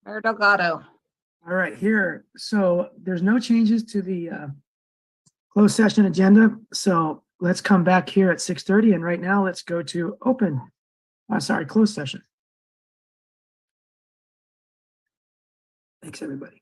Mayor Delgado. All right, here. So there's no changes to the closed session agenda. So let's come back here at 6:30. And right now, let's go to closed session. Thanks, everybody.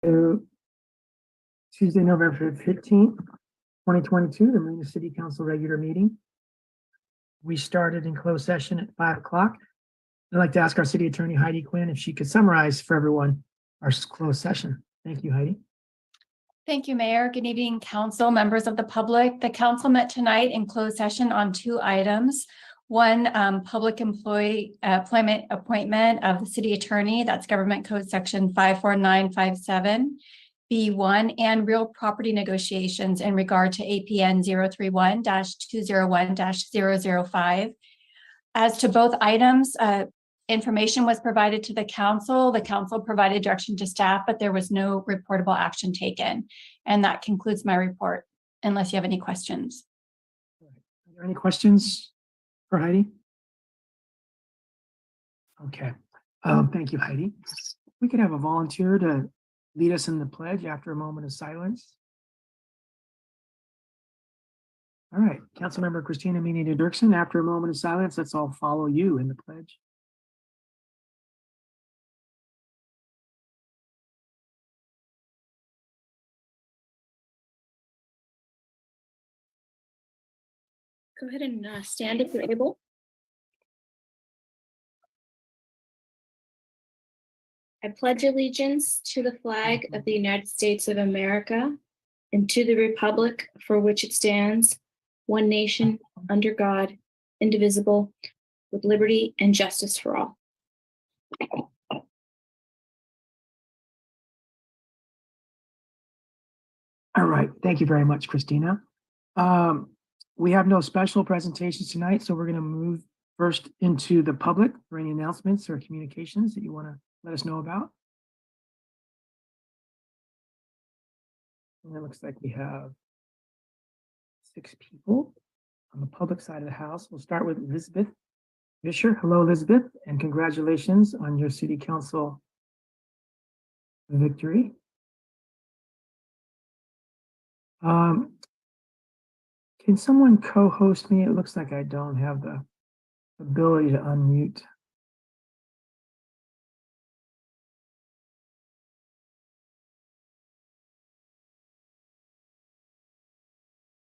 to Tuesday, November 15th, 2022, the Marina City Council regular meeting. We started in closed session at 5 o'clock. I'd like to ask our city attorney, Heidi Quinn, if she could summarize for everyone our closed session. Thank you, Heidi. Thank you, Mayor. Good evening, council, members of the public. The council met tonight in closed session on 2 items. One, public employment appointment of the city attorney, that's Government Code Section 54957, B1, and real property negotiations in regard to APN 031-201-005. As to both items, information was provided to the council. The council provided direction to staff, but there was no reportable action taken. And that concludes my report, unless you have any questions. Are there any questions for Heidi? Okay. Thank you, Heidi. We could have a volunteer to lead us in the pledge after a moment of silence. All right, Councilmember Christina Menina Dirksen, after a moment of silence, let's all follow you in the pledge. Go ahead and stand if you're able. I pledge allegiance to the flag of the United States of America and to the republic for which it stands, one nation, under God, indivisible, with liberty and justice for all. All right, thank you very much, Christina. We have no special presentations tonight, so we're going to move first into the public for any announcements or communications that you want to let us know about. And it looks like we have 6 people on the public side of the house. We'll start with Elizabeth Fisher. Hello, Elizabeth, and congratulations on your city council victory. Can someone co-host me? It looks like I don't have the ability to unmute.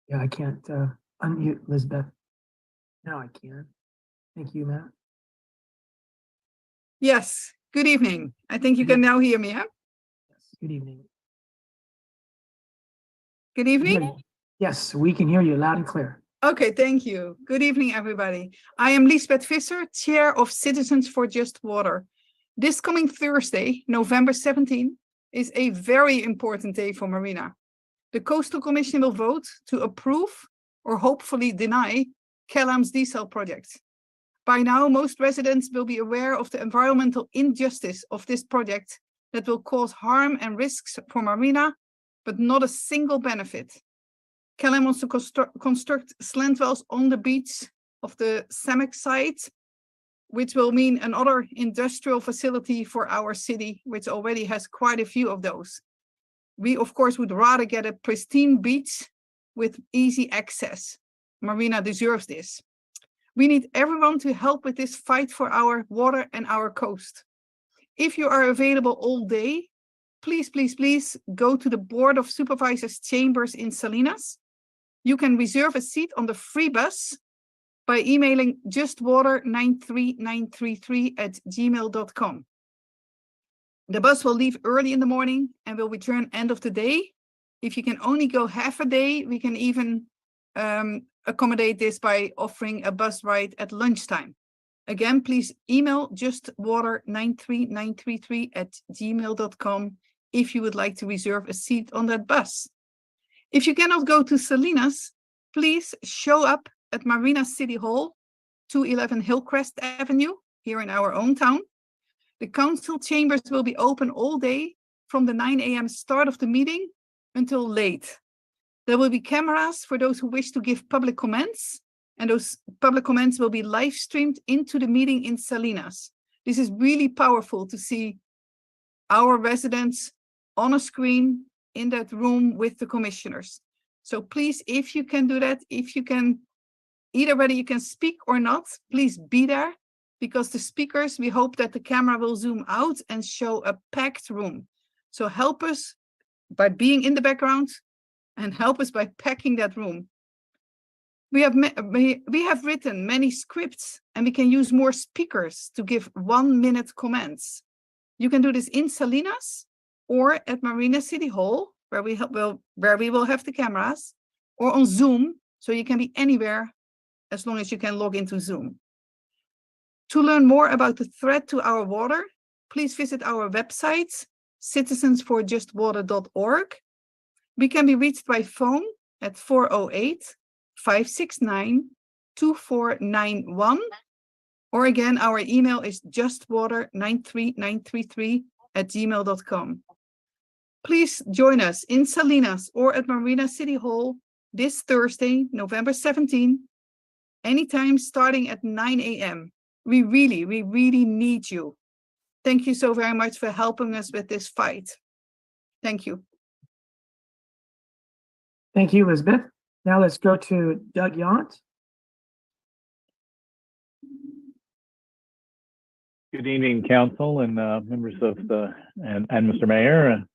Yeah, I can't unmute Elizabeth. Now I can. Thank you, Matt. Yes, good evening. I think you can now hear me, huh? Yes, good evening. Good evening? Yes, we can hear you loud and clear. Okay, thank you. Good evening, everybody. I am Lisbeth Visser, Chair of Citizens for Just Water. This coming Thursday, November 17, is a very important day for Marina. The Coastal Commission will vote to approve or hopefully deny Kellam's desal project. By now, most residents will be aware of the environmental injustice of this project that will cause harm and risks for Marina, but not a single benefit. Kellam wants to construct slant wells on the beach of the Samek site, which will mean another industrial facility for our city, which already has quite a few of those. We, of course, would rather get a pristine beach with easy access. Marina deserves this. We need everyone to help with this fight for our water and our coast. If you are available all day, please, please, please go to the Board of Supervisors chambers in Salinas. You can reserve a seat on the free bus by emailing justwater93933@gmail.com. The bus will leave early in the morning and will return end of the day. If you can only go half a day, we can even accommodate this by offering a bus ride at lunchtime. Again, please email justwater93933@gmail.com if you would like to reserve a seat on that bus. If you cannot go to Salinas, please show up at Marina City Hall, 211 Hillcrest Avenue, here in our own town. The council chambers will be open all day from the 9 a.m. start of the meeting until late. There will be cameras for those who wish to give public comments, and those public comments will be live streamed into the meeting in Salinas. This is really powerful to see our residents on a screen in that room with the commissioners. So please, if you can do that, if you can, either whether you can speak or not, please be there, because the speakers, we hope that the camera will zoom out and show a packed room. So help us by being in the background and help us by packing that room. We have written many scripts and we can use more speakers to give 1-minute comments. You can do this in Salinas or at Marina City Hall, where we will have the cameras, or on Zoom, so you can be anywhere as long as you can log into Zoom. To learn more about the threat to our water, please visit our website, citizensforjustwater.org. We can be reached by phone at 408-569-2491. Or again, our email is justwater93933@gmail.com. Please join us in Salinas or at Marina City Hall this Thursday, November 17, anytime starting at 9 a.m. We really need you. Thank you so very much for helping us with this fight. Thank you. Thank you, Elizabeth. Now let's go to Doug Yount. Good evening, council and members of and Mr. Mayor,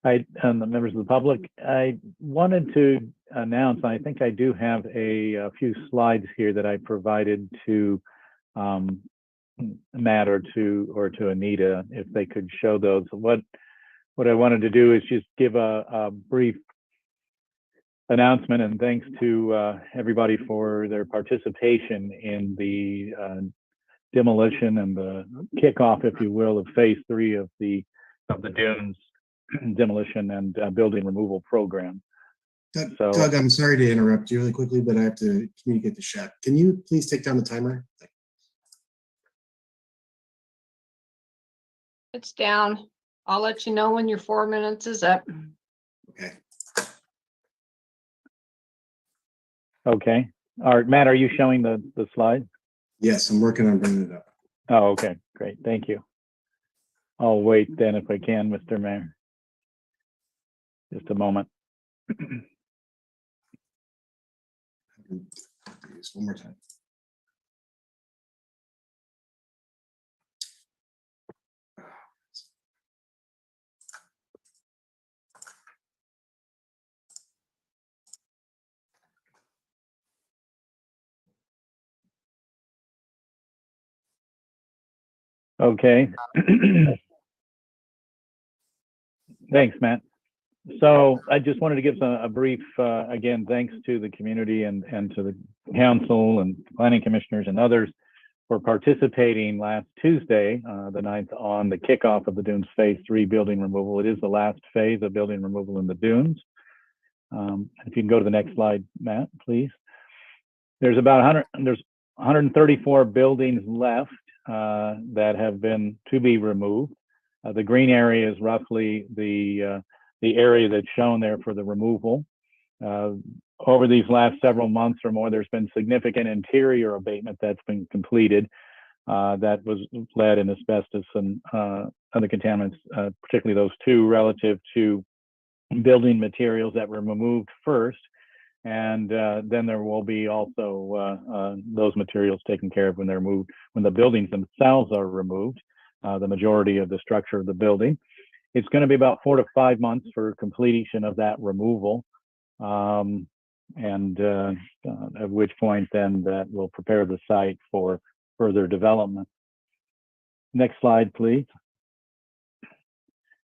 and the members of the public. I wanted to announce, I think I do have a few slides here that I provided to Matt or to Anita, if they could show those. What I wanted to do is just give a brief announcement and thanks to everybody for their participation in the demolition and the kickoff, if you will, of phase 3 of the dunes demolition and building removal program. Doug, I'm sorry to interrupt you really quickly, but I have to communicate to Shep. Can you please take down the timer? It's down. I'll let you know when your 4 minutes is up. Okay. Okay. All right, Matt, are you showing the slide? Yes, I'm working on bringing it up. Oh, okay, great. Thank you. I'll wait then if I can, Mr. Mayor. Just a moment. Just one more time. Okay. Thanks, Matt. So I just wanted to give a brief, again, thanks to the community and to the council and planning commissioners and others for participating last Tuesday, the 9th, on the kickoff of the Dunes Phase 3 building removal. It is the last phase of building removal in the dunes. If you can go to the next slide, Matt, please. There's about 134 buildings left that have been to be removed. The green area is roughly the area that's shown there for the removal. Over these last several months or more, there's been significant interior abatement that's been completed that was lead and asbestos and other contaminants, particularly those two relative to building materials that were removed first. And then there will be also those materials taken care of when they're moved, when the buildings themselves are removed, the majority of the structure of the building. It's going to be about 4 to 5 months for completion of that removal, and at which point then that will prepare the site for further development. Next slide, please.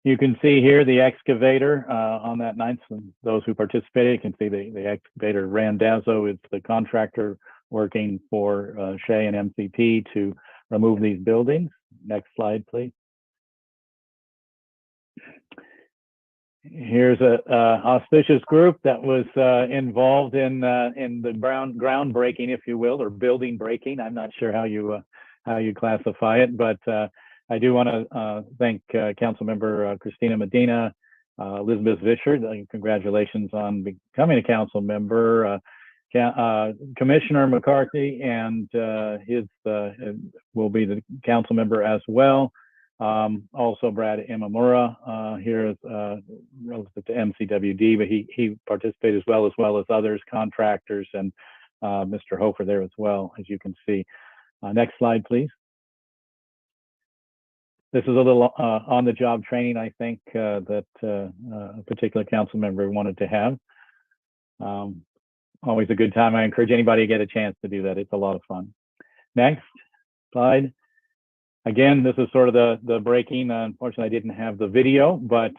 You can see here the excavator on that 9th. Those who participated, you can see the excavator Randazzo is the contractor working for Shea and MCP to remove these buildings. Next slide, please. Here's a auspicious group that was involved in the groundbreaking, if you will, or building breaking. I'm not sure how you classify it, but I do want to thank Councilmember Christina Medina, Elizabeth Vischer. Congratulations on becoming a council member. Commissioner McCarthy and his will be the council member as well. Also Brad Imamura here is relative to MCWD, but he participated as well as others, contractors, and Mr. Hofer there as well, as you can see. Next slide, please. this is a little on-the-job training, I think, that a particular council member wanted to have. Always a good time. I encourage anybody to get a chance to do that. It's a lot of fun. Next slide. Again, this is sort of the breaking. Unfortunately, I didn't have the video, but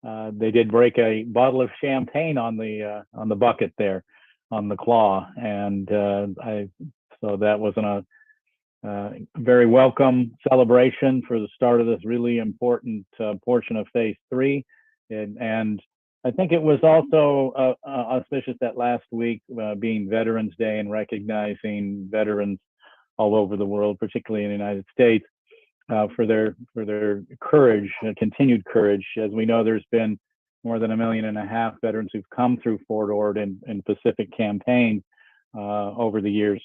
they did break a bottle of champagne on the bucket there, on the claw, and so that was a very welcome celebration for the start of this really important portion of phase 3, and I think it was also auspicious that last week being Veterans Day and recognizing veterans all over the world, particularly in the United States, for their courage, continued courage. As we know, there's been more than 1.5 million veterans who've come through Fort Ord and Pacific campaigns over the years,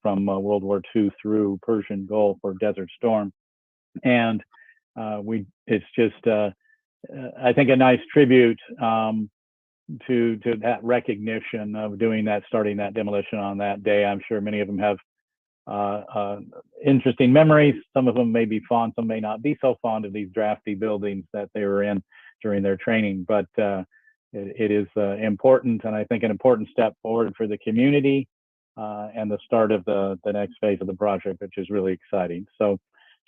from World War II through Persian Gulf or Desert Storm, and it's just I think a nice tribute to that recognition of doing that, starting that demolition on that day. I'm sure many of them have interesting memories. Some of them may be fond, some may not be so fond of these drafty buildings that they were in during their training, but it is important, and I think an important step forward for the community and the start of the next phase of the project, which is really exciting. So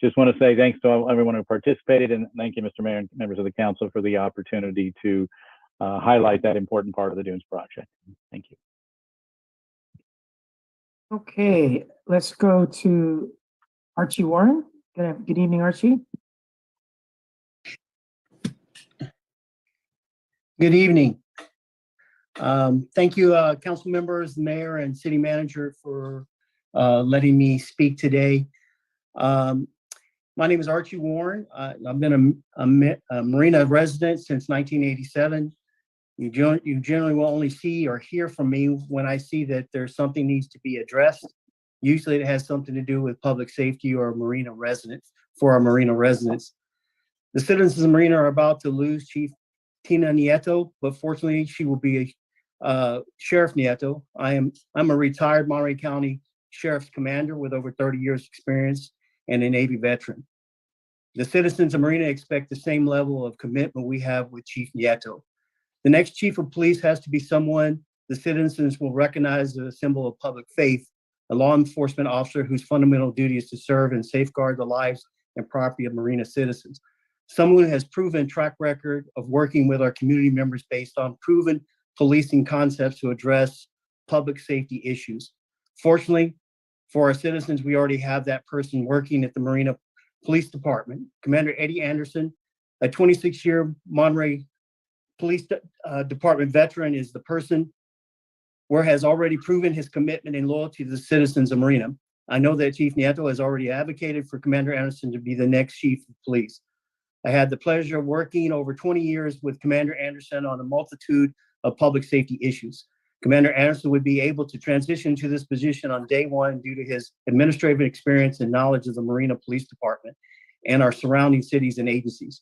just want to say thanks to everyone who participated, and thank you, Mr. Mayor and members of the council, for the opportunity to highlight that important part of the Dunes project. Thank you. Okay, let's go to Archie Warren. Good evening, Archie. Good evening. Thank you, council members, mayor, and city manager for letting me speak today. My name is Archie Warren. I've been a Marina resident since 1987. You generally will only see or hear from me when I see that there's something needs to be addressed. Usually it has something to do with public safety or Marina residents, for our Marina residents. The citizens of Marina are about to lose Chief Tina Nieto, but fortunately she will be Sheriff Nieto. I'm a retired Monterey County Sheriff's Commander with over 30 years experience and a Navy veteran. The citizens of Marina expect the same level of commitment we have with Chief Nieto. The next chief of police has to be someone the citizens will recognize as a symbol of public faith, a law enforcement officer whose fundamental duty is to serve and safeguard the lives and property of Marina citizens. Someone who has proven track record of working with our community members based on proven policing concepts to address public safety issues. Fortunately, for our citizens, we already have that person working at the Marina Police Department. Commander Eddie Anderson, a 26-year Monterey Police Department veteran, is the person where has already proven his commitment and loyalty to the citizens of Marina. I know that Chief Nieto has already advocated for Commander Anderson to be the next chief of police. I had the pleasure of working over 20 years with Commander Anderson on a multitude of public safety issues. Commander Anderson would be able to transition to this position on day one due to his administrative experience and knowledge of the Marina Police Department and our surrounding cities and agencies.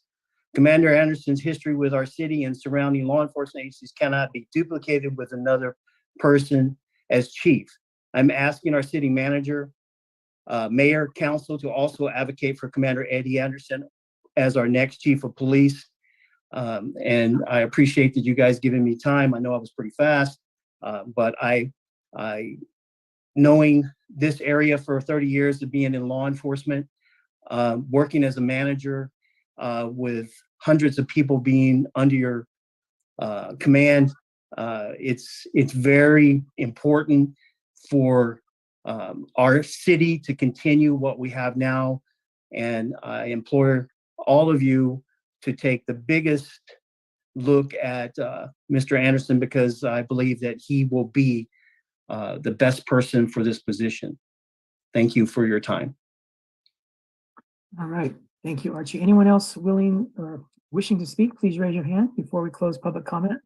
Commander Anderson's history with our city and surrounding law enforcement agencies cannot be duplicated with another person as chief. I'm asking our city manager, mayor, council to also advocate for Commander Eddie Anderson as our next chief of police. And I appreciate that you guys giving me time. I know I was pretty fast, but I knowing this area for 30 years of being in law enforcement, working as a manager with hundreds of people being under your command, it's very important for our city to continue what we have now. And I implore all of you to take the biggest look at Mr. Anderson, because I believe that he will be the best person for this position. Thank you for your time. All right. Thank you, Archie. Anyone else willing or wishing to speak, please raise your hand before we close public comment.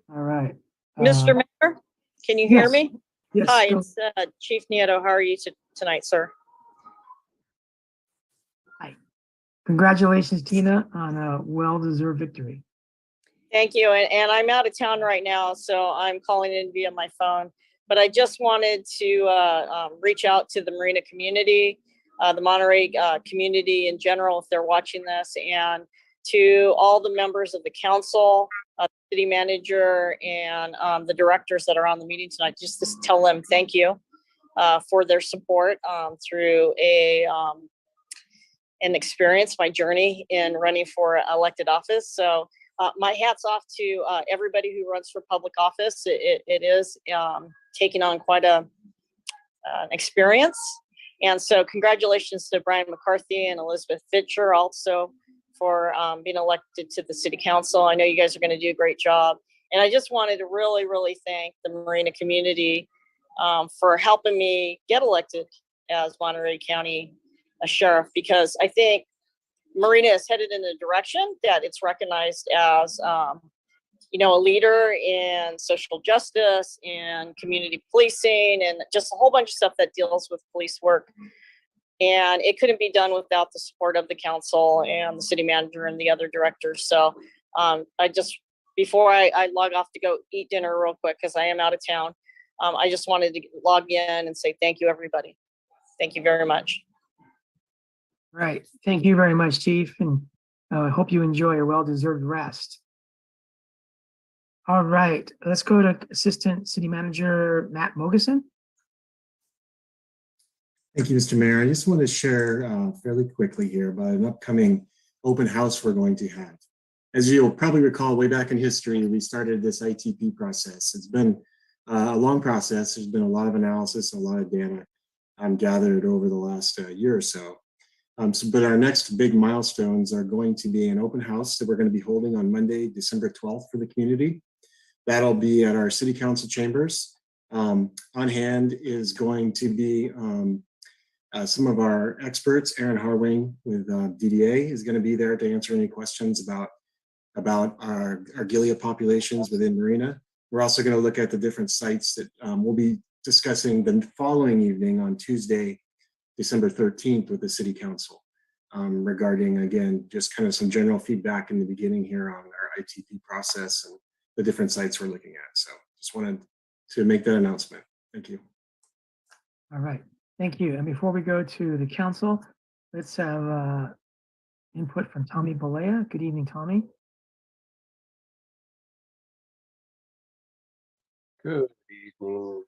All right. Mr. Mayor, can you hear yes. me? Yes. Hi, go- it's Chief Nieto. How are you tonight, sir? Congratulations, Tina, on a well-deserved victory. Thank you. And I'm out of town right now, so I'm calling in via my phone. but I just wanted to reach out to the Marina community, the Monterey community in general, if they're watching this, and to all the members of the council, city manager, and the directors that are on the meeting tonight, just to tell them thank you for their support through an experience, my journey in running for elected office. So my hat's off to everybody who runs for public office. It is taking on quite an experience. And so congratulations to Brian McCarthy and Elizabeth Fitcher also for being elected to the city council. I know you guys are going to do a great job. And I just wanted to really, really thank the Marina community for helping me get elected as Monterey County sheriff, because I think Marina is headed in a direction that it's recognized as, a leader in social justice and community policing and just a whole bunch of stuff that deals with police work. And it couldn't be done without the support of the council and the city manager and the other directors. So before I log off to go eat dinner real quick, because I am out of town, I just wanted to log in and say thank you, everybody. Thank you very much. Right. Thank you very much, Chief, and I hope you enjoy a well-deserved rest. All right, let's go to Assistant City Manager Matt Mogeson. Thank you, Mr. Mayor. I just want to share fairly quickly here about an upcoming open house we're going to have. As you'll probably recall, way back in history, we started this ITP process. It's been a long process. There's been a lot of analysis, a lot of data gathered over the last year or so. But our next big milestones are going to be an open house that we're going to be holding on Monday, December 12th for the community. That'll be at our city council chambers. On hand is going to be some of our experts. Aaron Harwing with DDA is going to be there to answer any questions about our Gilead populations within Marina. We're also going to look at the different sites that we'll be discussing the following evening on Tuesday, December 13th with the city council regarding, again, just kind of some general feedback in the beginning here on our ITP process and the different sites we're looking at. So just wanted to make that announcement. Thank you. All right, thank you. And before we go to the council, let's have input from Tommy Balea. Good evening, Tommy. Good evening,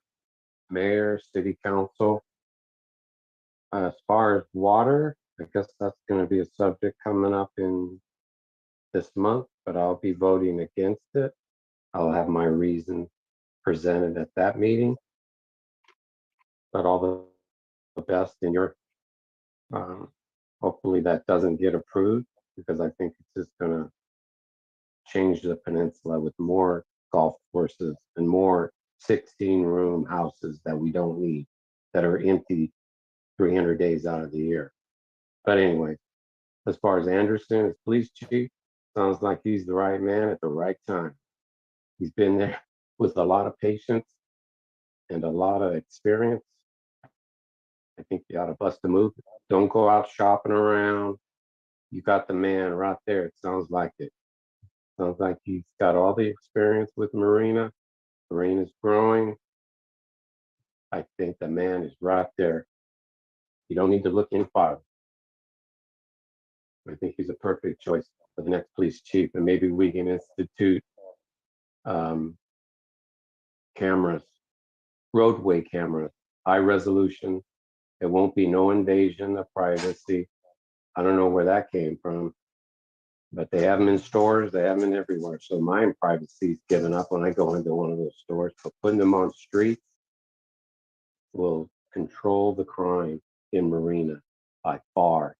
Mayor, City Council. As far as water, I guess that's going to be a subject coming up in this month, but I'll be voting against it. I'll have my reason presented at that meeting. But all the best in your, hopefully that doesn't get approved, because I think it's just going to change the peninsula with more golf courses and more 16-room houses that we don't need, that are empty 300 days out of the year. But anyway, as far as Anderson as police chief, sounds like he's the right man at the right time. He's been there with a lot of patience and a lot of experience. I think you ought to bust a move. Don't go out shopping around. You got the man right there. It sounds like it. Sounds like he's got all the experience with Marina. Marina's growing. I think the man is right there. You don't need to look any farther. I think he's a perfect choice for the next police chief, and maybe we can institute cameras, roadway cameras, high resolution. It won't be no invasion of privacy. I don't know where that came from, but they have them in stores, they have them everywhere. So my privacy is given up when I go into one of those stores. But putting them on streets will control the crime in Marina by far.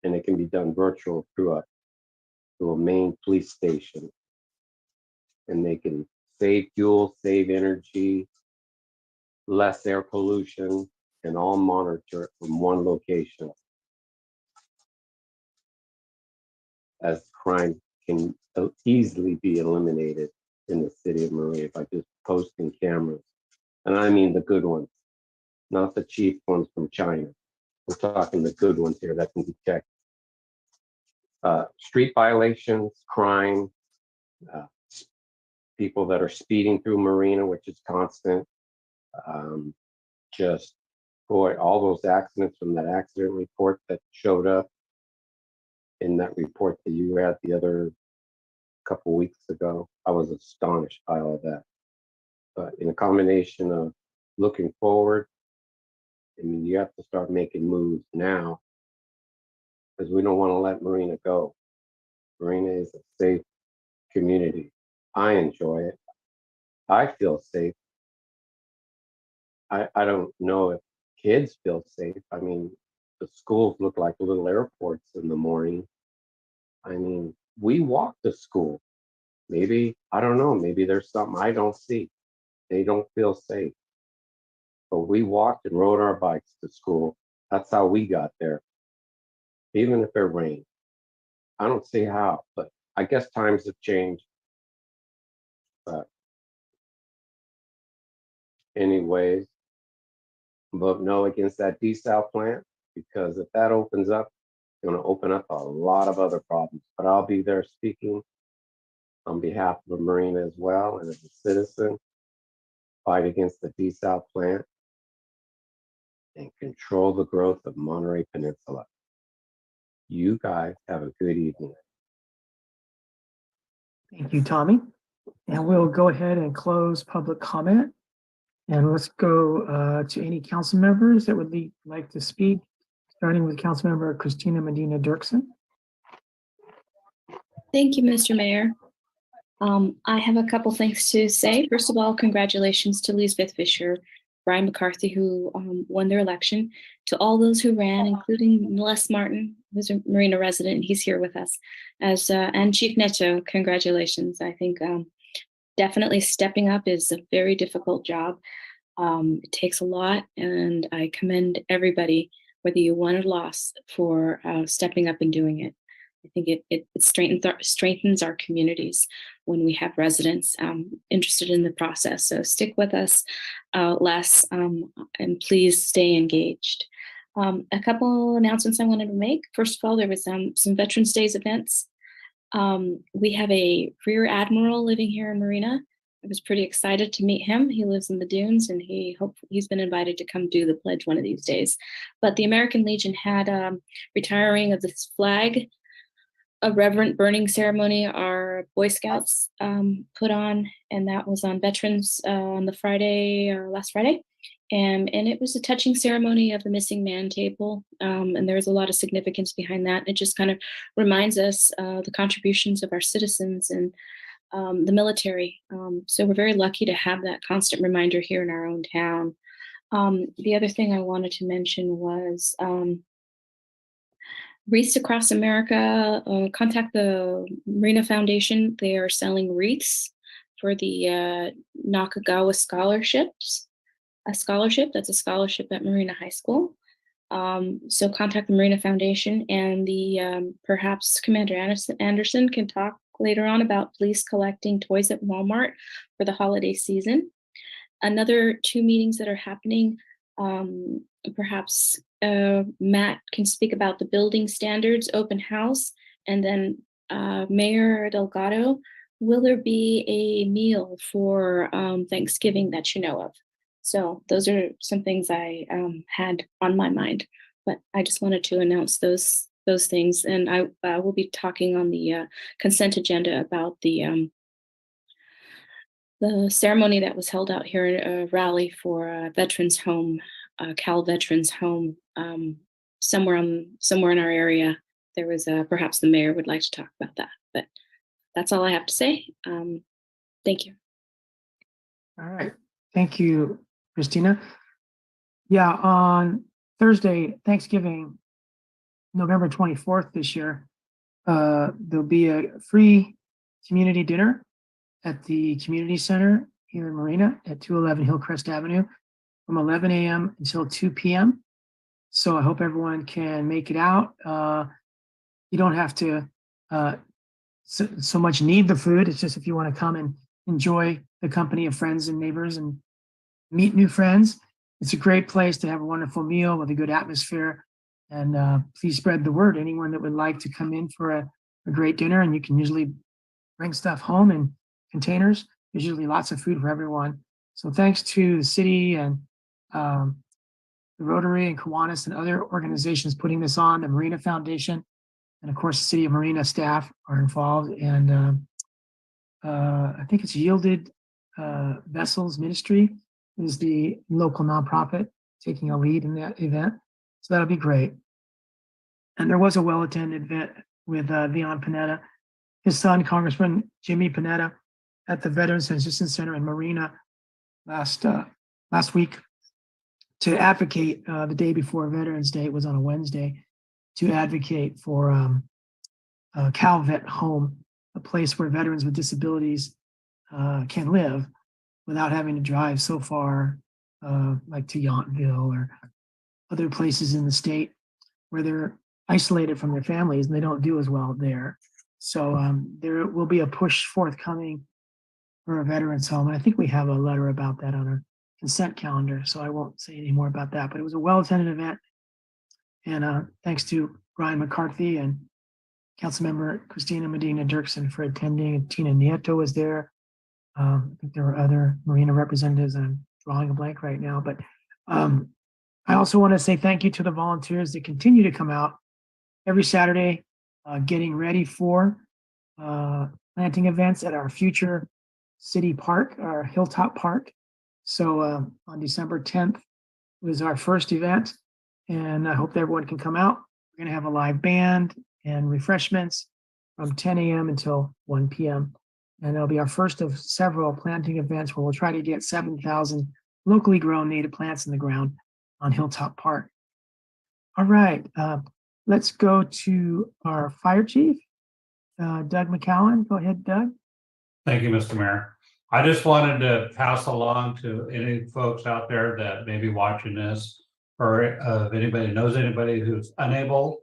And it can be done virtual through a main police station. And they can save fuel, save energy, less air pollution, and all monitor it from one location. As crime can easily be eliminated in the city of Marina by just posting cameras. And I mean the good ones, not the cheap ones from China. We're talking the good ones here that can detect street violations, crime, people that are speeding through Marina, which is constant, Just, boy, all those accidents from that accident report that showed up in that report that you had the other couple weeks ago, I was astonished by all that. But in a combination of looking forward, I mean, you have to start making moves now because we don't want to let Marina go. Marina is a safe community. I enjoy it. I feel safe. I don't know if kids feel safe. I mean, the schools look like little airports in the morning. I mean, we walk to school. Maybe, I don't know, maybe there's something I don't see. They don't feel safe. But we walked and rode our bikes to school. That's how we got there. Even if it rained. I don't see how, but I guess times have changed. But anyways, vote no against that desal plant, because if that opens up, it's going to open up a lot of other problems. But I'll be there speaking on behalf of Marina as well, and as a citizen, fight against the desal plant and control the growth of Monterey Peninsula. You guys have a good evening. Thank you, Tommy. And we'll go ahead and close public comment. And let's go to any council members that would like to speak, starting with Councilmember Christina Medina Dirksen. Thank you, Mr. Mayor. I have a couple things to say. First of all, congratulations to Lisbeth Fisher, Brian McCarthy, who won their election, to all those who ran, including Les Martin, who's a Marina resident. He's here with us, and Chief Neto. Congratulations. I think definitely stepping up is a very difficult job. It takes a lot, and I commend everybody, whether you won or lost, for stepping up and doing it. I think it strengthens our communities when we have residents interested in the process. So stick with us, Les, and please stay engaged. A couple announcements I wanted to make. First of all, there was some Veterans Days events. We have a Rear Admiral living here in Marina. I was pretty excited to meet him. He lives in the dunes, and he's been invited to come do the pledge one of these days. But the American Legion had retiring of this flag, a reverent burning ceremony our Boy Scouts put on, and that was on Veterans on the last Friday. And it was a touching ceremony of the missing man table. And there was a lot of significance behind that. It just kind of reminds us the contributions of our citizens and the military. So we're very lucky to have that constant reminder here in our own town. The other thing I wanted to mention was Wreaths Across America. Contact the Marina Foundation. They are selling wreaths for the Nakagawa scholarships. A scholarship, that's a scholarship at Marina High School. So contact the Marina Foundation, and the perhaps Commander Anderson can talk later on about police collecting toys at Walmart for the holiday season. Another 2 meetings that are happening, perhaps Matt can speak about the building standards open house, and then Mayor Delgado, will there be a meal for Thanksgiving that you know of? So those are some things I had on my mind, but I just wanted to announce those things. And I will be talking on the consent agenda about the ceremony that was held out here at a rally for Veterans Home, Cal Veterans Home, somewhere in our area. There was perhaps the mayor would like to talk about that, but that's all I have to say. Thank you. All right. Thank you, Christina. Yeah, on Thursday, Thanksgiving, November 24th this year, there'll be a free community dinner at the community center here in Marina at 211 Hillcrest Avenue from 11 a.m. until 2 p.m. So I hope everyone can make it out. You don't have to so much need the food. It's just if you want to come and enjoy the company of friends and neighbors and meet new friends. It's a great place to have a wonderful meal with a good atmosphere. And please spread the word. Anyone that would like to come in for a great dinner, and you can usually bring stuff home in containers. There's usually lots of food for everyone. So thanks to the city and the Rotary and Kiwanis and other organizations putting this on, the Marina Foundation, and of course, the City of Marina staff are involved. And I think it's Yielded Vessels Ministry is the local nonprofit taking a lead in that event. So that'll be great. And there was a well-attended event with Leon Panetta, his son, Congressman Jimmy Panetta, at the Veterans Assistance Center in Marina last week to advocate the day before Veterans Day. It was on a Wednesday, to advocate for Cal Vet Home, a place where veterans with disabilities can live without having to drive so far, like to Yountville or other places in the state where they're isolated from their families and they don't do as well there. So there will be a push forthcoming for a veterans home. And I think we have a letter about that on our consent calendar, so I won't say any more about that. But it was a well-attended event. And thanks to Brian McCarthy and Councilmember Christina Medina Dirksen for attending. And Tina Nieto was there. I think there were other Marina representatives, and I'm drawing a blank right now. But I also want to say thank you to the volunteers that continue to come out every Saturday, getting ready for planting events at our future city park, our Hilltop Park. So on December 10th was our first event, and I hope everyone can come out. We're going to have a live band and refreshments from 10 a.m. until 1 p.m. And it'll be our first of several planting events where we'll try to get 7,000 locally grown native plants in the ground on Hilltop Park. All right, let's go to our fire chief, Doug McCowan. Go ahead, Doug. Thank you, Mr. Mayor. I just wanted to pass along to any folks out there that may be watching this, or if anybody knows anybody who's unable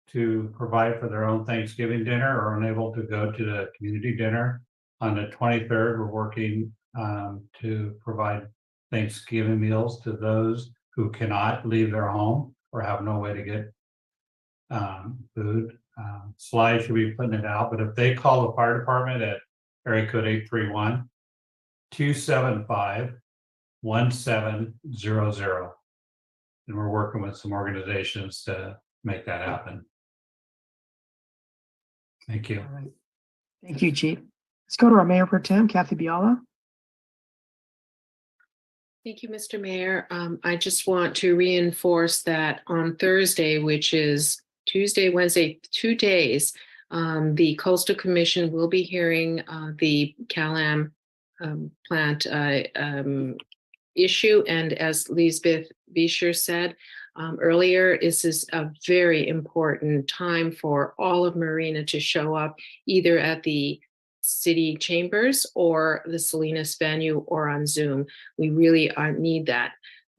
to provide for their own Thanksgiving dinner or unable to go to the community dinner. On the 23rd, we're working to provide Thanksgiving meals to those who cannot leave their home or have no way to get food. Sly should be putting it out, but if they call the fire department at area code 831-275-1700, and we're working with some organizations to make that happen. Thank you. All right. Thank you, Chief. Let's go to our Mayor Pro Tem, Kathy Biala. Thank you, Mr. Mayor. I just want to reinforce that on Thursday, which is Tuesday, Wednesday, 2 days, the Coastal Commission will be hearing the CalAm plant issue. And as Lisbeth Bischer said earlier, this is a very important time for all of Marina to show up either at the city chambers or the Salinas venue or on Zoom. We really need that.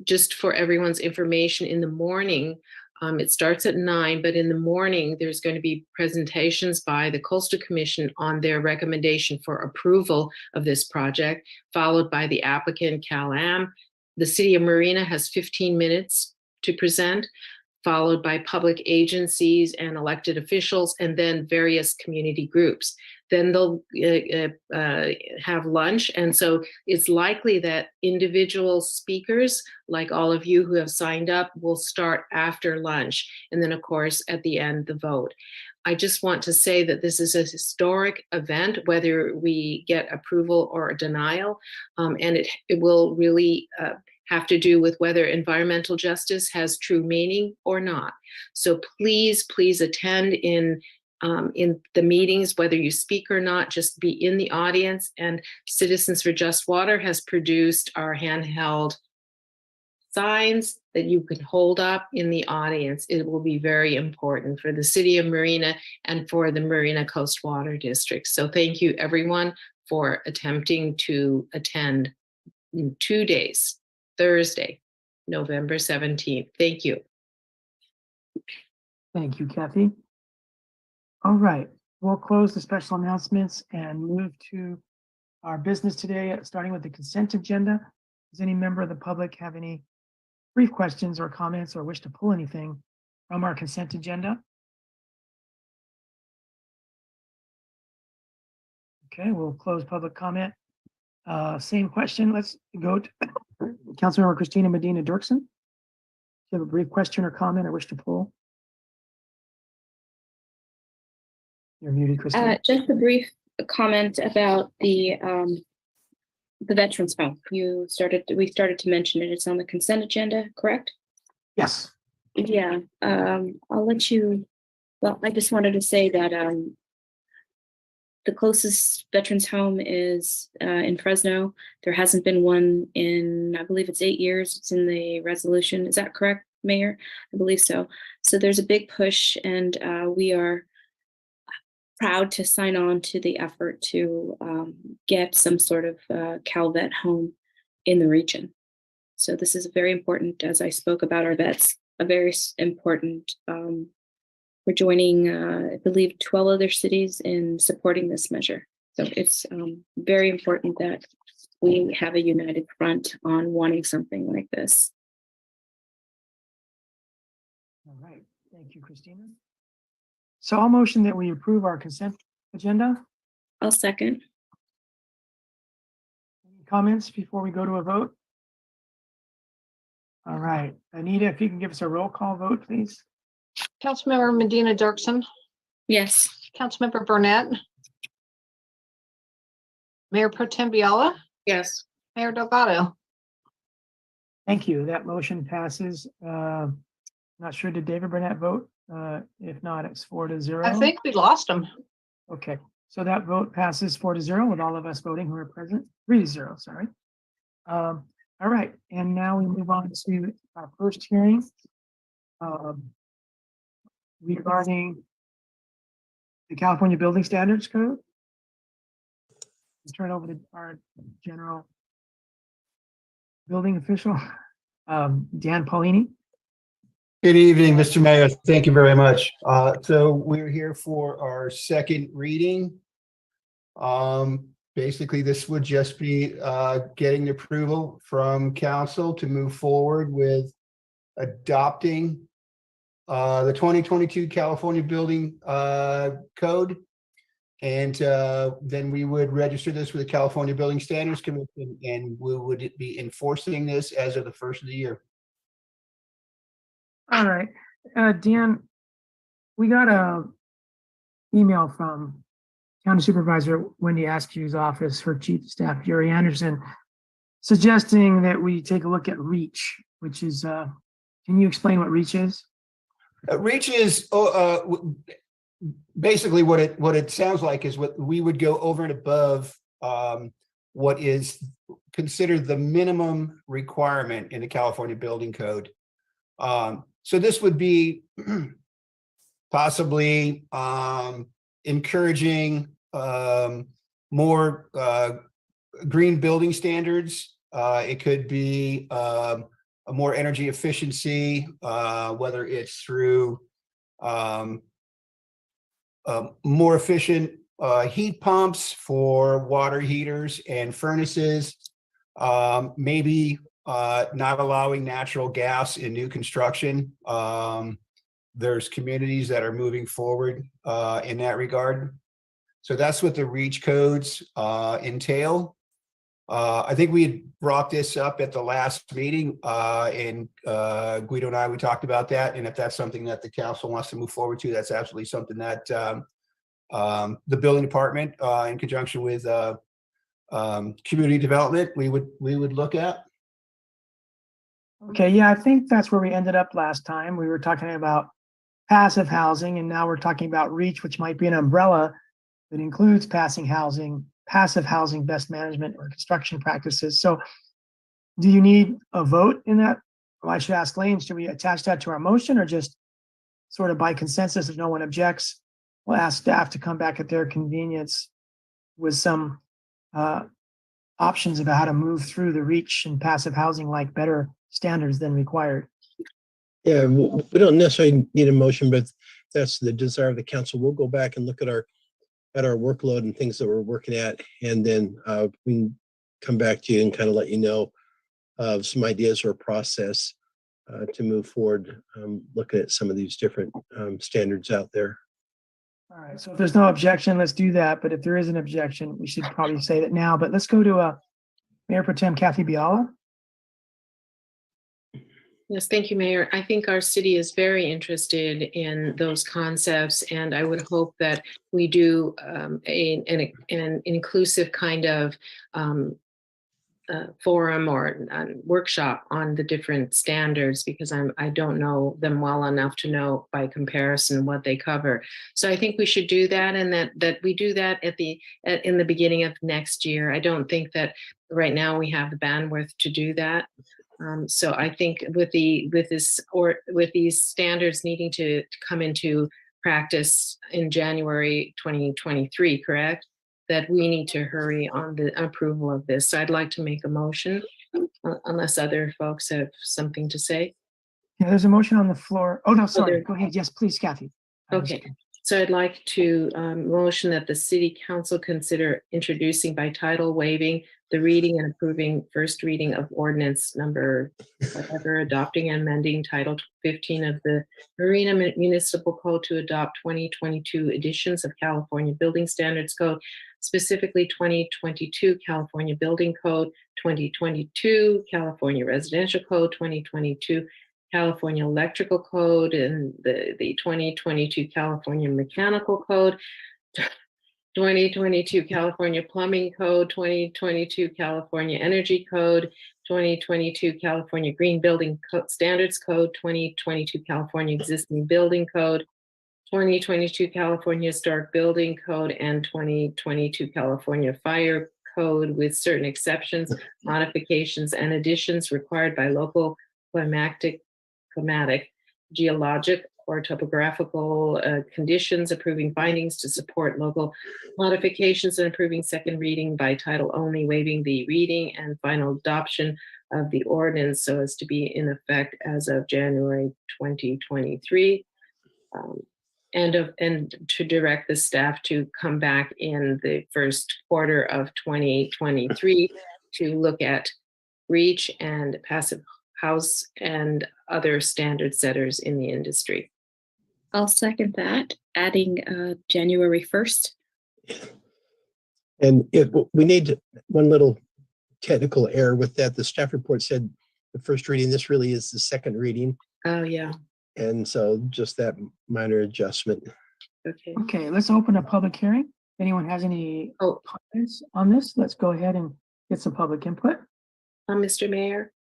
Just for everyone's information, in the morning, it starts at 9, but in the morning, there's going to be presentations by the Coastal Commission on their recommendation for approval of this project, followed by the applicant CalAm. The City of Marina has 15 minutes to present, followed by public agencies and elected officials, and then various community groups. Then they'll have lunch. And so it's likely that individual speakers, like all of you who have signed up, will start after lunch. And then, of course, at the end, the vote. I just want to say that this is a historic event, whether we get approval or a denial, and it will really have to do with whether environmental justice has true meaning or not. So please, please attend in the meetings, whether you speak or not, just be in the audience. And Citizens for Just Water has produced our handheld signs that you can hold up in the audience. It will be very important for the City of Marina and for the Marina Coast Water District. So thank you, everyone, for attempting to attend in 2 days, Thursday, November 17th. Thank you. Thank you, Kathy. All right, we'll close the special announcements and move to our business today, starting with the consent agenda. Does any member of the public have any brief questions or comments or wish to pull anything from our consent agenda? Okay, we'll close public comment. Same question. Let's go to Councilmember Christina Medina Dirksen. Do you have a brief question or comment or wish to pull? You're muted, Christina. Just a brief comment about the veterans home. We started to mention it. It's on the consent agenda, correct? Yes. Yeah, I'll let you, well, I just wanted to say that the closest veterans home is in Fresno. There hasn't been one in, I believe it's 8 years. It's in the resolution. Is that correct, Mayor? I believe so. So there's a big push, and we are proud to sign on to the effort to get some sort of CalVet home in the region. So this is very important, as I spoke about our vets, a very important, we're joining, I believe, 12 other cities in supporting this measure. So it's very important that we have a united front on wanting something like this. All right. Thank you, Christina. So I'll motion that we approve our consent agenda. I'll second. Any comments before we go to a vote? All right. Anita, if you can give us a roll call vote, please. Councilmember Medina Dirksen, Yes. Councilmember Burnett, Mayor Pro Tem Biala, Yes. Mayor Delgado. Thank you. That motion passes. Not sure, did David Burnett vote? If not, it's 4-0. I think we lost him. Okay, so that vote passes 4-0 with all of us voting who are present, 3-0, sorry. All right, and now we move on to our first hearing regarding the California Building Standards Code. Let's turn it over to our general building official, Dan Paulini. Good evening, Mr. Mayor. Thank you very much. So we're here for our second reading. Basically, this would just be getting approval from council to move forward with adopting the 2022 California Building Code. And then we would register this with the California Building Standards Commission, and we would be enforcing this as of the first of the year. All right, Dan, we got a email from County Supervisor Wendy Askew's office for Chief of Staff Jerry Anderson, suggesting that we take a look at REACH, which is, can you explain what REACH is? REACH is basically what it sounds like is what we would go over and above what is considered the minimum requirement in the California Building Code. So this would be possibly encouraging more green building standards. It could be a more energy efficiency, whether it's through more efficient heat pumps for water heaters and furnaces, maybe not allowing natural gas in new construction. There's communities that are moving forward in that regard. So that's what the REACH codes entail. I think we had brought this up at the last meeting, and Guido and I, we talked about that. And if that's something that the council wants to move forward to, that's absolutely something that the building department, in conjunction with community development, we would look at. Okay, yeah, I think that's where we ended up last time. We were talking about passive housing, and now we're talking about REACH, which might be an umbrella that includes passive housing, best management, or construction practices. So do you need a vote in that? Well, I should ask Lane, should we attach that to our motion, or just sort of by consensus, if no one objects, we'll ask staff to come back at their convenience with some options about how to move through the REACH and passive housing like better standards than required. Yeah, we don't necessarily need a motion, but that's the desire of the council. We'll go back and look at our workload and things that we're working at, and then we can come back to you and kind of let you know of some ideas or a process to move forward, looking at some of these different standards out there. All right, so if there's no objection, let's do that. But if there is an objection, we should probably say that now. But let's go to Mayor Pro Tem Kathy Biala. Yes, thank you, Mayor. I think our city is very interested in those concepts, and I would hope that we do an inclusive kind of forum or workshop on the different standards, because I don't know them well enough to know by comparison what they cover. So I think we should do that, and that we do that in the beginning of next year. I don't think that right now we have the bandwidth to do that. So I think with these standards needing to come into practice in January 2023, correct? That we need to hurry on the approval of this. So I'd like to make a motion, unless other folks have something to say. Yeah, there's a motion on the floor. Oh, no, sorry. there- Go ahead. Yes, please, Kathy. Okay. So I'd like to motion that the city council consider introducing by title waiving the reading and approving first reading of ordinance number whatever, adopting and amending title 15 of the Marina Municipal Code to adopt 2022 editions of California Building Standards Code, specifically 2022 California Building Code, 2022 California Residential Code, 2022 California Electrical Code, and the 2022 California Mechanical Code, 2022 California Plumbing Code, 2022 California Energy Code, 2022 California Green Building Standards Code, 2022 California Existing Building Code, 2022 California Historic Building Code, and 2022 California Fire Code, with certain exceptions, modifications, and additions required by local climatic, geologic, or topographical conditions, approving findings to support local modifications, and approving second reading by title only, waiving the reading and final adoption of the ordinance so as to be in effect as of January 2023. And to direct the staff to come back in the first quarter of 2023 to look at REACH and passive house and other standard setters in the industry. I'll second that, adding January 1st. And if we need one little technical error with that, the staff report said the first reading, this really is the second reading. Oh, yeah. And so just that minor adjustment. Okay. Okay, let's open a public hearing. Anyone has any comments on this? Let's go ahead and get some public input. Mr. Mayor,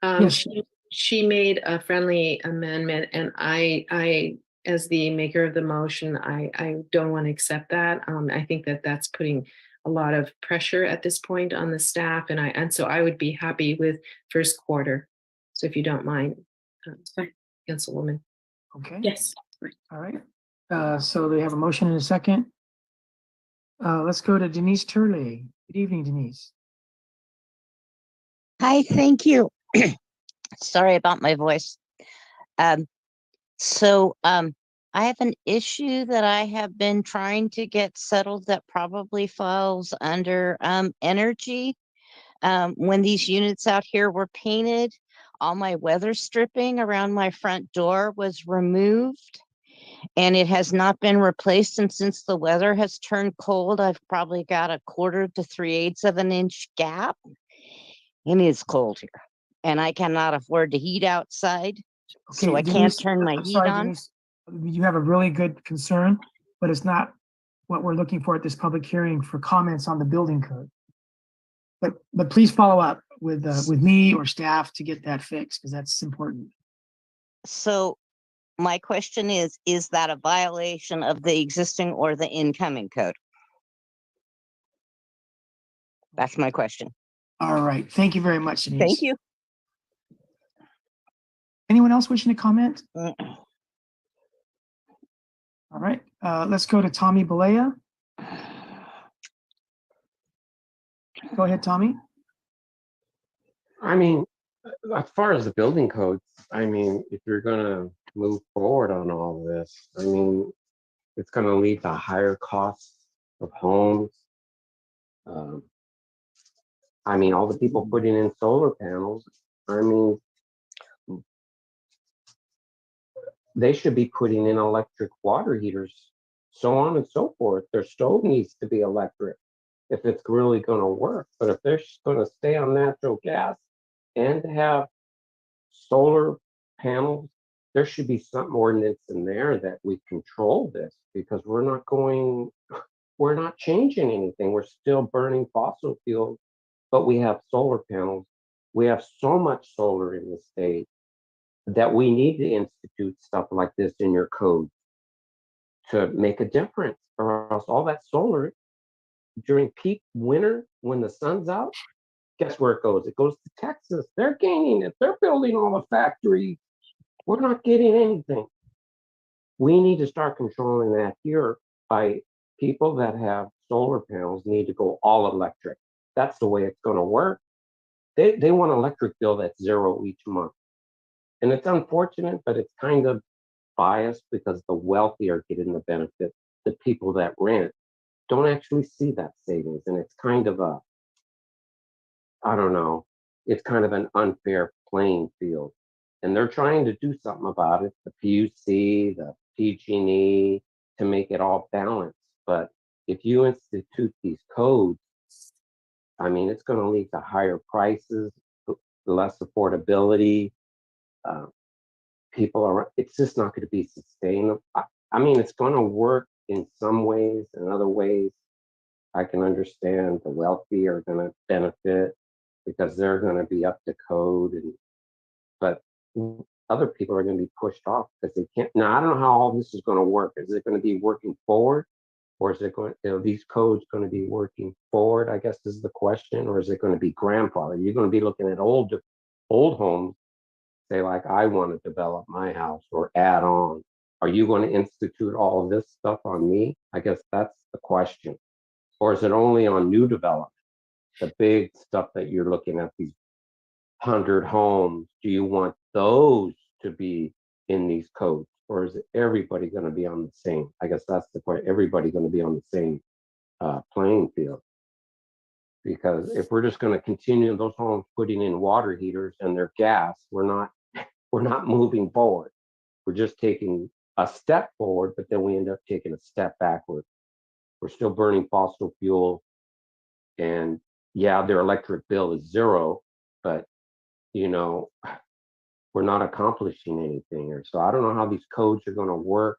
Yes. she made a friendly amendment, and I, as the maker of the motion, I don't want to accept that. I think that that's putting a lot of pressure at this point on the staff, and so I would be happy with first quarter. So if you don't mind, Councilwoman. Okay. Yes. All right. So they have a motion in a second. Let's go to Denise Turley. Good evening, Denise. Hi, thank you. Sorry about my voice. I have an issue that I have been trying to get settled that probably falls under energy. When these units out here were painted, all my weather stripping around my front door was removed, and it has not been replaced. And since the weather has turned cold, I've probably got 1/4 to 3/8 of an inch gap. It is cold here, and I cannot afford to heat outside, so I can't turn my I'm heat sorry, on. Denise. You have a really good concern, but it's not what we're looking for at this public hearing for comments on the building code. But please follow up with me or staff to get that fixed, because that's important. So my question is that a violation of the existing or the incoming code? That's my question. All right. Thank you very much, Denise. Thank you. Anyone else wishing to comment? All right. Let's go to Tommy Balea. Go ahead, Tommy. I mean, as far as the building codes, I mean, if you're gonna move forward on all this, I mean, it's gonna lead to higher costs of homes. I mean, all the people putting in solar panels, I mean, they should be putting in electric water heaters, so on and so forth. Their stove needs to be electric. if it's really going to work. But if they're going to stay on natural gas and have solar panels, there should be some ordinance in there that we control this, because we're not changing anything. We're still burning fossil fuels, but we have solar panels. We have so much solar in the state that we need to institute stuff like this in your code to make a difference, or else all that solar during peak winter when the sun's out, guess where it goes? It goes to Texas. They're gaining it. They're building all the factories. We're not getting anything. We need to start controlling that here by people that have solar panels need to go all electric. That's the way it's going to work. They want an electric bill that's zero each month. And it's unfortunate, but it's kind of biased because the wealthy are getting the benefit. The people that rent don't actually see that savings. And it's kind of I don't know, it's kind of an unfair playing field. And they're trying to do something about it, the PUC, the PG&E, to make it all balanced. But if you institute these codes, I mean, it's going to lead to higher prices, less affordability. It's just not going to be sustainable. I mean, it's going to work in some ways, in other ways, I can understand the wealthy are going to benefit because they're going to be up to code, but other people are going to be pushed off because they can't. Now, I don't know how all this is going to work. Is it going to be working forward, or is it going? These codes going to be working forward? I guess is the question, or is it going to be grandfather? You're going to be looking at old homes, say like I want to develop my house or add on. Are you going to institute all of this stuff on me? I guess that's the question. Or is it only on new development, the big stuff that you're looking at, these 100 homes? Do you want those to be in these codes, or is everybody going to be on the same? I guess that's the point. Everybody going to be on the same playing field? Because if we're just going to continue those homes putting in water heaters and their gas, we're not moving forward. We're just taking a step forward, but then we end up taking a step backward. We're still burning fossil fuel, and yeah, their electric bill is zero, but we're not accomplishing anything here. So I don't know how these codes are going to work.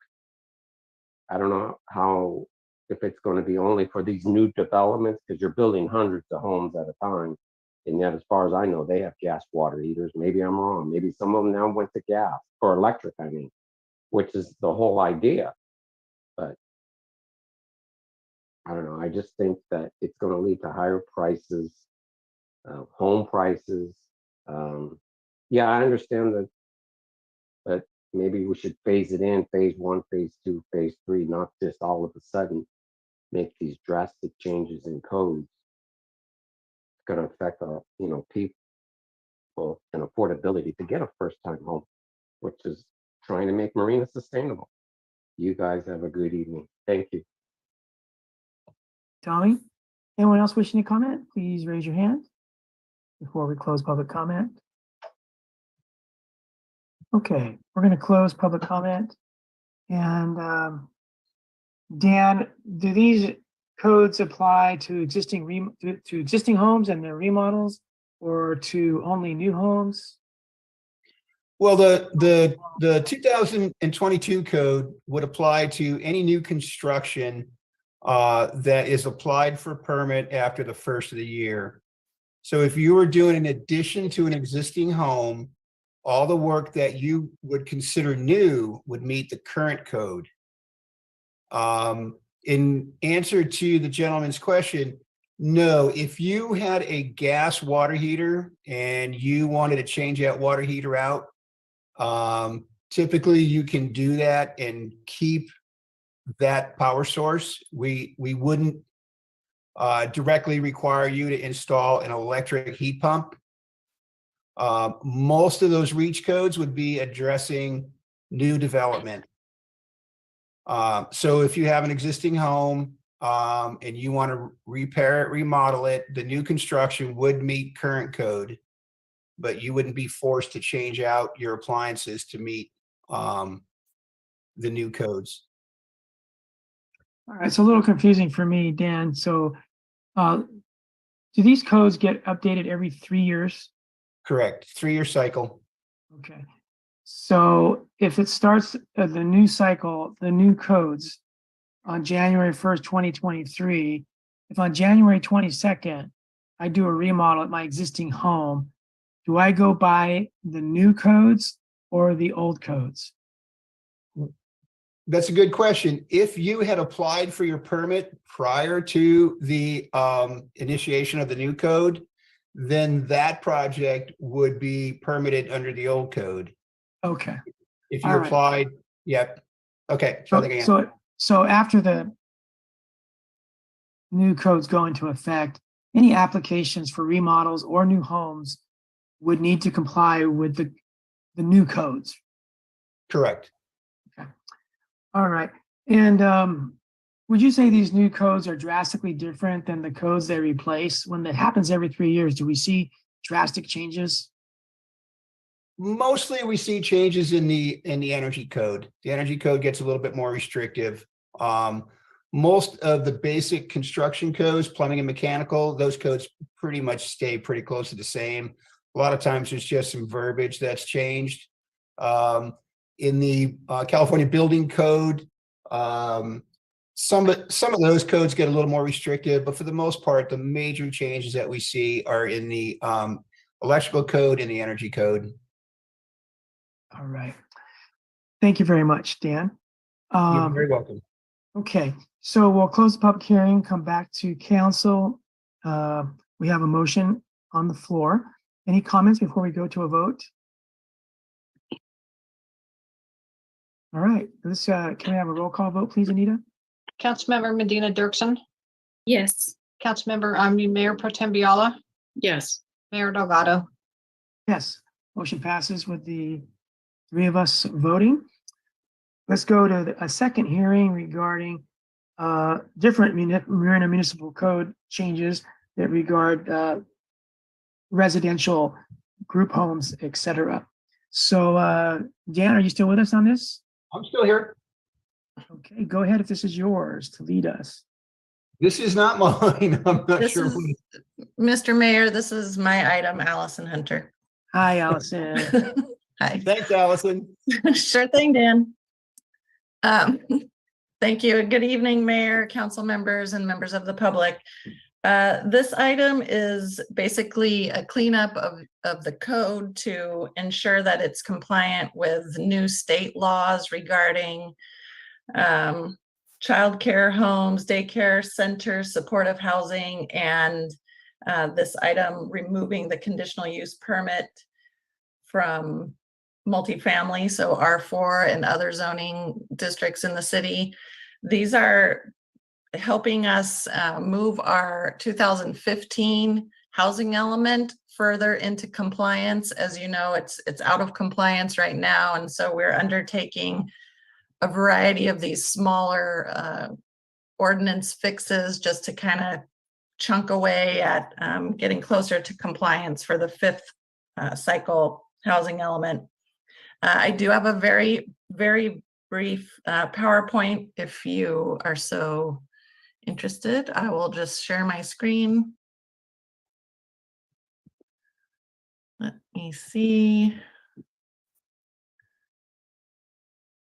I don't know if it's going to be only for these new developments, because you're building hundreds of homes at a time. And yet, as far as I know, they have gas water heaters. Maybe I'm wrong. Maybe some of them now went to gas or electric, I mean, which is the whole idea. But I don't know. I just think that it's going to lead to higher prices, home prices. Yeah, I understand that, but maybe we should phase it in, phase 1, phase 2, phase 3, not just all of a sudden make these drastic changes in codes. It's going to affect people and affordability to get a first-time home, which is trying to make Marina sustainable. You guys have a good evening. Thank you. Tommy, anyone else wishing to comment? Please raise your hand before we close public comment. Okay, we're going to close public comment. And Dan, do these codes apply to existing homes and their remodels, or to only new homes? Well, the 2022 code would apply to any new construction that is applied for permit after the first of the year. So if you were doing an addition to an existing home, all the work that you would consider new would meet the current code. In answer to the gentleman's question, no, if you had a gas water heater and you wanted to change that water heater out, typically you can do that and keep that power source. We wouldn't directly require you to install an electric heat pump. Most of those REACH codes would be addressing new development. So if you have an existing home and you want to repair it, remodel it, the new construction would meet current code, but you wouldn't be forced to change out your appliances to meet the new codes. All right, it's a little confusing for me, Dan. So Do these codes get updated every 3 years? Correct. 3-year cycle. Okay. So if it starts the new cycle, the new codes on January 1st, 2023, if on January 22nd, I do a remodel at my existing home, do I go by the new codes or the old codes? That's a good question. If you had applied for your permit prior to the initiation of the new code, then that project would be permitted under the old code. Okay. If All you right. applied, yep. Okay. So I think I answered. So after the new codes go into effect, any applications for remodels or new homes would need to comply with the new codes. Correct. All right. And would you say these new codes are drastically different than the codes they replace? When that happens every 3 years, do we see drastic changes? Mostly we see changes in the energy code. The energy code gets a little bit more restrictive. Most of the basic construction codes, plumbing and mechanical, those codes pretty much stay pretty close to the same. A lot of times there's just some verbiage that's changed. In the California Building Code, some of those codes get a little more restrictive, but for the most part, the major changes that we see are in the electrical code and the energy code. All right. Thank you very much, Dan. You're very welcome. Okay, so we'll close the public hearing, come back to council. We have a motion on the floor. Any comments before we go to a vote? All right, let's, can we have a roll call vote, please, Anita? Councilmember Medina Dirksen, Yes. Councilmember, Mayor Pro Tem Biala, Yes. Mayor Delgado. Yes, motion passes with the 3 of us voting. Let's go to a second hearing regarding different Marina Municipal Code changes that regard residential group homes, etc. So, Dan, are you still with us on this? I'm still here. Okay, go ahead if this is yours to lead us. This is not mine. I'm not This sure. is, Mr. Mayor, this is my item, Allison Hunter. Hi, Allison. Hi. Thanks, Allison. Sure thing, Dan. Thank you. Good evening, Mayor, council members, and members of the public. This item is basically a cleanup of the code to ensure that it's compliant with new state laws regarding childcare homes, daycare centers, supportive housing, and this item removing the conditional use permit from multifamily, so R4 and other zoning districts in the city. These are helping us move our 2015 housing element further into compliance. As you know, it's out of compliance right now, and so we're undertaking a variety of these smaller ordinance fixes just to kind of chunk away at getting closer to compliance for the 5th cycle housing element. I do have a very, very brief PowerPoint. If you are so interested, I will just share my screen. Let me see.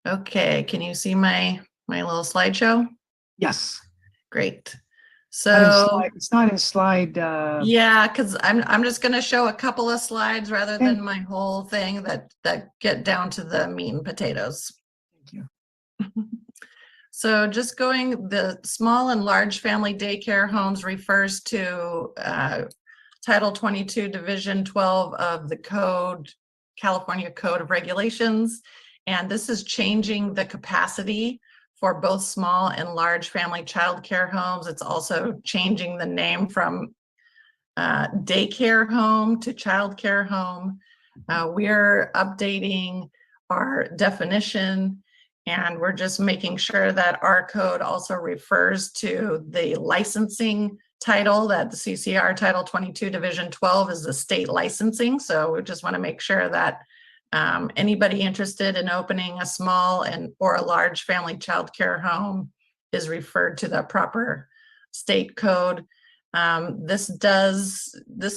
Okay, can you see my little slideshow? Yes. Great. So it's not in slide. Yeah, because I'm just going to show a couple of slides rather than my whole thing that get down to the meat and potatoes. Thank you. So just going, the small and large family daycare homes refers to Title 22, Division 12 of the Code, California Code of Regulations. And this is changing the capacity for both small and large family childcare homes. It's also changing the name from daycare home to childcare home. We're updating our definition, and we're just making sure that our code also refers to the licensing title, that the CCR Title 22 Division 12 is the state licensing. So we just want to make sure that anybody interested in opening a small or a large family childcare home is referred to the proper state code. This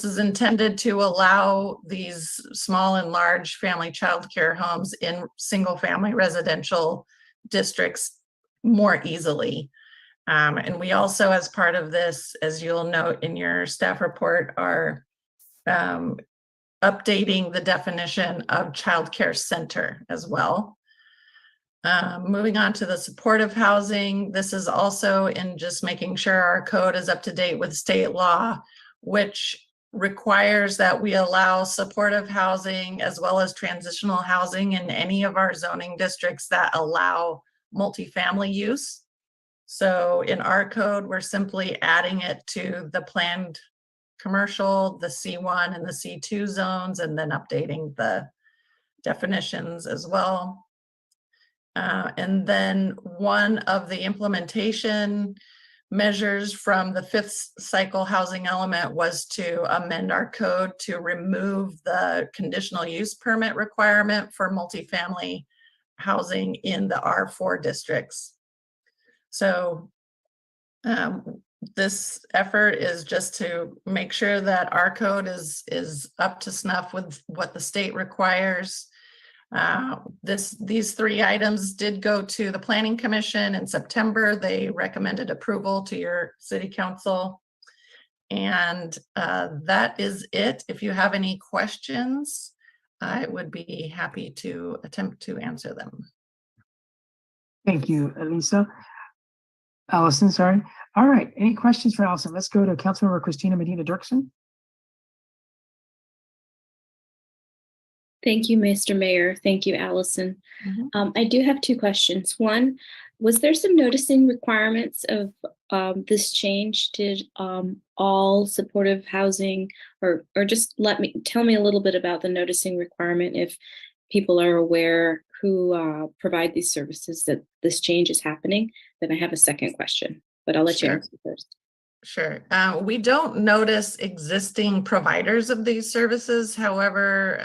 is intended to allow these small and large family childcare homes in single family residential districts more easily. And we also, as part of this, as you'll note in your staff report, are updating the definition of childcare center as well. Moving on to the supportive housing, this is also in just making sure our code is up to date with state law, which requires that we allow supportive housing as well as transitional housing in any of our zoning districts that allow multifamily use. So in our code, we're simply adding it to the planned commercial, the C1 and the C2 zones, and then updating the definitions as well. And then one of the implementation measures from the 5th cycle housing element was to amend our code to remove the conditional use permit requirement for multifamily housing in the R4 districts. So this effort is just to make sure that our code is up to snuff with what the state requires. These 3 items did go to the Planning Commission in September. They recommended approval to your City Council. And that is it. If you have any questions, I would be happy to attempt to answer them. Thank you, Lisa. Allison, sorry. All right, any questions for Allison? Let's go to Councilmember Christina Medina Dirksen. Thank you, Mr. Mayor. Thank you, Allison. I do have 2 questions. One, was there some noticing requirements of this change? Did all supportive housing, or just tell me a little bit about the noticing requirement if people are aware who provide these services that this change is happening? Then I have a second question, but I'll let you answer first. Sure. We don't notice existing providers of these services. However,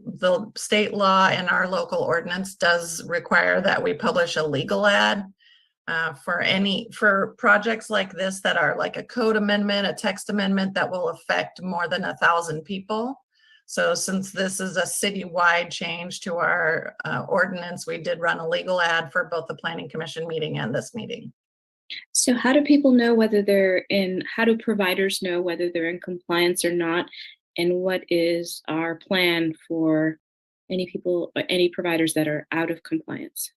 the state law and our local ordinance does require that we publish a legal ad for projects like this that are like a code amendment, a text amendment that will affect more than 1,000 people. So since this is a citywide change to our ordinance, we did run a legal ad for both the Planning Commission meeting and this meeting. So how do people know whether how do providers know whether they're in compliance or not? And what is our plan for any providers that are out of compliance?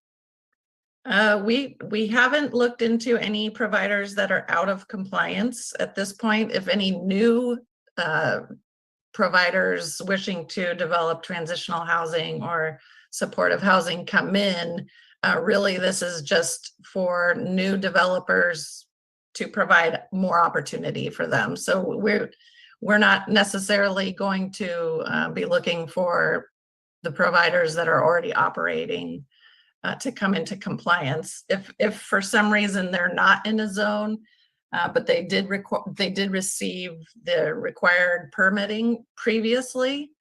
We haven't looked into any providers that are out of compliance at this point. If any new providers wishing to develop transitional housing or supportive housing come in, really, this is just for new developers to provide more opportunity for them. So we're not necessarily going to be looking for the providers that are already operating to come into compliance. If for some reason they're not in a zone, but they did receive the required permitting previously,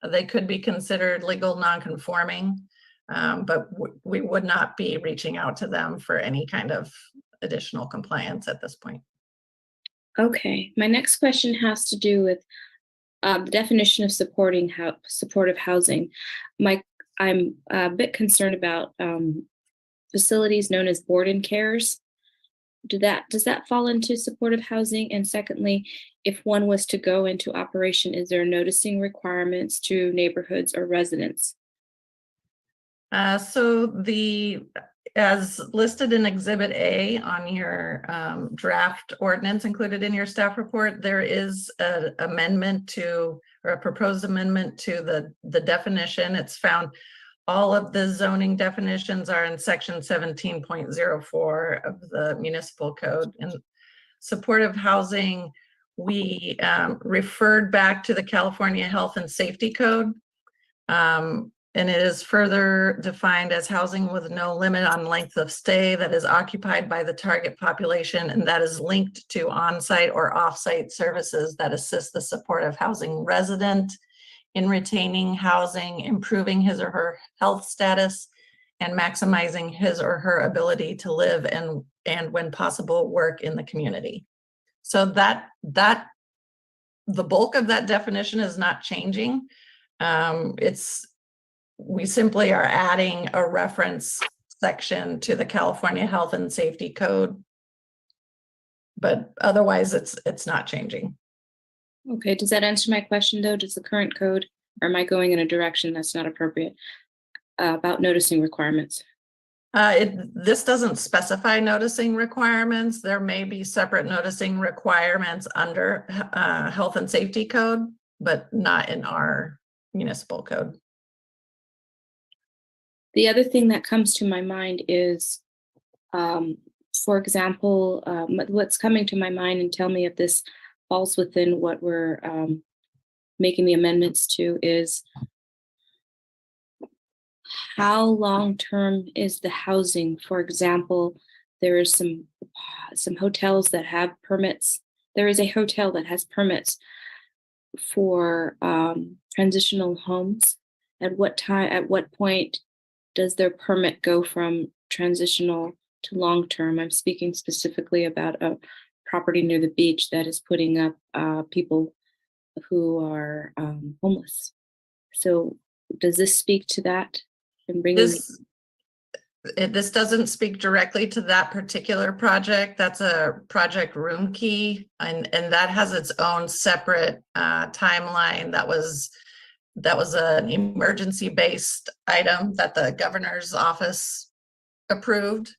they could be considered legal non-conforming. But we would not be reaching out to them for any kind of additional compliance at this point. Okay, my next question has to do with the definition of supportive housing. I'm a bit concerned about facilities known as board and cares. Does that fall into supportive housing? And secondly, if one was to go into operation, is there noticing requirements to neighborhoods or residents? So as listed in Exhibit A on your draft ordinance included in your staff report, there is an amendment to, or a proposed amendment to the definition. It's found, all of the zoning definitions are in section 17.04 of the municipal code. And supportive housing, we referred back to the California Health and Safety Code. And it is further defined as housing with no limit on length of stay that is occupied by the target population and that is linked to on-site or off-site services that assist the supportive housing resident in retaining housing, improving his or her health status, and maximizing his or her ability to live and when possible, work in the community. So that the bulk of that definition is not changing. We simply are adding a reference section to the California Health and Safety Code. But otherwise, it's not changing. Okay, does that answer my question though? Does the current code, or am I going in a direction that's not appropriate about noticing requirements? This doesn't specify noticing requirements. There may be separate noticing requirements under Health and Safety Code, but not in our municipal code. The other thing that comes to my mind is, for example, what's coming to my mind, and tell me if this falls within what we're making the amendments to, is how long-term is the housing? For example, there is some hotels that have permits. There is a hotel that has permits for transitional homes. At what point does their permit go from transitional to long-term? I'm speaking specifically about a property near the beach that is putting up people who are homeless. So does this speak to that? And bringing This doesn't speak directly to that particular project. That's a project room key, and that has its own separate timeline. That was an emergency-based item that the governor's office approved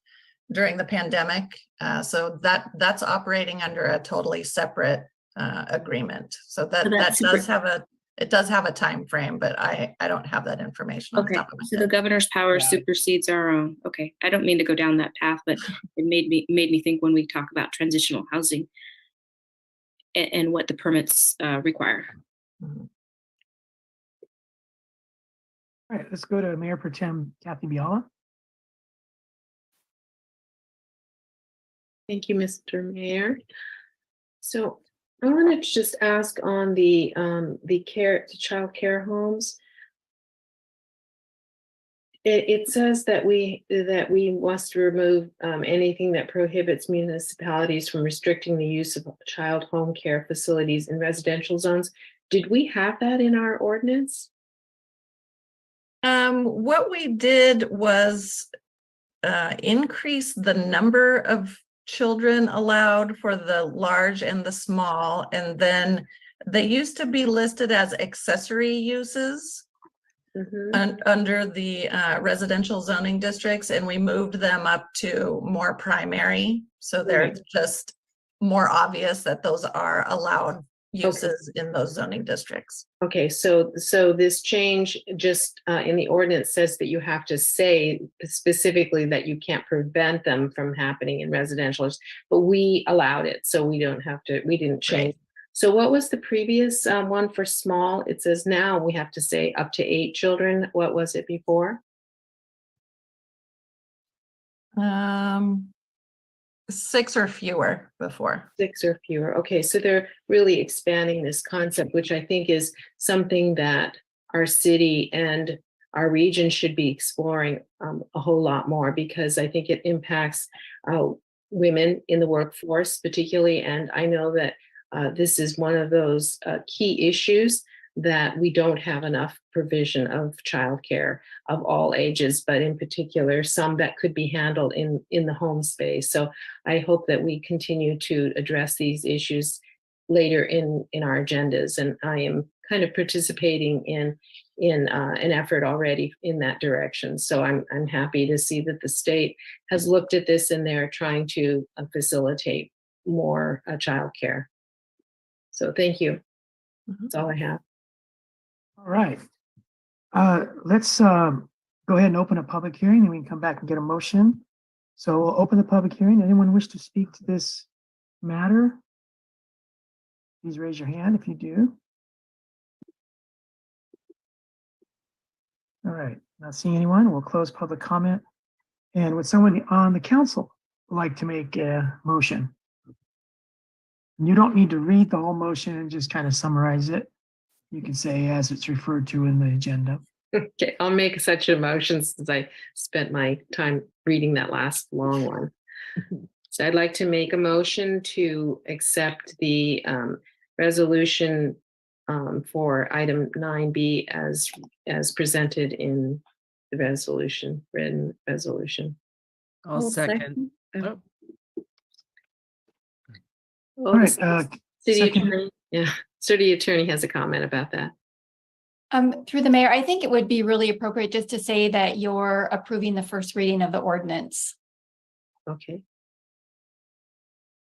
during the pandemic. So that's operating under a totally separate agreement. So that does have a time frame, but I don't have that information. Okay, so the governor's power supersedes our own. Okay, I don't mean to go down that path, but it made me think when we talk about transitional housing and what the permits require. All right, let's go to Mayor Pro Tem Kathy Biala. Thank you, Mr. Mayor. So I wanted to just ask on the child care homes. It says that we must remove anything that prohibits municipalities from restricting the use of child home care facilities in residential zones. Did we have that in our ordinance? What we did was increase the number of children allowed for the large and the small, and then they used to be listed as accessory uses under the residential zoning districts, and we moved them up to more primary, so they're just more obvious that those are allowed uses in those zoning districts. Okay, so this change just in the ordinance says that you have to say specifically that you can't prevent them from happening in residential, but we allowed it, so we don't have to, we didn't change. Right. So what was the previous one for small? It says now we have to say up to 8 children. What was it before? 6 or fewer before. 6 or fewer. Okay, so they're really expanding this concept, which I think is something that our city and our region should be exploring a whole lot more, because I think it impacts women in the workforce particularly. And I know that this is one of those key issues that we don't have enough provision of childcare of all ages, but in particular, some that could be handled in the home space. So I hope that we continue to address these issues later in our agendas. And I am kind of participating in an effort already in that direction. So I'm happy to see that the state has looked at this and they're trying to facilitate more childcare. So thank you. That's all I have. All right. Let's go ahead and open a public hearing, and we can come back and get a motion. So we'll open the public hearing. Anyone wish to speak to this matter? Please raise your hand if you do. All right, not seeing anyone. We'll close public comment. And would someone on the council like to make a motion? You don't need to read the whole motion and just kind of summarize it. You can say as it's referred to in the agenda. Okay, I'll make such a motion since I spent my time reading that last long one. So I'd like to make a motion to accept the resolution for item 9B as presented in the resolution, written resolution. I'll second. Oh. All right, City second. attorney, yeah, city attorney has a comment about that. Through the mayor, I think it would be really appropriate just to say that you're approving the first reading of the ordinance. Okay.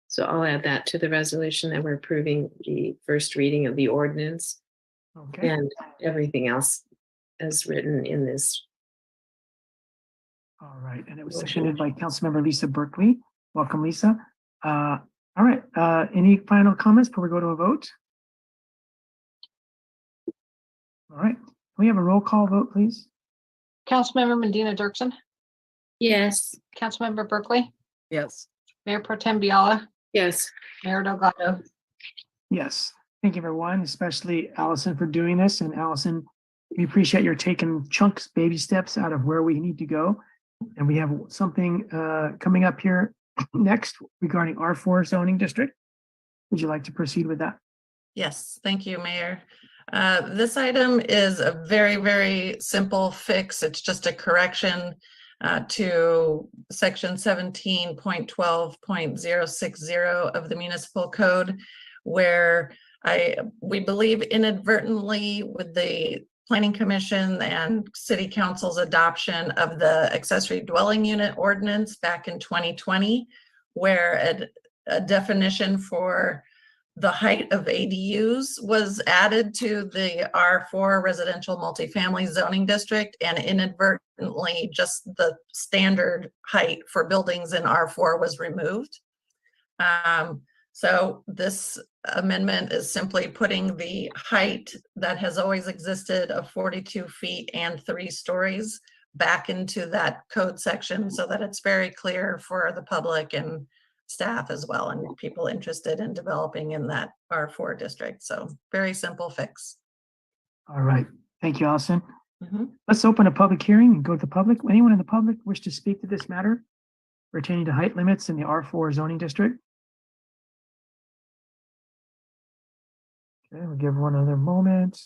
So I'll add that to the resolution that we're approving the first reading of the ordinance Okay. and everything else as written in this. All right, and it was Motion. seconded by Councilmember Lisa Berkeley. Welcome, Lisa. All right, any final comments before we go to a vote? All right, can we have a roll call vote, please? Councilmember Medina Dirksen, Yes. Councilmember Berkeley, Yes. Mayor Pro Tem Biala, Yes. Mayor Delgado. Yes, thank you everyone, especially Allison for doing this. And Allison, we appreciate your taking chunks, baby steps out of where we need to go. And we have something coming up here next regarding R4 zoning district. Would you like to proceed with that? Yes, thank you, Mayor. This item is a very, very simple fix. It's just a correction to section 17.12.060 of the municipal code, where we believe inadvertently with the Planning Commission and City Council's adoption of the accessory dwelling unit ordinance back in 2020, where a definition for the height of ADUs was added to the R4 residential multifamily zoning district, and inadvertently just the standard height for buildings in R4 was removed. So this amendment is simply putting the height that has always existed of 42 feet and 3 stories back into that code section so that it's very clear for the public and staff as well, and people interested in developing in that R4 district. So very simple fix. All right, thank you, Allison. Mhm. Let's open a public hearing and go to the public. Anyone in the public wish to speak to this matter pertaining to height limits in the R4 zoning district? Okay, we'll give one another moment.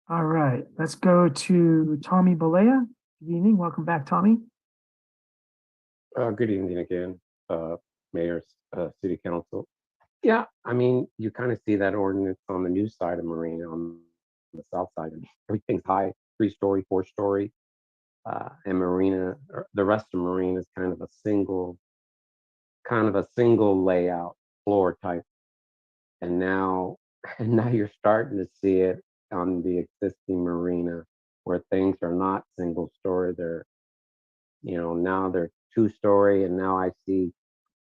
All right, let's go to Tommy Balea. Good evening, welcome back, Tommy. Good evening again, Mayor, City Council. Yeah, I mean, you kind of see that ordinance on the new side of Marina, on the south side, and everything's high, 3-story, 4-story. And Marina, or the rest of Marina is kind of a single layout floor type. And now you're starting to see it on the existing Marina where things are not single story. They're, now they're 2-story, and now I see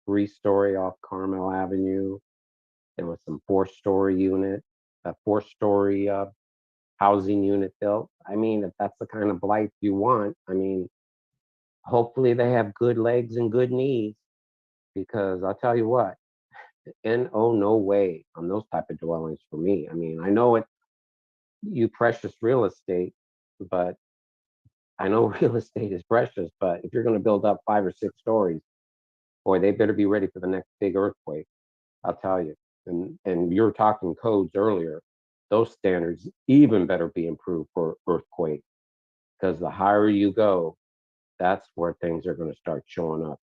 3-story off Carmel Avenue. There was some 4-story unit, a 4-story housing unit built. I mean, if that's the kind of blight you want, I mean, hopefully they have good legs and good knees, because I'll tell you what, no way on those type of dwellings for me. I mean, I know it, you precious real estate, but I know real estate is precious, but if you're going to build up 5 or 6 stories, boy, they better be ready for the next big earthquake. I'll tell you. And you were talking codes earlier. Those standards even better be improved for earthquake, because the higher you go, that's where things are going to start showing up.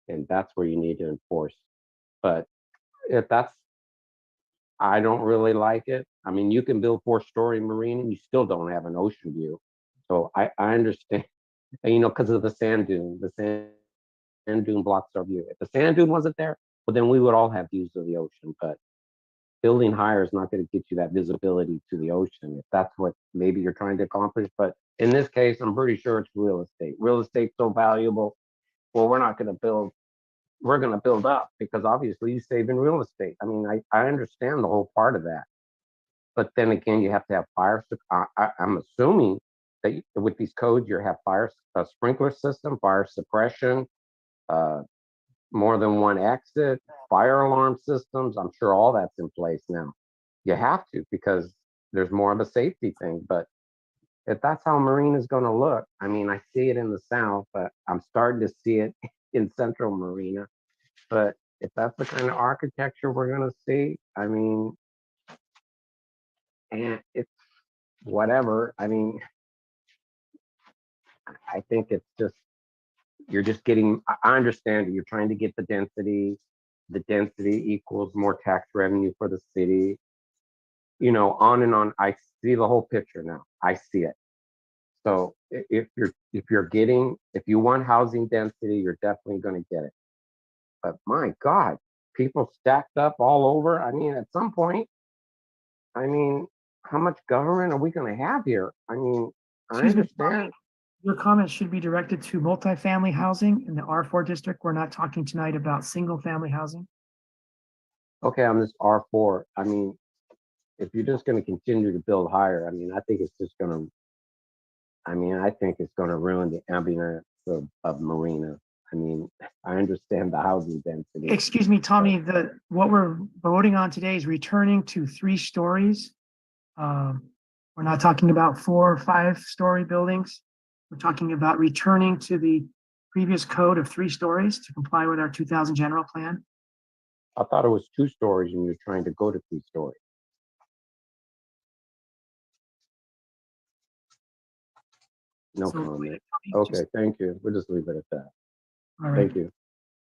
And that's where you need to enforce. But if that's, I don't really like it. I mean, you can build 4-story marina and you still don't have an ocean view. So I understand, because of the sand dune. The sand dune blocks our view. If the sand dune wasn't there, well, then we would all have views of the ocean. But building higher is not going to get you that visibility to the ocean, if that's what maybe you're trying to accomplish. But in this case, I'm pretty sure it's real estate. Real estate's so valuable. Well, we're not going to build. We're going to build up, because obviously you save in real estate. I mean, I understand the whole part of that. But then again, you have to have fire. I'm assuming that with these codes, you have fire sprinkler system, fire suppression, more than one exit, fire alarm systems. I'm sure all that's in place now. You have to, because there's more of a safety thing. But if that's how Marina is going to look, I mean, I see it in the south, but I'm starting to see it in central Marina. But if that's the kind of architecture we're gonna see, I mean, and it's whatever. I mean, I think it's just, you're just getting, I understand it. You're trying to get the density. The density equals more tax revenue for the city. You know, on and on. I see the whole picture now. I see it. So if you want housing density, you're definitely going to get it. But my God, people stacked up all over. I mean, at some point, I mean, how much government are we going to have here? I mean, I Excuse me, understand. your comments should be directed to multifamily housing in the R4 district. We're not talking tonight about single family housing. Okay, I'm this R4. I mean, if you're just going to continue to build higher, I mean, I think it's just going to, I think it's going to ruin the ambience of Marina. I mean, I understand the housing density. Excuse me, Tommy, what we're voting on today is returning to 3 stories. We're not talking about 4 or 5-story buildings. We're talking about returning to the previous code of 3 stories to comply with our 2000 general plan. I thought it was 2 stories and you're trying to go to 3 stories. No comment. Okay, thank you. We'll just leave it at that. All right. Thank you.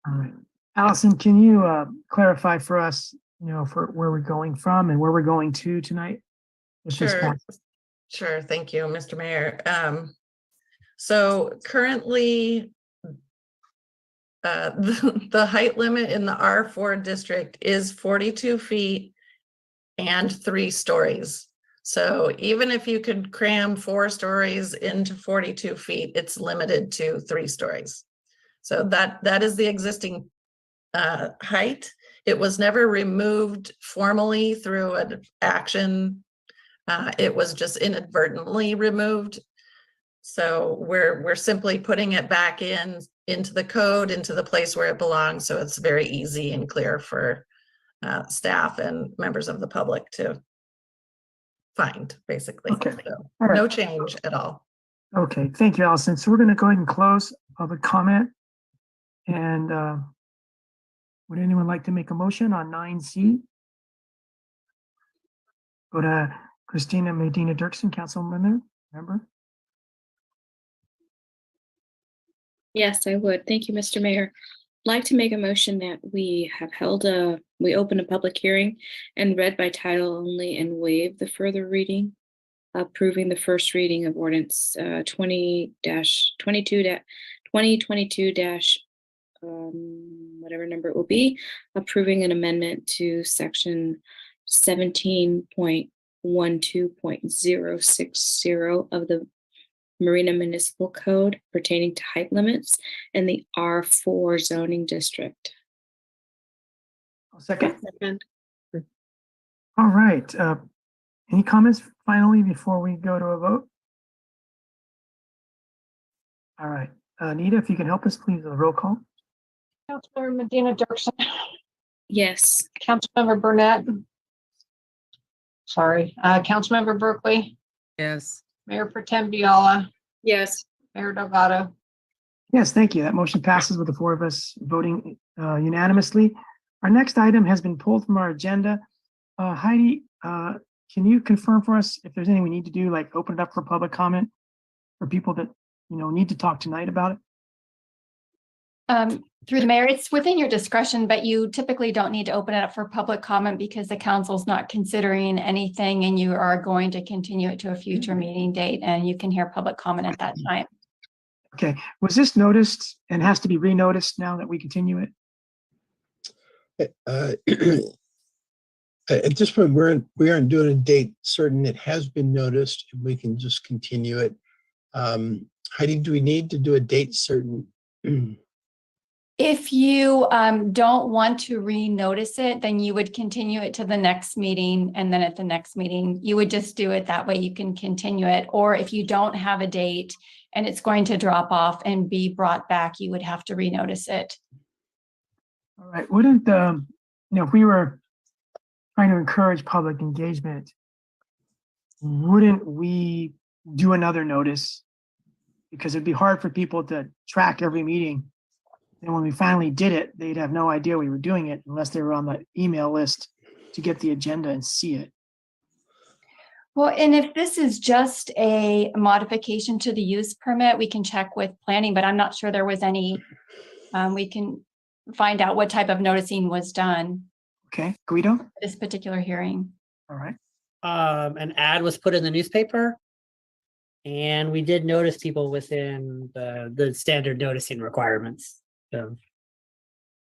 All right. Allison, can you clarify for us, for where we're going from and where we're going to tonight? Sure. Thank you, Mr. Mayor. So currently, the height limit in the R4 district is 42 feet and 3 stories. So even if you could cram 4 stories into 42 feet, it's limited to 3 stories. So that is the existing height. It was never removed formally through an action. It was just inadvertently removed. So we're simply putting it back into the code, into the place where it belongs. So it's very easy and clear for staff and members of the public to find, basically. Okay. So All right. no change at all. Okay, thank you, Allison. So we're going to go ahead and close public comment. And would anyone like to make a motion on 9C? Go to Christina Medina Dirksen, council member. Yes, I would. Thank you, Mr. Mayor. I'd like to make a motion that we open a public hearing and read by title only and waive the further reading, approving the first reading of ordinance 2022 whatever number it will be, approving an amendment to section 17.12.060 of the Marina Municipal Code pertaining to height limits in the R4 zoning district. Second. All right. Any comments finally before we go to a vote? All right. Anita, if you can help us, please, a roll call. Councilmember Medina Dirksen. Yes. Councilmember Burnett. Sorry. Councilmember Berkeley. Yes. Mayor Pro Tem Biala. Yes. Mayor Delgado. Yes, thank you. That motion passes with the 4 of us voting unanimously. Our next item has been pulled from our agenda. Heidi, can you confirm for us if there's anything we need to do, like open it up for public comment for people that, need to talk tonight about it? Through the mayor, it's within your discretion, but you typically don't need to open it up for public comment because the council's not considering anything and you are going to continue it to a future meeting date and you can hear public comment at that time. Okay. Was this noticed and has to be re-noticed now that we continue it? At this point, we aren't doing a date certain. It has been noticed. We can just continue it. Heidi, do we need to do a date certain? If you don't want to re-notice it, then you would continue it to the next meeting. And then at the next meeting, you would just do it that way. You can continue it. Or if you don't have a date and it's going to drop off and be brought back, you would have to re-notice it. All right. Wouldn't, if we were trying to encourage public engagement, wouldn't we do another notice? Because it'd be hard for people to track every meeting And when we finally did it, they'd have no idea we were doing it unless they were on the email list to get the agenda and see it. Well, and if this is just a modification to the use permit, we can check with planning, but I'm not sure there was any. We can find out what type of noticing was done Okay, Guido? for this particular hearing. All right. An ad was put in the newspaper. And we did notice people within the standard noticing requirements. So,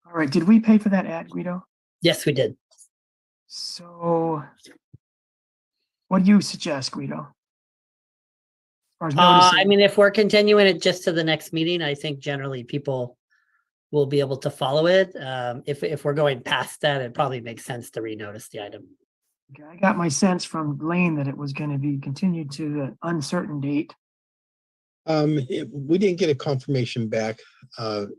All right. Did we pay for that ad, Guido? yes, we did. So what do you suggest, Guido? As far as I noticing? mean, if we're continuing it just to the next meeting, I think generally people will be able to follow it. If we're going past that, it probably makes sense to renotice the item. Okay, I got my sense from Lane that it was going to be continued to the uncertain date. We didn't get a confirmation back if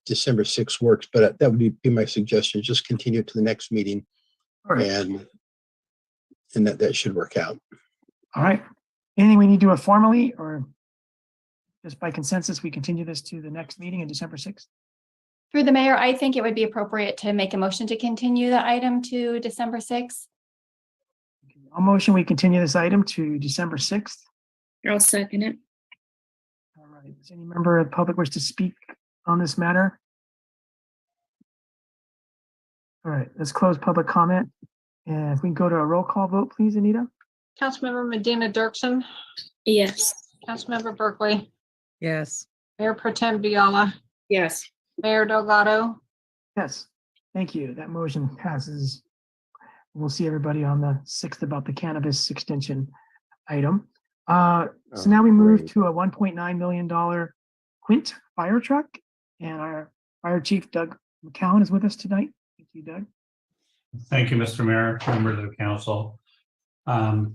December 6th works, but that would be my suggestion. Just continue it to the next meeting. All right. And that should work out. All right. Anything we need to do it formally or just by consensus, we continue this to the next meeting in December 6th? Through the mayor, I think it would be appropriate to make a motion to continue the item to December 6th. I'll motion we continue this item to December 6th. I'll second it. All right. Does any member of the public wish to speak on this matter? All right, let's close public comment. And if we can go to a roll call vote, please, Anita? Councilmember Medina Dirksen, Yes. Councilmember Berkeley, Yes. Mayor Pro Tem Viola, Yes. Mayor Delgado, Yes. Thank you. That motion passes. We'll see everybody on the 6th about the cannabis extension item. So now we move to a $1.9 million Quint fire truck, and our fire chief, Doug McCowan, is with us tonight. Thank you, Doug. Thank you, Mr. Mayor, members of the council. Before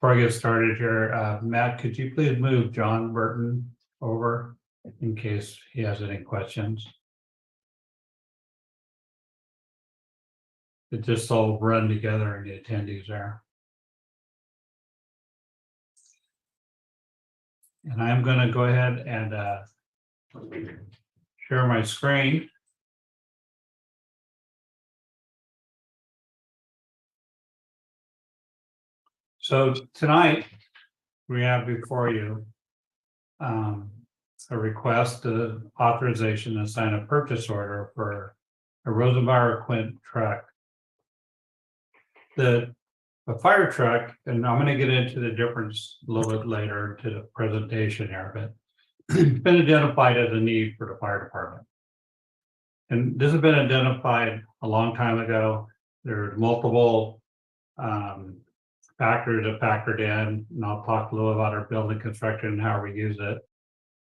I get started here, Matt, could you please move John Burton over in case he has any questions? It just all run together and the attendees there. And I'm going to go ahead and share my screen. So tonight we have before you a request, authorization to sign a purchase order for a Rosenbauer Quint truck. The fire truck, and I'm going to get into the difference a little bit later to the presentation here, but it's been identified as a need for the fire department. And this has been identified a long time ago. There's multiple factors that factored in, and I'll talk a little about our building construction and how we use it.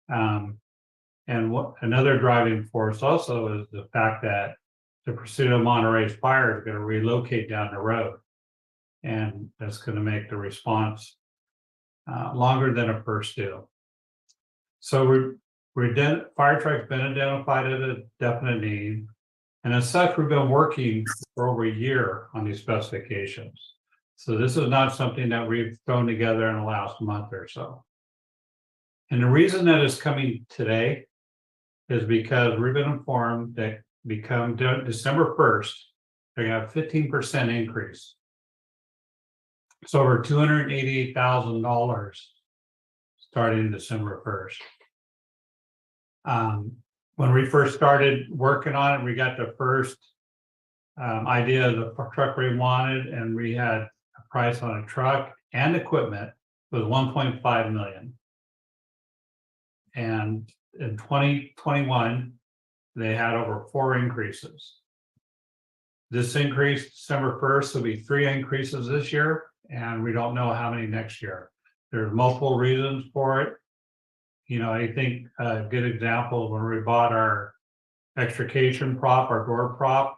And what another driving force also is the fact that the pursuit of Monterey's fire is going to relocate down the road. And that's going to make the response longer than a first due. So fire truck's been identified as a definite need. And as such, we've been working for over a year on these specifications. So this is not something that we've thrown together in the last month or so. And the reason that it's coming today is because we've been informed that become December 1st, they're going to have 15% increase. It's over $288,000 starting December 1st. When we first started working on it, we got the first idea of the truck we wanted, and we had a price on a truck and equipment was $1.5 million. And in 2021, they had over 4 increases. This increase, December 1st, will be 3 increases this year, and we don't know how many next year. There's multiple reasons for it. You know, I think a good example when we bought our extrication prop, our door prop,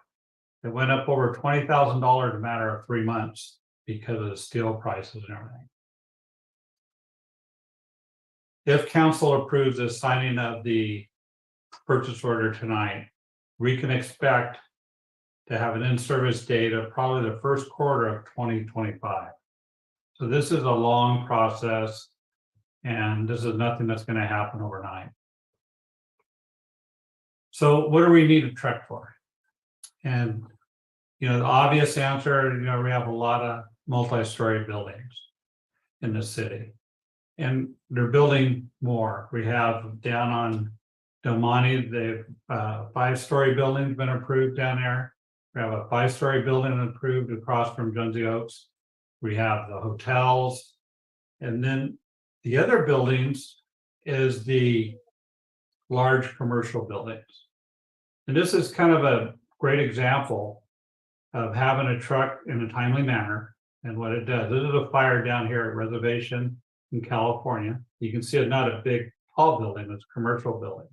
it went up over $20,000 in a matter of 3 months because of the steel prices and everything. If council approves the signing of the purchase order tonight, we can expect to have an in-service date of probably the first quarter of 2025. So this is a long process, and this is nothing that's going to happen overnight. So what do we need a truck for? And, you know, the obvious answer, you know, we have a lot of multi-story buildings in the city. And they're building more. We have down on Del Monte, the 5-story building's been approved down there. We have a 5-story building approved across from Jonesy Oaks. We have the hotels. And then the other buildings is the large commercial buildings. And this is kind of a great example of having a truck in a timely manner and what it does. This is a fire down here at Reservation in California. You can see it's not a big tall building, it's a commercial building.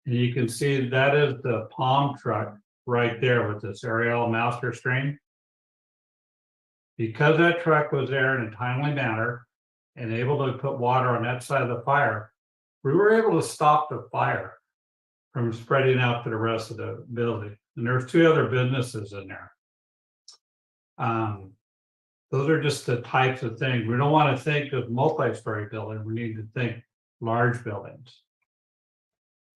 And you can see that is the palm truck right there with this aerial master screen. Because that truck was there in a timely manner and able to put water on that side of the fire, we were able to stop the fire from spreading out to the rest of the building. And there's 2 other businesses in there. Those are just the types of things. We don't want to think of multi-story building. We need to think large buildings.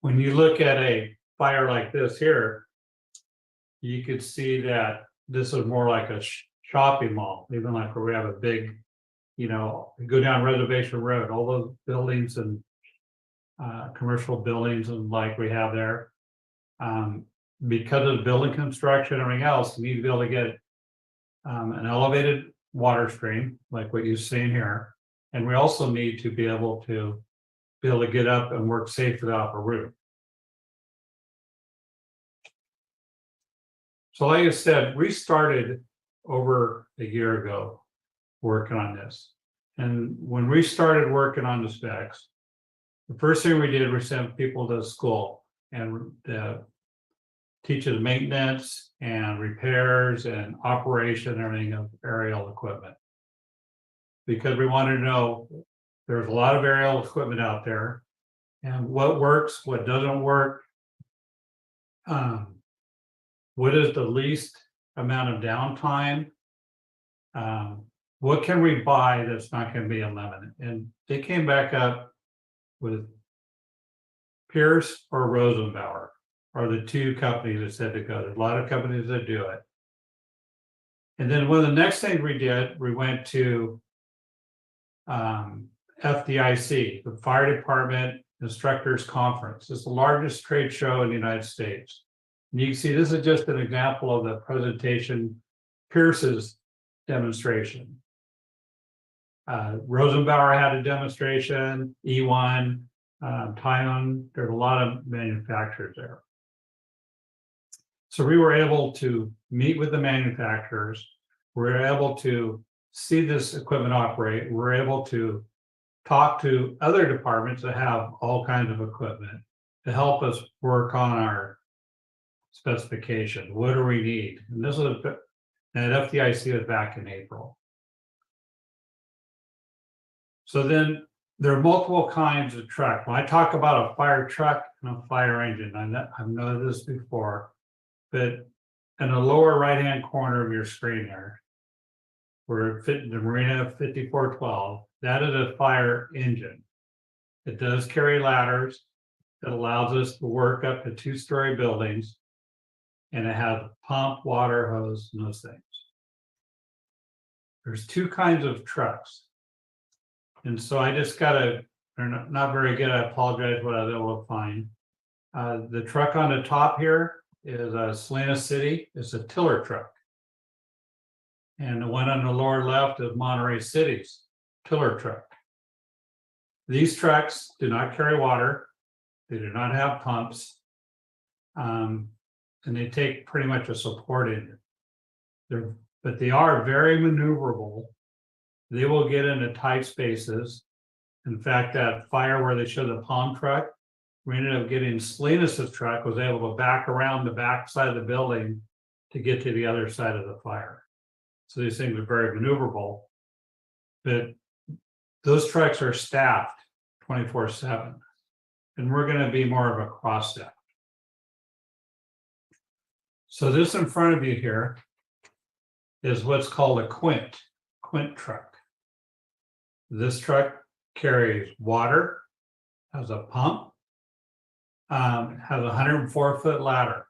When you look at a fire like this here, you could see that this is more like a shopping mall, even like where we have a big, you know, go down Reservation Road, all those buildings and commercial buildings and like we have there. Because of building construction and everything else, you need to be able to get an elevated water stream, like what you've seen here. And we also need to be able to get up and work safely off a roof. So like I said, we started over a year ago working on this. And when we started working on the specs, the first thing we did was send people to school and teach us maintenance and repairs and operation and everything of aerial equipment. Because we wanted to know there's a lot of aerial equipment out there and what works, what doesn't work. What is the least amount of downtime? What can we buy that's not going to be unlimited? And they came back up with Pierce or Rosenbauer are the 2 companies that said to go. There's a lot of companies that do it. And then one of the next things we did, we went to FDIC, the Fire Department Instructors Conference. It's the largest trade show in the United States. And you can see this is just an example of the presentation, Pierce's demonstration. Rosenbauer had a demonstration, E1, Tynon, there's a lot of manufacturers there. So we were able to meet with the manufacturers. We were able to see this equipment operate. We were able to talk to other departments that have all kinds of equipment to help us work on our specification. What do we need? And this is at FDIC was back in April. So then there are multiple kinds of truck. When I talk about a fire truck and a fire engine, I've noted this before, but in the lower right-hand corner of your screen there, we're the Marina 5412, that is a fire engine. It does carry ladders that allows us to work up to 2-story buildings, and it has a pump, water hose, and those things. There's 2 kinds of trucks. And so I just they're not very good, I apologize what I was able to find. The truck on the top here is a Salinas City, it's a tiller truck. And the one on the lower left is Monterey City's tiller truck. These trucks do not carry water, they do not have pumps, and they take pretty much a support engine. But they are very maneuverable. They will get into tight spaces. In fact, that fire where they showed the palm truck, we ended up getting Salinas' truck was able to back around the back side of the building to get to the other side of the fire. So these things are very maneuverable. But those trucks are staffed 24/7. And we're going to be more of a cross staff. So this in front of you here is what's called a quint truck. This truck carries water, has a pump, has a 104-foot ladder.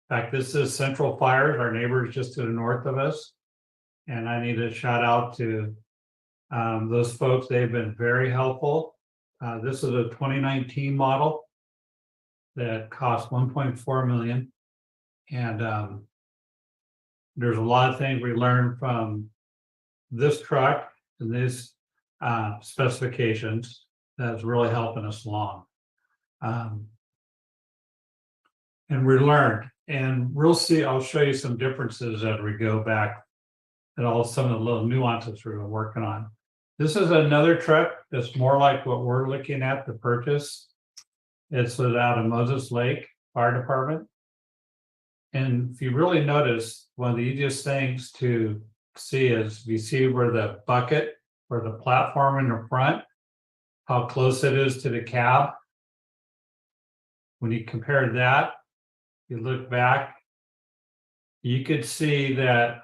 In fact, this is Central Fires, our neighbors just to the north of us. And I need to shout out to those folks. They've been very helpful. This is a 2019 model that cost 1.4 million. And there's a lot of things we learned from this truck and these specifications that's really helping us along. And we learned, and we'll see, I'll show you some differences as we go back and all some of the little nuances we've been working on. This is another truck that's more like what we're looking at to purchase. It's out of Moses Lake Fire Department. And if you really notice, one of the easiest things to see is you see where the bucket or the platform in the front, how close it is to the cab. When you compare that, you look back, you could see that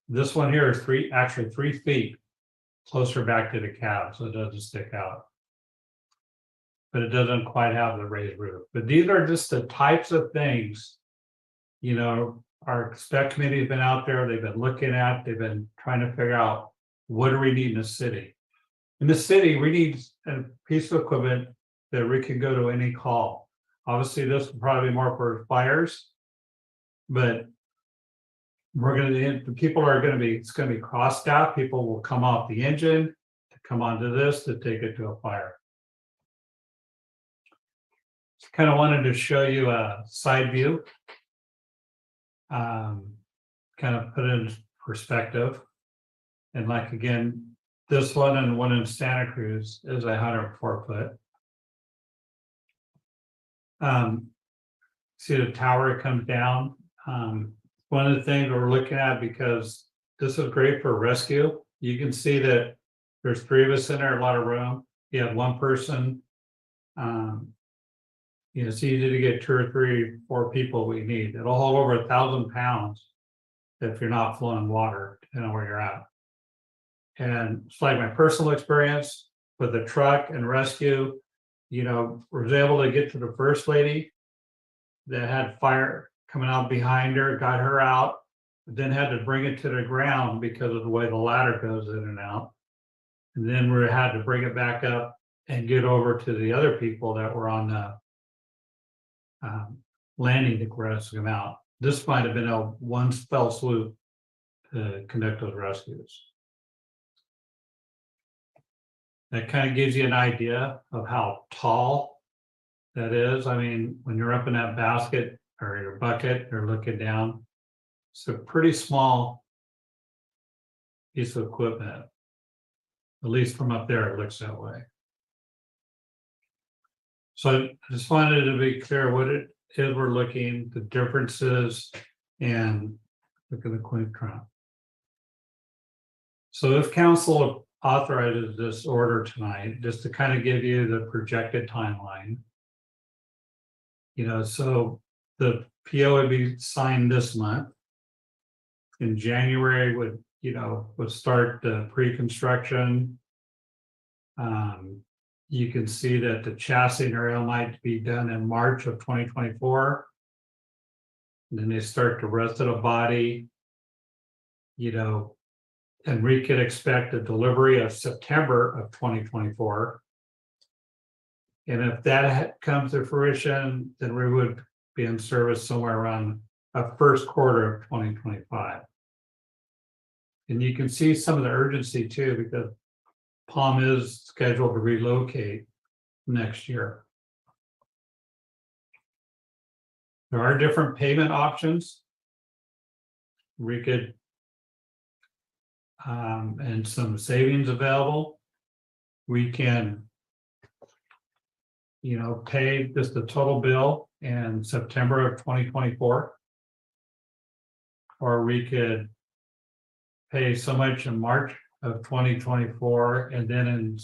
this one here is actually 3 feet closer back to the cab, so it doesn't stick out. But it doesn't quite have the raised roof. But these are just the types of things, you know, our spec committee has been out there, they've been looking at, they've been trying to figure out what do we need in the city. In the city, we need a piece of equipment that we can go to any call. Obviously, this will probably be more for fires, but people are going to be, it's going to be cross staff. People will come off the engine to come onto this to take it to a fire. Kind of wanted to show you a side view, kind of put it in perspective. And like, again, this one and one in Santa Cruz is 104 foot. See the tower comes down. One of the things we're looking at, because this is great for rescue, you can see that there's 3 of us in there, a lot of room. You have 1 person. You know, it's easy to get 2 or 3, 4 people we need. It'll hold over 1,000 pounds if you're not flowing water, depending on where you're at. And it's like my personal experience with the truck and rescue, you know, was able to get to the first lady that had fire coming out behind her, got her out, but then had to bring it to the ground because of the way the ladder goes in and out. And then we had to bring it back up and get over to the other people that were on the landing to rescue them out. This might have been a one fell swoop to conduct those rescues. That kind of gives you an idea of how tall that is. I mean, when you're up in that basket or your bucket, you're looking down. It's a pretty small piece of equipment. At least from up there, it looks that way. So I just wanted to be clear what it is we're looking, the differences, and look at the quick trial. So if council authorizes this order tonight, just to kind of give you the projected timeline, you know, so the PO would be signed this month. In January would start the pre-construction. You can see that the chassis area might be done in March of 2024. And then they start the rest of the body, you know, and we could expect a delivery of September of 2024. And if that comes to fruition, then we would be in service somewhere around a first quarter of 2025. And you can see some of the urgency too, because Palm is scheduled to relocate next year. There are different payment options. We could, and some savings available. We can, you know, pay just the total bill in September of 2024. Or we could pay so much in March of 2024, and then in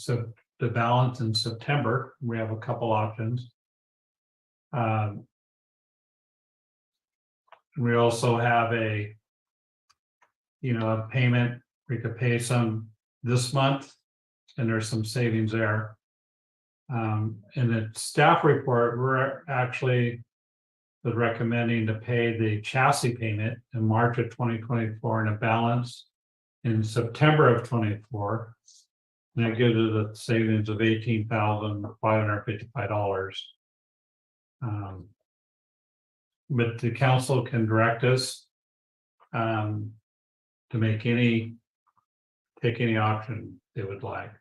the balance in September. We have a couple options. We also have a payment. We could pay some this month, and there's some savings there. In the staff report, we're actually was recommending to pay the chassis payment in March of 2024 and a balance in September of 24. And that gives us a savings of $18,555. But the council can direct us to make take any option they would like.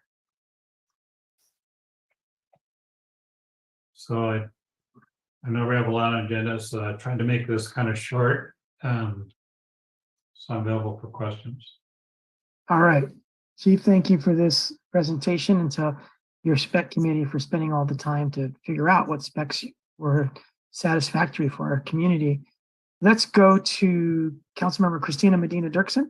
So I know we have a lot on agendas, so I tried to make this kind of short. So I'm available for questions. All right, Chief, thank you for this presentation, and to your spec committee for spending all the time to figure out what specs were satisfactory for our community. Let's go to Councilmember Christina Medina Dirksen.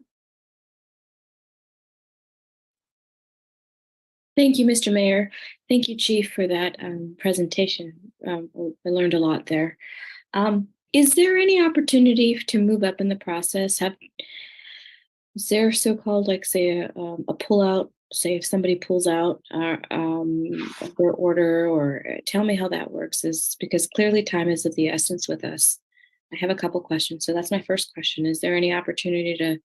Thank you, Mr. Mayor. Thank you, Chief, for that presentation. I learned a lot there. Is there any opportunity to move up in the process? Is there so-called, like, say, a pullout? Say if somebody pulls out of their order, or tell me how that works, is because clearly time is of the essence with us. I have a couple questions. So that's my first question. Is there any opportunity to,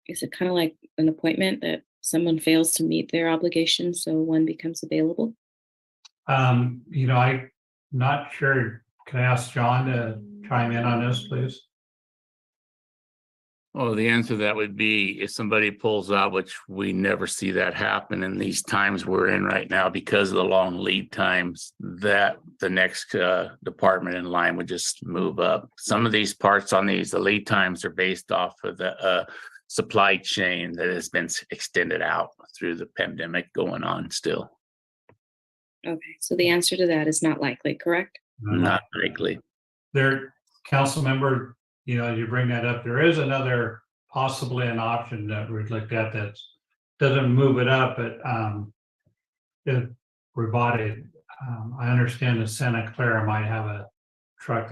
is it kind of like an appointment that someone fails to meet their obligations, so one becomes available? I'm not sure. Can I ask John to chime in on this, please? Well, the answer to that would be if somebody pulls out, which we never see that happen in these times we're in right now because of the long lead times, that the next department in line would just move up. Some of these parts on the lead times are based off of the supply chain that has been extended out through the pandemic going on still. Okay, so the answer to that is not likely, correct? Not likely. There, council member, you bring that up. There is another, possibly an option that we've looked at that doesn't move it up, but if we bought it, I understand that Santa Clara might have a truck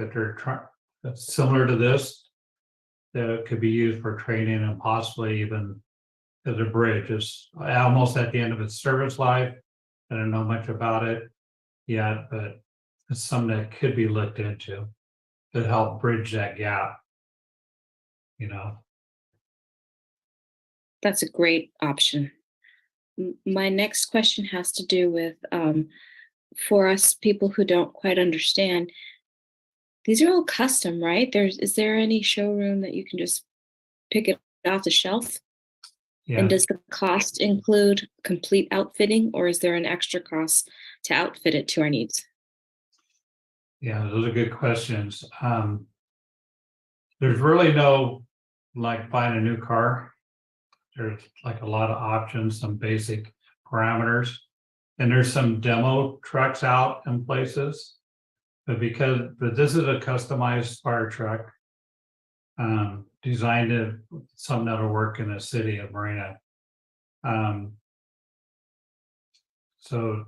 that's similar to this, that it could be used for training and possibly even as a bridge. It's almost at the end of its service life. I don't know much about it yet, but it's something that could be looked into to help bridge that gap. That's a great option. My next question has to do with, for us people who don't quite understand, these are all custom, right? Is there any showroom that you can just pick it off the shelf? Yeah. And does the cost include complete outfitting, or is there an extra cost to outfit it to our needs? Yeah, those are good questions. There's really no, like, buying a new car. There's like a lot of options, some basic parameters, and there's some demo trucks out in places. But this is a customized fire truck, designed to something that'll work in the city of Marina. So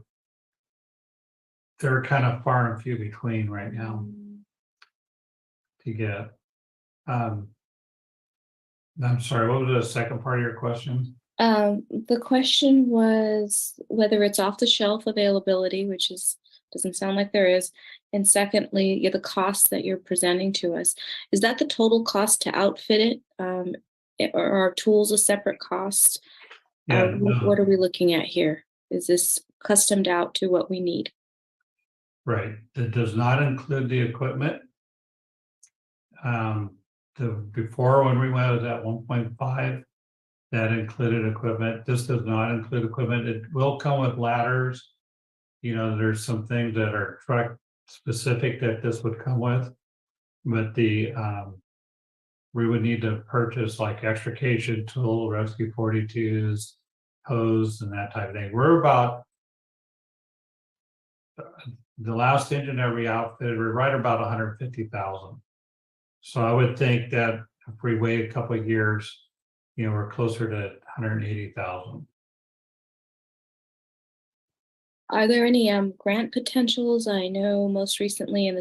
they're kind of far and few between right now to get. I'm sorry, what was the second part of your question? The question was whether it's off the shelf availability, which doesn't sound like there is. And secondly, the cost that you're presenting to us. Is that the total cost to outfit it? Or are tools a separate cost? Yeah, what are we looking at here? Is this customed out to what we need? Right. It does not include the equipment. Before, when we went at 1.5, that included equipment. This does not include equipment. It will come with ladders. There's some things that are truck specific that this would come with, but we would need to purchase like extrication tool, rescue 42s, hose, and that type of thing. We're about the last engine that we outfitted, we're right about 150,000. So I would think that if we wait a couple of years, we're closer to 180,000. Are there any grant potentials? I know most recently in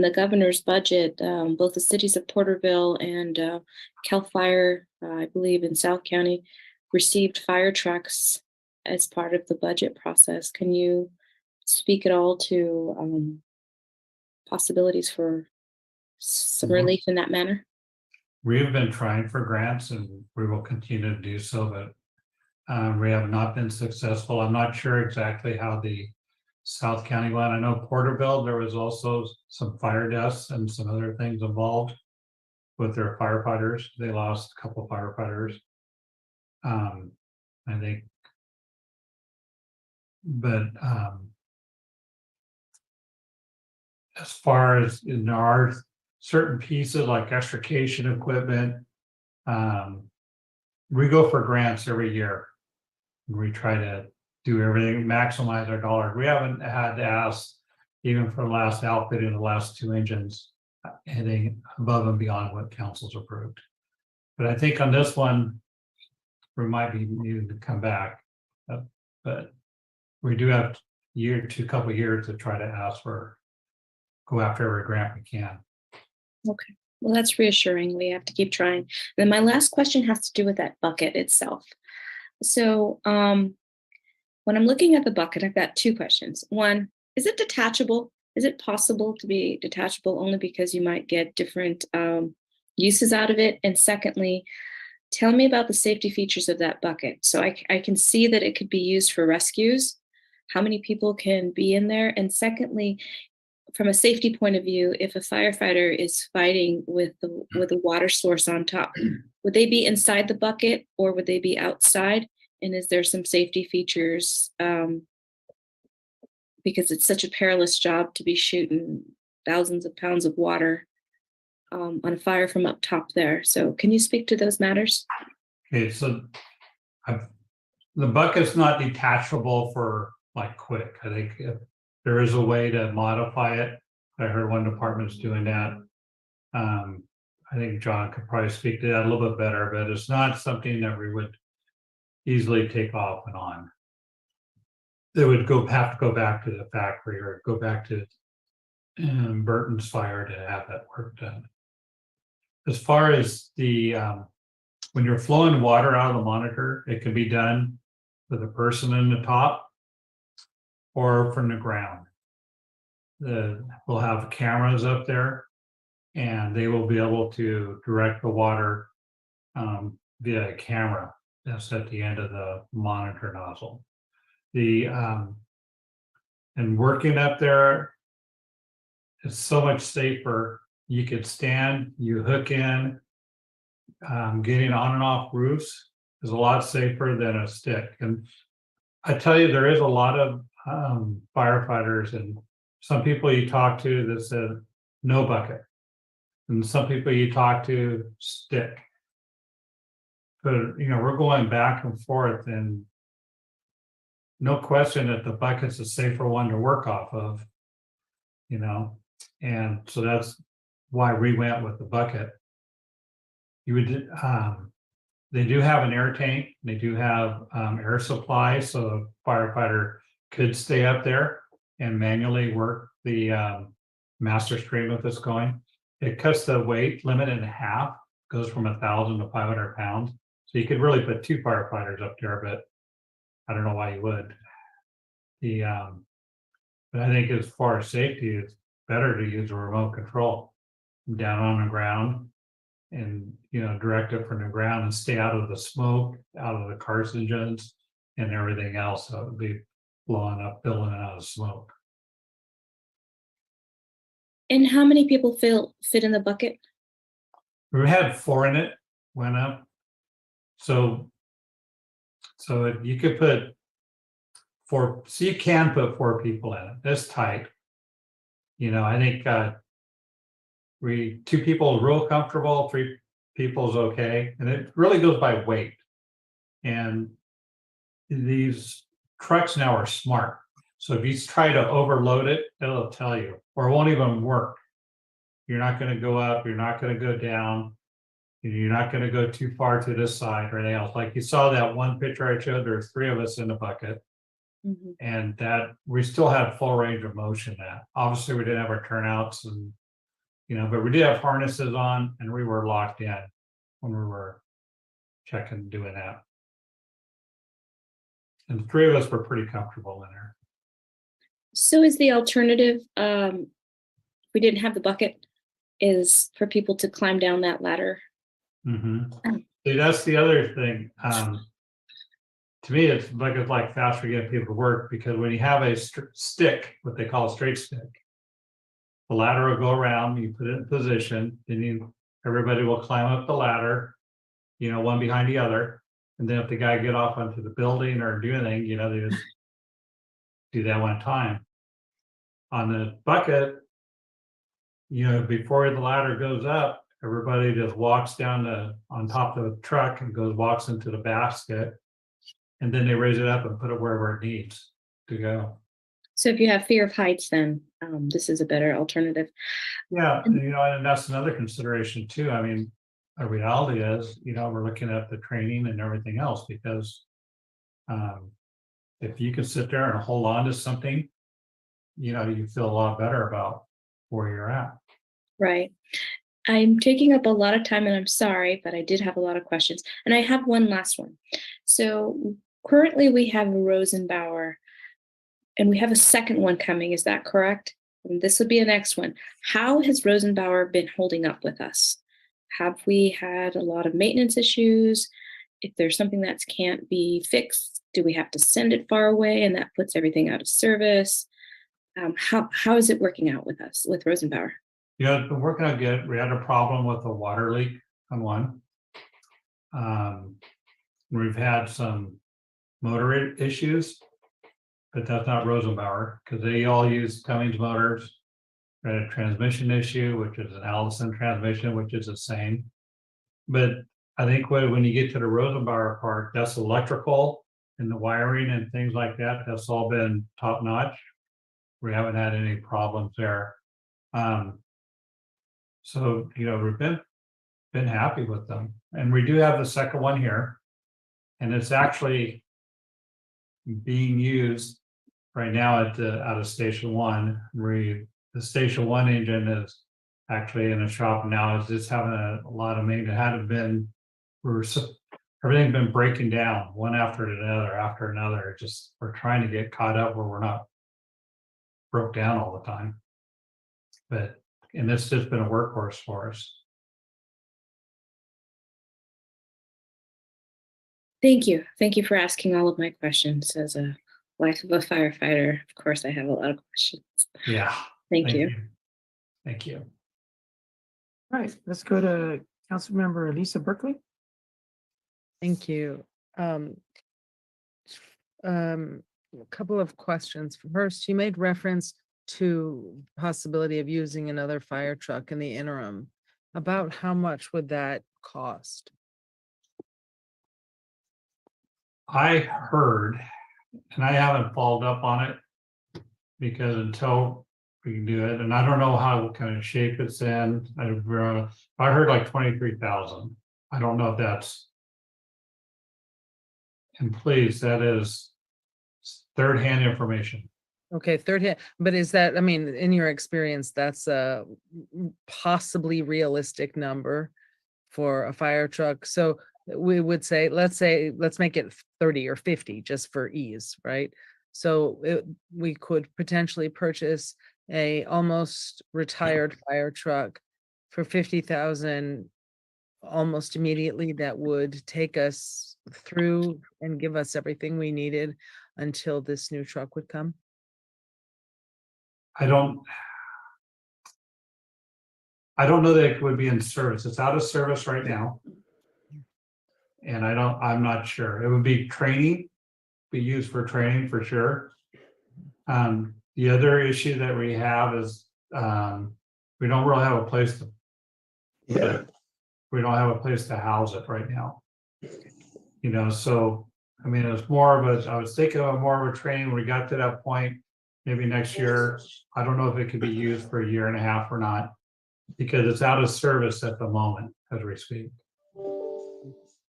the governor's budget, both the cities of Porterville and CAL FIRE, I believe in South County, received fire trucks as part of the budget process. Can you speak at all to possibilities for some relief in that manner? We've been trying for grants and we will continue to do so, but we have not been successful. I'm not sure exactly how the South County one. I know Porterville, there was also some fire deaths and some other things involved with their firefighters. They lost a couple of firefighters. I think, but as far as in our certain pieces like extrication equipment, we go for grants every year. We try to do everything, maximize our dollars. We haven't had to ask, even for the last outfit in the last 2 engines, anything above and beyond what council's approved. But I think on this one, we might be needing to come back. But we do have couple of years to try to ask for, go after every grant we can. Okay, well, that's reassuring. We have to keep trying. Then my last question has to do with that bucket itself. So when I'm looking at the bucket, I've got 2 questions. One, is it detachable? Is it possible to be detachable only because you might get different uses out of it? And secondly, tell me about the safety features of that bucket. So I can see that it could be used for rescues. How many people can be in there? And secondly, from a safety point of view, if a firefighter is fighting with a water source on top, would they be inside the bucket or would they be outside? And is there some safety features? Because it's such a perilous job to be shooting thousands of pounds of water on a fire from up top there. So can you speak to those matters? Okay, so the bucket's not detachable for like quick. I think if there is a way to modify it. I heard one department's doing that. I think John could probably speak to that a little bit better, but it's not something that we would easily take off and on. They would have to go back to the factory or go back to Burton's fire to have that work done. As far as the when you're flowing water out of the monitor, it can be done with a person in the top or from the ground. We'll have cameras up there and they will be able to direct the water via a camera that's at the end of the monitor nozzle. And working up there is so much safer. You could stand, you hook in, getting on and off roofs is a lot safer than a stick. And I tell you, there is a lot of firefighters and some people you talk to that said no bucket. And some people you talk to stick. But, you know, we're going back and forth and no question that the bucket's a safer one to work off of, you know, and so that's why we went with the bucket. You would, they do have an air tank, they do have air supply, so a firefighter could stay up there and manually work the master stream if it's going. It cuts the weight limit in half, goes from 1,000 to 500 pounds. So you could really put 2 firefighters up there, but I don't know why you would. But I think as far as safety, it's better to use a remote control down on the ground and, you know, direct it from the ground and stay out of the smoke, out of the carcinogens and everything else. So it would be blowing up, billowing out of smoke. And how many people fit in the bucket? We had 4 in it, went up. So you could put 4, so you can put 4 people in it. That's tight. You know, I think 2 people is real comfortable, 3 people is okay. And it really goes by weight. And these trucks now are smart. So if you try to overload it, it'll tell you, or it won't even work. You're not going to go up, you're not going to go down. You're not going to go too far to this side or anything else. Like you saw that one picture I showed, there's 3 of us in the bucket. Mm-hmm. And that we still had full range of motion. That obviously we didn't have our turnouts and, you know, but we did have harnesses on and we were locked in when we were doing that. And the three of us were pretty comfortable in there. So is the alternative, we didn't have the bucket, is for people to climb down that ladder? See, that's the other thing. To me, it's like faster getting people to work, because when you have a stick, what they call a straight stick, the ladder will go around, you put it in position, then everybody will climb up the ladder, one behind the other. And then if the guy get off onto the building or do anything, they just do that one time. On the bucket, before the ladder goes up, everybody just walks down on top of the truck and walks into the basket. And then they raise it up and put it wherever it needs to go. So if you have fear of heights, then this is a better alternative. Yeah, and that's another consideration too. I mean, a reality is, we're looking at the training and everything else, because if you can sit there and hold on to something, you feel a lot better about where you're at. Right. I'm taking up a lot of time and I'm sorry, but I did have a lot of questions. And I have one last one. So currently we have a Rosenbauer and we have a second one coming. Is that correct? And this would be the next one. How has Rosenbauer been holding up with us? Have we had a lot of maintenance issues? If there's something that can't be fixed, do we have to send it far away and that puts everything out of service? How is it working out with us, with Rosenbauer? Yeah, it's been working out good. We had a problem with a water leak on one. We've had some motor issues, but that's not Rosenbauer, because they all use Cummins motors. We had a transmission issue, which is an Allison transmission, which is the same. But I think when you get to the Rosenbauer part, that's electrical and the wiring and things like that. That's all been top notch. We haven't had any problems there. So, we've been happy with them. And we do have the second one here. And it's actually being used right now out of Station 1. The Station 1 engine is actually in a shop now. It's just having a lot of maintenance. Everything's been breaking down one after another. Just we're trying to get caught up where we're not broke down all the time. And it's just been a workhorse for us. Thank you. Thank you for asking all of my questions. As a wife of a firefighter, of course, I have a lot of questions. Yeah. Thank you. Thank you. All right, let's go to Councilmember Lisa Berkeley. Thank you. A couple of questions. First, you made reference to possibility of using another fire truck in the interim. About how much would that cost? I heard, and I haven't followed up on it, because until we can do it, and I don't know what kind of shape it's in. I heard like 23,000. I don't know if that's, and please, that is third-hand information. Okay, third hand, but is that, I mean, in your experience, that's a possibly realistic number for a fire truck? So we would say, let's make it 30 or 50 just for ease, right? So we could potentially purchase a almost retired fire truck for 50,000 almost immediately. That would take us through and give us everything we needed until this new truck would come. I don't know that it would be in service. It's out of service right now. And I'm not sure. It would be used for training for sure. The other issue that we have is we don't really have a place to house it right now. So I mean, it's more of I was thinking of more of a training. We got to that point, maybe next year. I don't know if it could be used for a year and a half or not, because it's out of service at the moment as we speak.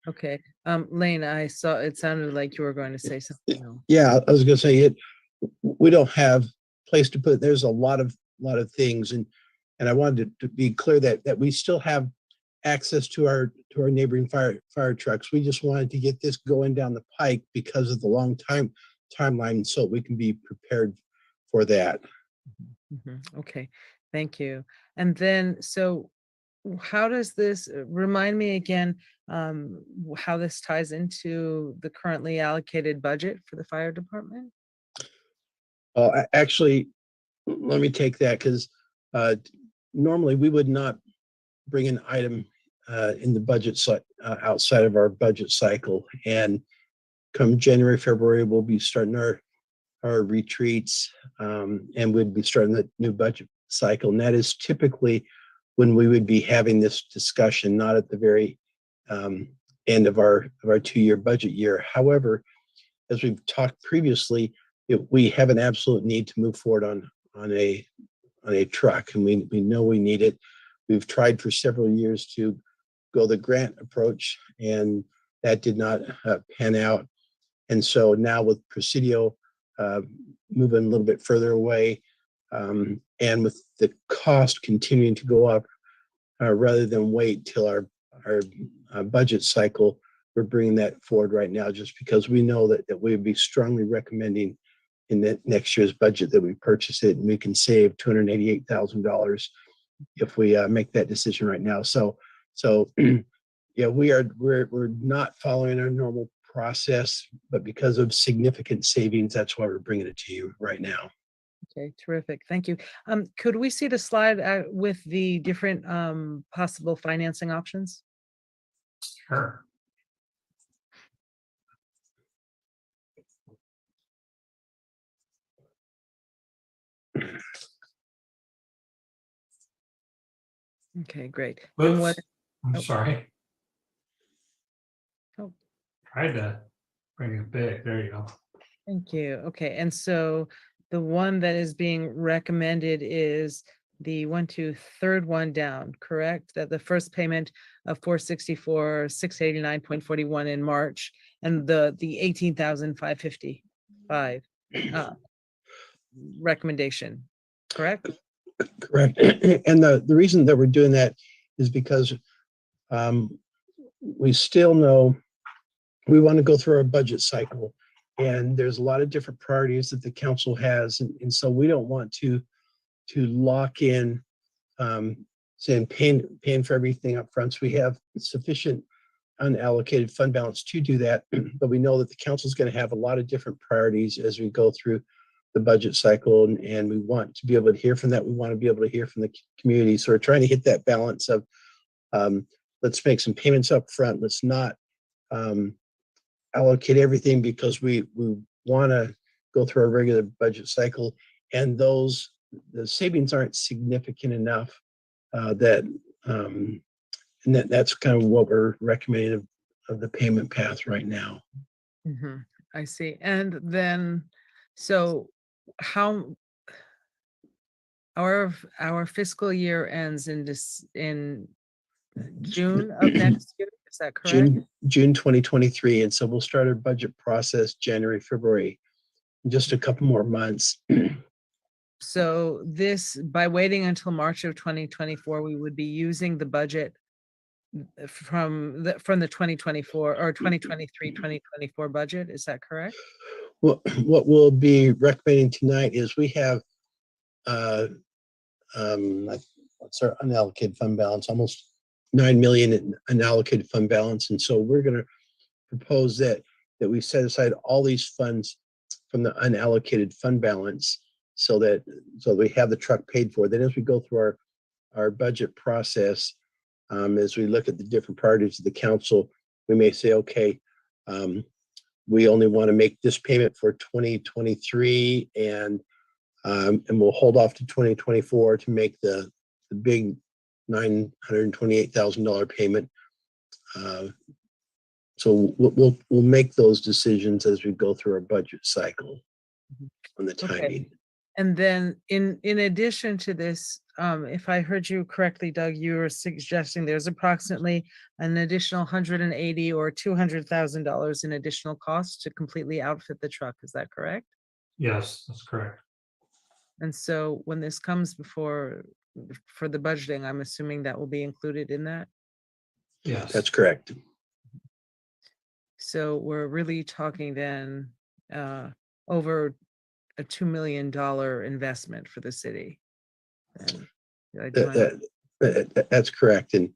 Okay, Lane, I saw, it sounded like you were going to say something else. Yeah, I was gonna say we don't have place to put, there's a lot of things, and I wanted to be clear that we still have access to our to our neighboring fire trucks. We just wanted to get this going down the pike because of the long timeline, so we can be prepared for that. Okay, thank you. And then, so how does this, remind me again, how this ties into the currently allocated budget for the fire department? Actually, let me take that, because normally we would not bring an item in the budget outside of our budget cycle. And come January, February, we'll be starting our retreats, and we'd be starting the new budget cycle. And that is typically when we would be having this discussion, not at the very end of our 2-year budget year. However, as we've talked previously, we have an absolute need to move forward on a truck, and we know we need it. We've tried for several years to go the grant approach, and that did not pan out. And so now with Presidio moving a little bit further away, and with the cost continuing to go up, rather than wait till our budget cycle, we're bringing that forward right now, just because we know that we'd be strongly recommending in the next year's budget that we purchase it, and we can save $288,000 if we make that decision right now. So yeah, we're not following our normal process, but because of significant savings, that's why we're bringing it to you right now. Okay, terrific. Thank you. Could we see the slide with the different possible financing options? Sure. Okay, great. And what? Whoops, I'm oh, sorry. Oh. Tried to bring it big. There you go. Thank you. Okay, and so the one that is being recommended is the third one down, correct? That the first payment of $464,689.41 in March, and the $18,555 recommendation, correct? Correct. And the reason that we're doing that is because we still know we want to go through our budget cycle, and there's a lot of different priorities that the council has. And so we don't want to lock in saying paying for everything up front. So we have sufficient unallocated fund balance to do that. But we know that the council is going to have a lot of different priorities as we go through the budget cycle, and we want to be able to hear from that. We want to be able to hear from the community. So we're trying to hit that balance of let's make some payments up front. Let's not allocate everything, because we want to go through our regular budget cycle, and the savings aren't significant enough that's kind of what we're recommending of the payment path right now. I see. And then, so how our fiscal year ends in June of next year, is that correct? June 2023. And so we'll start our budget process January, February, in just a couple more months. So this, by waiting until March of 2024, we would be using the budget from the 2024 or 2023-2024 budget. Is that correct? Well, what we'll be recommending tonight is we have what's our unallocated fund balance? Almost 9 million in unallocated fund balance. And so we're going to propose that we set aside all these funds from the unallocated fund balance, so we have the truck paid for. Then as we go through our budget process, as we look at the different priorities of the council, we may say, okay, we only want to make this payment for 2023, and we'll hold off to 2024 to make the big $928,000 payment. So we'll make those decisions as we go through our budget cycle on the timing. Okay. And then in addition to this, if I heard you correctly, Doug, you were suggesting there's approximately an additional $180,000 or $200,000 in additional costs to completely outfit the truck. Is that correct? Yes, that's correct. And so when this comes for the budgeting, I'm assuming that will be included in that? Yes. That's correct. So we're really talking then over a $2 million investment for the city. And did I do my- That's correct. And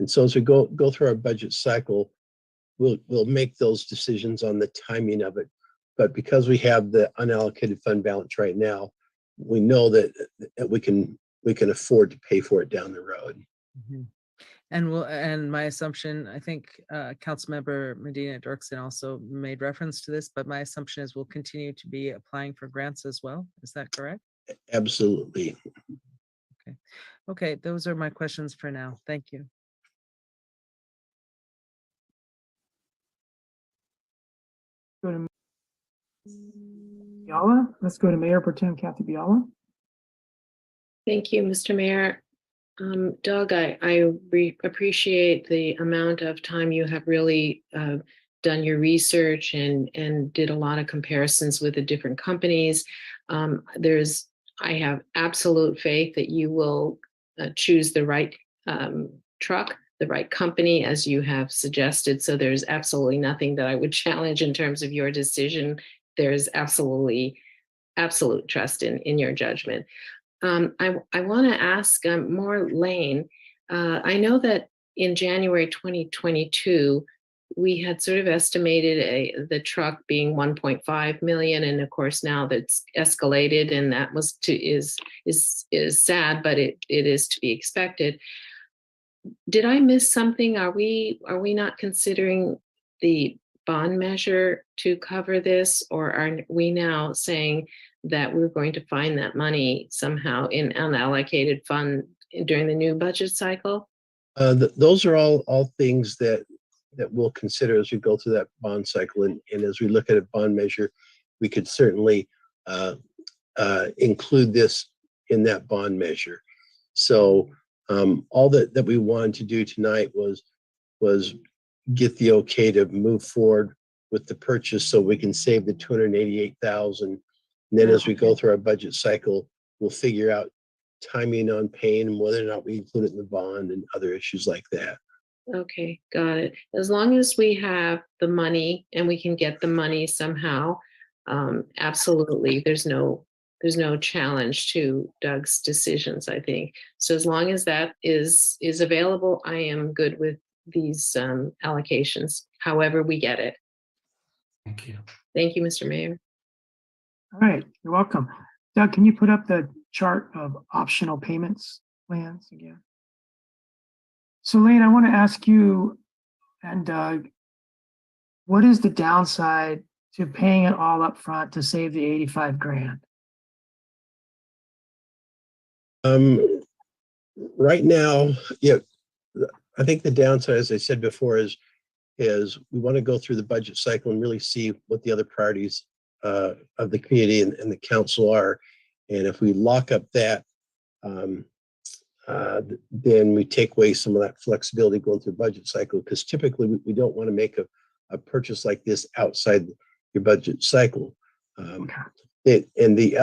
so as we go through our budget cycle, we'll make those decisions on the timing of it. But because we have the unallocated fund balance right now, we know that we can afford to pay for it down the road. Mhm. And my assumption, I think Councilmember Medina Dirksen also made reference to this, but my assumption is we'll continue to be applying for grants as well. Is that correct? Absolutely. Okay, those are my questions for now. Thank you. Go to Biala. Let's go to Mayor Pro Tem Kathy Biala. Thank you, Mr. Mayor. Doug, I appreciate the amount of time you have really done your research and did a lot of comparisons with the different companies. I have absolute faith that you will choose the right truck, the right company, as you have suggested. So there's absolutely nothing that I would challenge in terms of your decision. There's absolute trust in your judgment. I want to ask more Lane. I know that in January 2022, we had sort of estimated the truck being 1.5 million, and of course now that's escalated, and that is sad, but it is to be expected. Did I miss something? Are we not considering the bond measure to cover this, or are we now saying that we're going to find that money somehow in unallocated fund during the new budget cycle? Those are all things that we'll consider as we go through that bond cycle. And as we look at a bond measure, we could certainly include this in that bond measure. So all that we wanted to do tonight was get the okay to move forward with the purchase so we can save the $288,000. And then as we go through our budget cycle, we'll figure out timing on paying and whether or not we include it in the bond and other issues like that. Okay, got it. As long as we have the money and we can get the money somehow, absolutely, there's no challenge to Doug's decisions, I think. So as long as that is available, I am good with these allocations, however we get it. Thank you. Thank you, Mr. Mayor. All right, you're welcome. Doug, can you put up the chart of optional payments plans again? So Lane, I want to ask you and Doug, what is the downside to paying it all up front to save the 85 grand? Right now, yeah, I think the downside, as I said before, is we want to go through the budget cycle and really see what the other priorities of the community and the council are. And if we lock up that, then we take away some of that flexibility going through the budget cycle, because typically we don't want to make a purchase like this outside your budget cycle. And the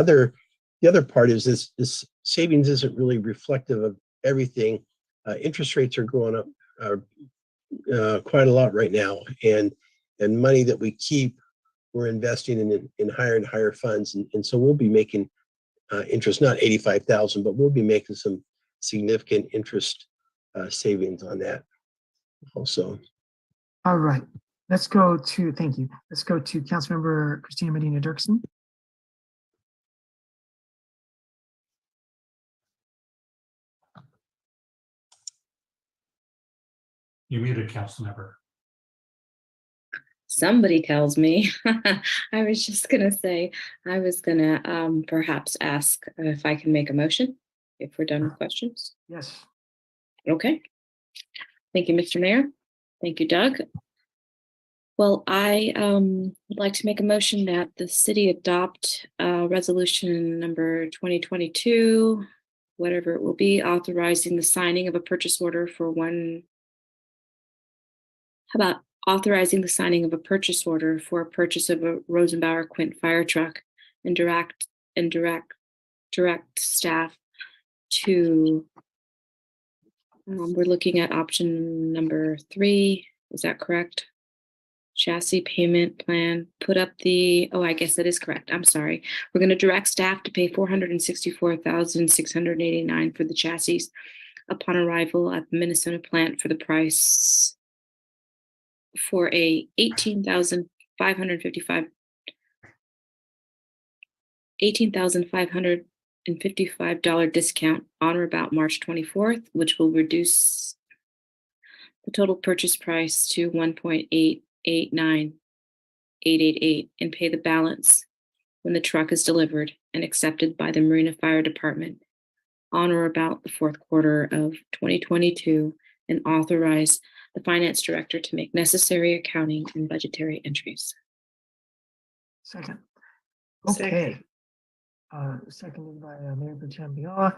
other part is this savings isn't really reflective of everything. Interest rates are going up quite a lot right now, and money that we keep, we're investing in higher and higher funds, and so we'll be making interest, not 85,000, but we'll be making some significant interest savings on that also. All right, let's go to, thank you. Let's go to Councilmember Christina Medina Dirksen. You muted, council member. Somebody tells me. I was just gonna say, I was gonna perhaps ask if I can make a motion if we're done with questions. Yes. Okay. Thank you, Mr. Mayor. Thank you, Doug. Well, I would like to make a motion that the city adopt resolution number 2022, whatever it will be, authorizing the signing of a purchase order for authorizing the signing of a purchase order for a purchase of a Rosenbauer Quint fire truck and direct staff to We're looking at option number 3. Is that correct? Chassis payment plan, put up the, oh, I guess that is correct. I'm sorry. We're going to direct staff to pay $464,689 for the chassis upon arrival at the Minnesota plant for the price for a $18,555 discount on or about March 24th, which will reduce the total purchase price to $1,889,888 and pay the balance when the truck is delivered and accepted by the Marina Fire Department on or about the fourth quarter of 2022, and authorize the finance director to make necessary accounting and budgetary entries. Second. Okay. Seconded by Mayor Pro Tem Viola.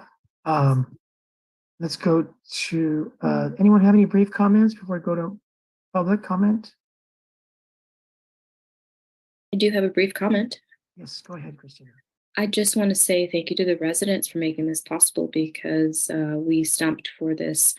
Let's go to, anyone have any brief comments before I go to public comment? I do have a brief comment. Yes, go ahead, Christina. I just want to say thank you to the residents for making this possible, because we stumped for this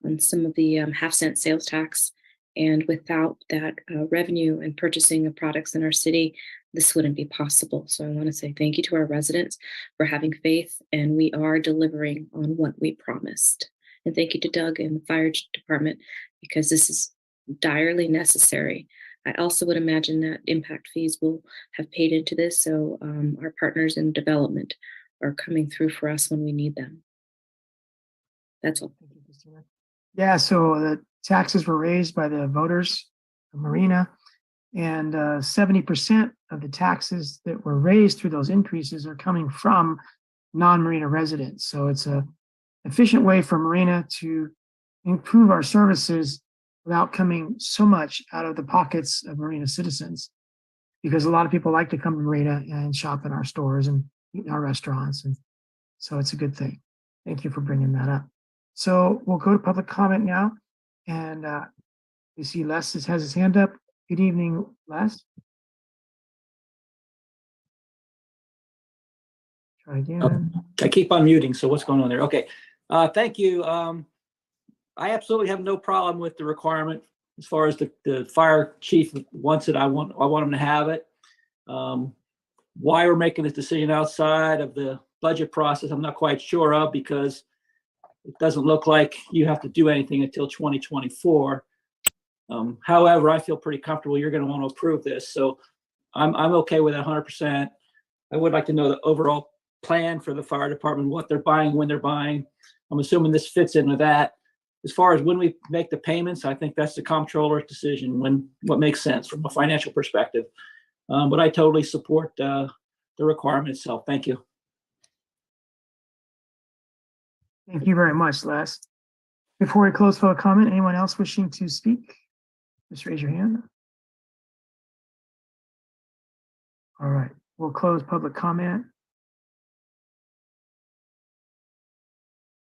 on some of the half-cent sales tax. And without that revenue and purchasing of products in our city, this wouldn't be possible. So I want to say thank you to our residents for having faith, and we are delivering on what we promised. And thank you to Doug and the fire department, because this is direly necessary. I also would imagine that impact fees will have paid into this, so our partners in development are coming through for us when we need them. That's all. Thank you, Christina. Yeah, so the taxes were raised by the voters of Marina, and 70% of the taxes that were raised through those increases are coming from non-Marina residents. So it's a efficient way for Marina to improve our services without coming so much out of the pockets of Marina citizens, because a lot of people like to come to Marina and shop in our stores and eat in our restaurants. And so it's a good thing. Thank you for bringing that up. So we'll go to public comment now. And we see Les has his hand up. Good evening, Les. Try again. I keep on muting, so what's going on there? Okay, thank you. I absolutely have no problem with the requirement as far as the fire chief wants it. I want him to have it. Why we're making this decision outside of the budget process, I'm not quite sure of, because it doesn't look like you have to do anything until 2024. However, I feel pretty comfortable you're going to want to approve this, so I'm okay with it 100%. I would like to know the overall plan for the fire department, what they're buying, when they're buying. I'm assuming this fits in with that. As far as when we make the payments, I think that's the comptroller's decision, what makes sense from a financial perspective. But I totally support the requirement itself. Thank you. Thank you very much, Les. Before we close public comment, anyone else wishing to speak? Just raise your hand. All right, we'll close public comment.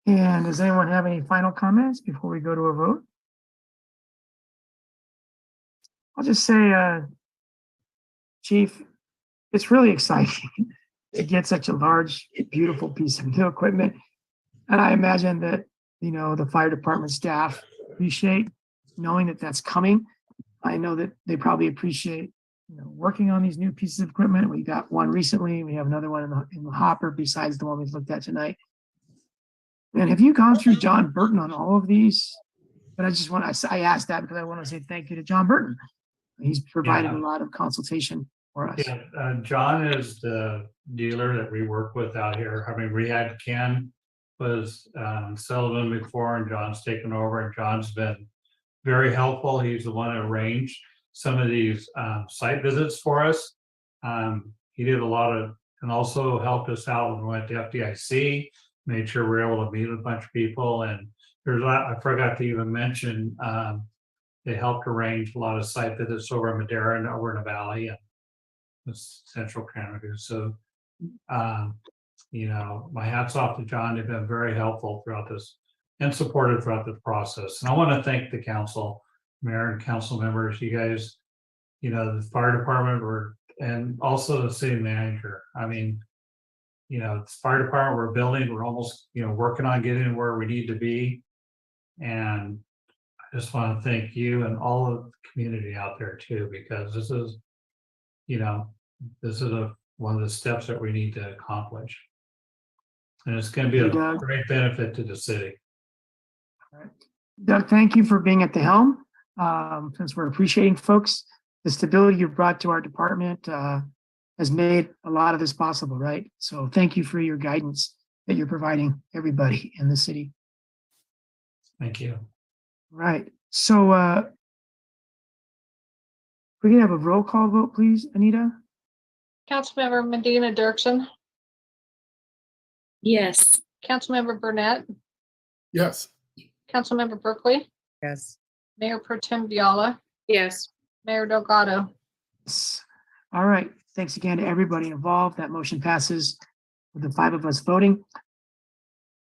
And does anyone have any final comments before we go to a vote? I'll just say, Chief, it's really exciting to get such a large, beautiful piece of new equipment. And I imagine that, the fire department staff appreciate knowing that that's coming. I know that they probably appreciate, working on these new pieces of equipment. We got one recently. We have another one in the hopper besides the one we looked at tonight. And have you gone through John Burton on all of these? But I asked that because I want to say thank you to John Burton. He's provided a lot of consultation for us. Yeah, John is the dealer that we work with out here. I mean, we had Ken was Sullivan before, and John's taken over, and John's been very helpful. He's the one that arranged some of these site visits for us. He did a lot of, and also helped us out when we went to FDIC, made sure we were able to meet with a bunch of people. And I forgot to even mention, they helped arrange a lot of site visits over in Madera and over in the valley and the central Canada. So, my hat's off to John. They've been very helpful throughout this and supportive throughout the process. And I want to thank the council, mayor and council members, you guys, the fire department and also the city manager. I mean, the fire department we're building, we're almost, working on getting where we need to be. And I just want to thank you and all of the community out there too, because this is, this is one of the steps that we need to accomplish. And it's going to be Thank you, a Doug. great benefit to the city. Doug, thank you for being at the helm. Since we're appreciating folks, the stability you've brought to our department has made a lot of this possible, right? So thank you for your guidance that you're providing everybody in the city. Thank you. Right. So we can have a roll call vote, please, Anita? Councilmember Medina Dirksen, Yes. Councilmember Burnett, Yes. Councilmember Berkeley, Yes. Mayor Pro Tem Viola, Yes. Mayor Delgado. Yes. All right. Thanks again to everybody involved. That motion passes with the 5 of us voting.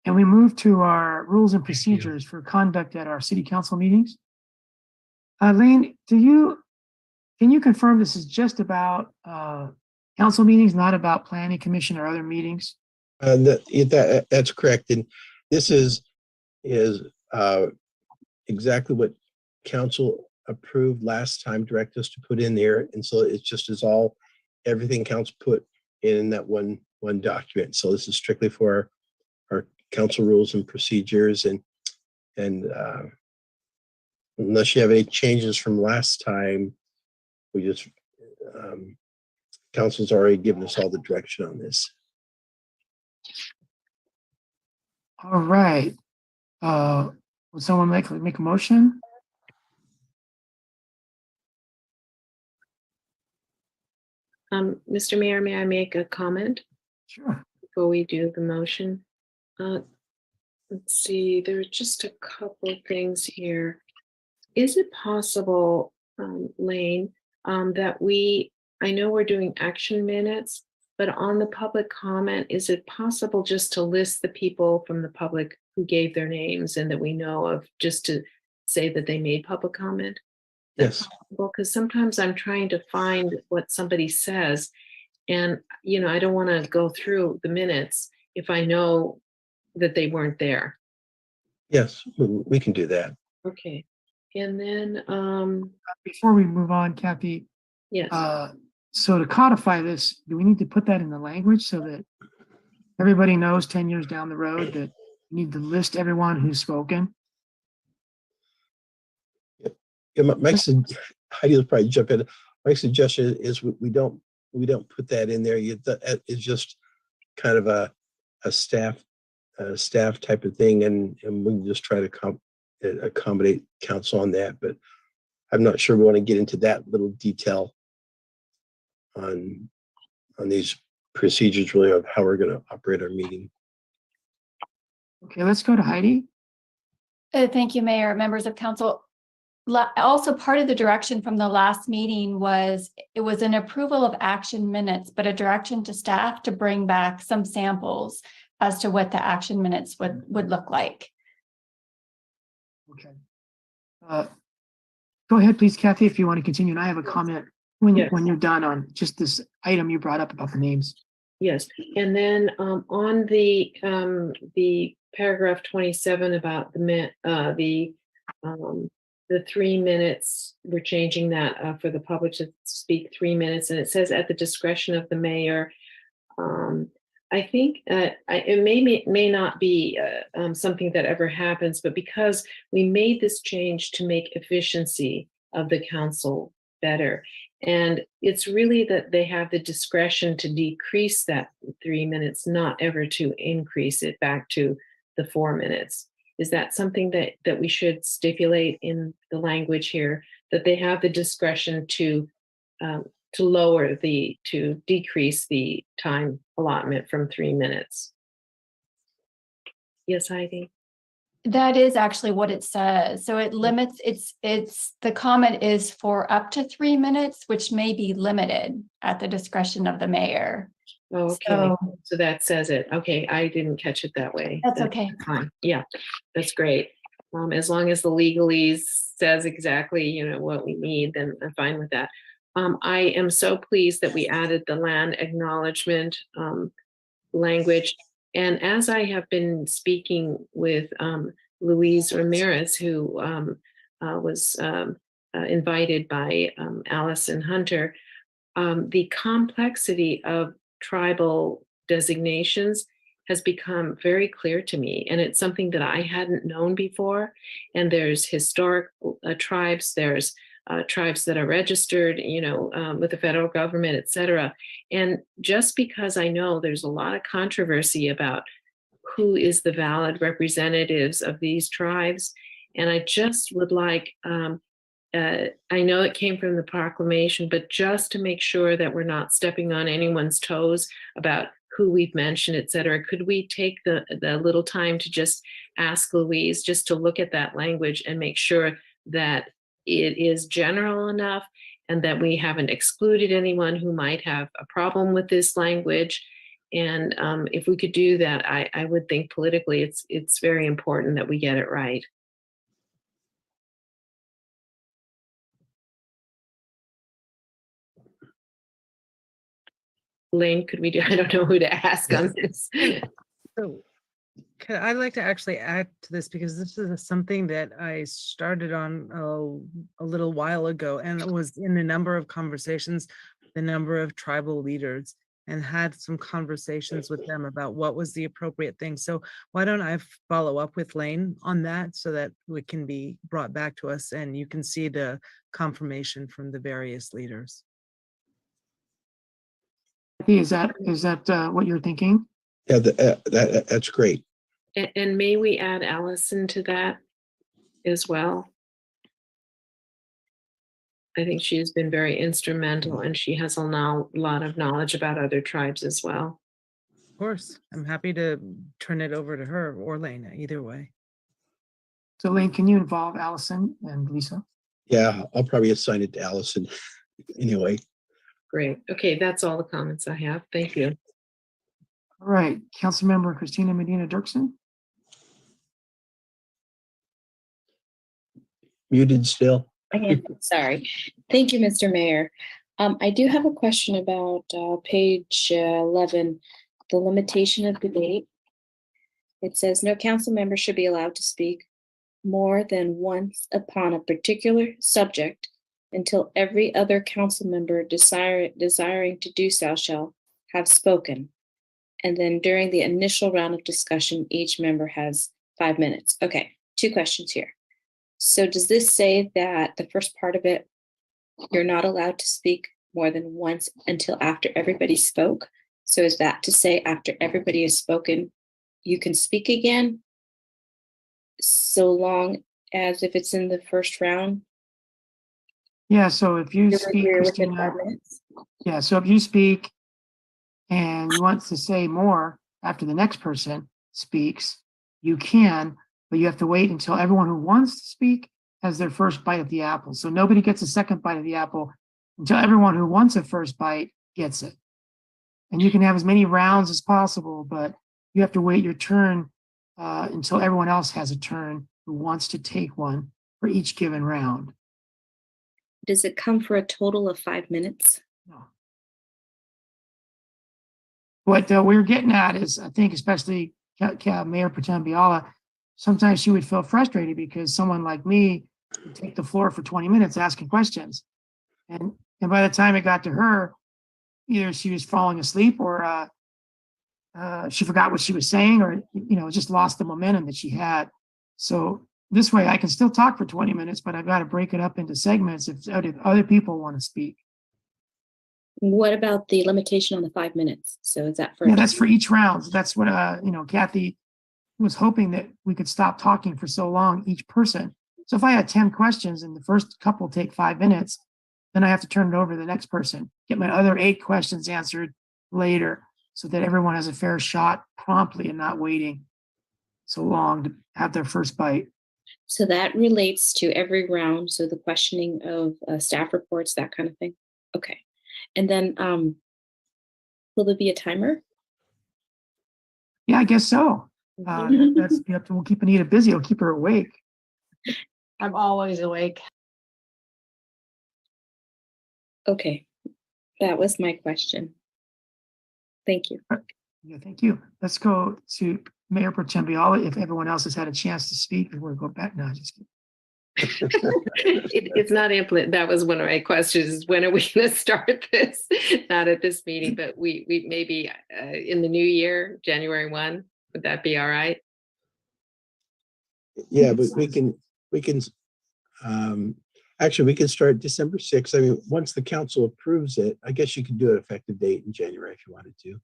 And we move to our rules and procedures for conduct at our city council meetings. Lane, can you confirm this is just about council meetings, not about planning commission or other meetings? That's correct. And this is exactly what council approved last time, direct us to put in there. And so it's just everything council put in that one document. So this is strictly for our council rules and procedures, and unless you have any changes from last time, we just council's already given us all the direction on this. All right. Would someone make a motion? Mr. Mayor, may I make a comment? Sure. Before we do the motion? Let's see, there are just a couple of things here. Is it possible, Lane, that I know we're doing action minutes, but on the public comment, is it possible just to list the people from the public who gave their names and that we know of, just to say that they made public comment? Yes. Well, because sometimes I'm trying to find what somebody says, and I don't want to go through the minutes if I know that they weren't there. Yes, we can do that. Okay. And then Before we move on, Kathy, yes. So to codify this, do we need to put that in the language so that everybody knows 10 years down the road that you need to list everyone who's spoken? Yeah, Heidi will probably jump in. My suggestion is we don't put that in there. It's just kind of a staff type of thing, and we can just try to accommodate council on that. But I'm not sure we want to get into that little detail on these procedures, really, of how we're going to operate our meeting. Okay, let's go to Heidi. Thank you, Mayor, members of council. Also, part of the direction from the last meeting was it was an approval of action minutes, but a direction to staff to bring back some samples as to what the action minutes would look like. Okay. Go ahead, please, Kathy, if you want to continue. And I have a comment when you're done on just this item you brought up about the names. Yes, and then on the paragraph 27 about the 3 minutes, we're changing that for the public to speak 3 minutes, and it says at the discretion of the mayor. I think it may not be something that ever happens, but because we made this change to make efficiency of the council better, and it's really that they have the discretion to decrease that 3 minutes, not ever to increase it back to the 4 minutes. Is that something that we should stipulate in the language here, that they have the discretion to decrease the time allotment from 3 minutes? Yes, Heidi. That is actually what it says. So it limits, the comment is for up to 3 minutes, which may be limited at the discretion of the mayor. Oh, okay. So that says it. Okay, I didn't catch it that way. That's okay. Fine. Yeah, that's great. As long as the legalese says exactly, what we need, then I'm fine with that. I am so pleased that we added the land acknowledgement language. And as I have been speaking with Luis Ramirez, who was invited by Allison Hunter. The complexity of tribal designations has become very clear to me, and it's something that I hadn't known before. And there's historic tribes, there's tribes that are registered, with the federal government, et cetera. And just because I know there's a lot of controversy about who is the valid representatives of these tribes, and I just would like, I know it came from the proclamation, but just to make sure that we're not stepping on anyone's toes about who we've mentioned, et cetera, could we take the little time to just ask Louise just to look at that language and make sure that it is general enough and that we haven't excluded anyone who might have a problem with this language? And if we could do that, I would think politically it's very important that we get it right. Lane, could we do, I don't know who to ask on this. So I'd like to actually add to this because this is something that I started on a little while ago, and it was in a number of conversations, the number of tribal leaders, and had some conversations with them about what was the appropriate thing. So why don't I follow up with Lane on that so that it can be brought back to us and you can see the confirmation from the various leaders. Is that what you're thinking? Yeah, that's great. And may we add Allison to that as well? I think she has been very instrumental and she has a lot of knowledge about other tribes as well. Of course, I'm happy to turn it over to her or Lane, either way. So Lane, can you involve Allison and Lisa? Yeah, I'll probably assign it to Allison anyway. Great. Okay, that's all the comments I have. Thank you. All right, Councilmember Christina Medina Dirksen. Muted still. Sorry. Thank you, Mr. Mayor. I do have a question about page 11, the limitation of debate. It says no council member should be allowed to speak more than once upon a particular subject until every other council member desiring to do so shall have spoken. And then during the initial round of discussion, each member has 5 minutes. Okay, 2 questions here. So does this say that the first part of it, you're not allowed to speak more than once until after everybody spoke? So is that to say after everybody has spoken, you can speak again? So long as if it's in the first round? Yeah, so if you You're speak, within Christina, 5 minutes? yeah, so if you speak and you want to say more after the next person speaks, you can, but you have to wait until everyone who wants to speak has their first bite of the apple. So nobody gets a second bite of the apple until everyone who wants a first bite gets it. And you can have as many rounds as possible, but you have to wait your turn until everyone else has a turn who wants to take one for each given round. Does it come for a total of 5 minutes? No. What we're getting at is, I think, especially Mayor Pro Tem Biala, sometimes she would feel frustrated because someone like me would take the floor for 20 minutes asking questions. And by the time it got to her, either she was falling asleep or she forgot what she was saying, or, just lost the momentum that she had. So this way I can still talk for 20 minutes, but I've got to break it up into segments if other people want to speak. What about the limitation on the 5 minutes? So is that for? Yeah, that's for each round. That's what, Kathy was hoping that we could stop talking for so long, each person. So if I had 10 questions and the first couple take 5 minutes, then I have to turn it over to the next person, get my other 8 questions answered later so that everyone has a fair shot promptly and not waiting so long to have their first bite. So that relates to every round. So the questioning of staff reports, that kind of thing. Okay. And then will there be a timer? Yeah, I guess so. We'll keep Anita busy. We'll keep her awake. I'm always awake. Okay. That was my question. Thank you. Yeah, thank you. Let's go to Mayor Pro Tem Biala, if everyone else has had a chance to speak before we go back. No, just kidding. It's not implement. That was one of my questions. Is when are we going to start this? Not at this meeting, but we maybe in the new year, January 1. Would that be all right? Yeah, but actually, we can start December 6th. I mean, once the council approves it, I guess you could do an effective date in January if you wanted to.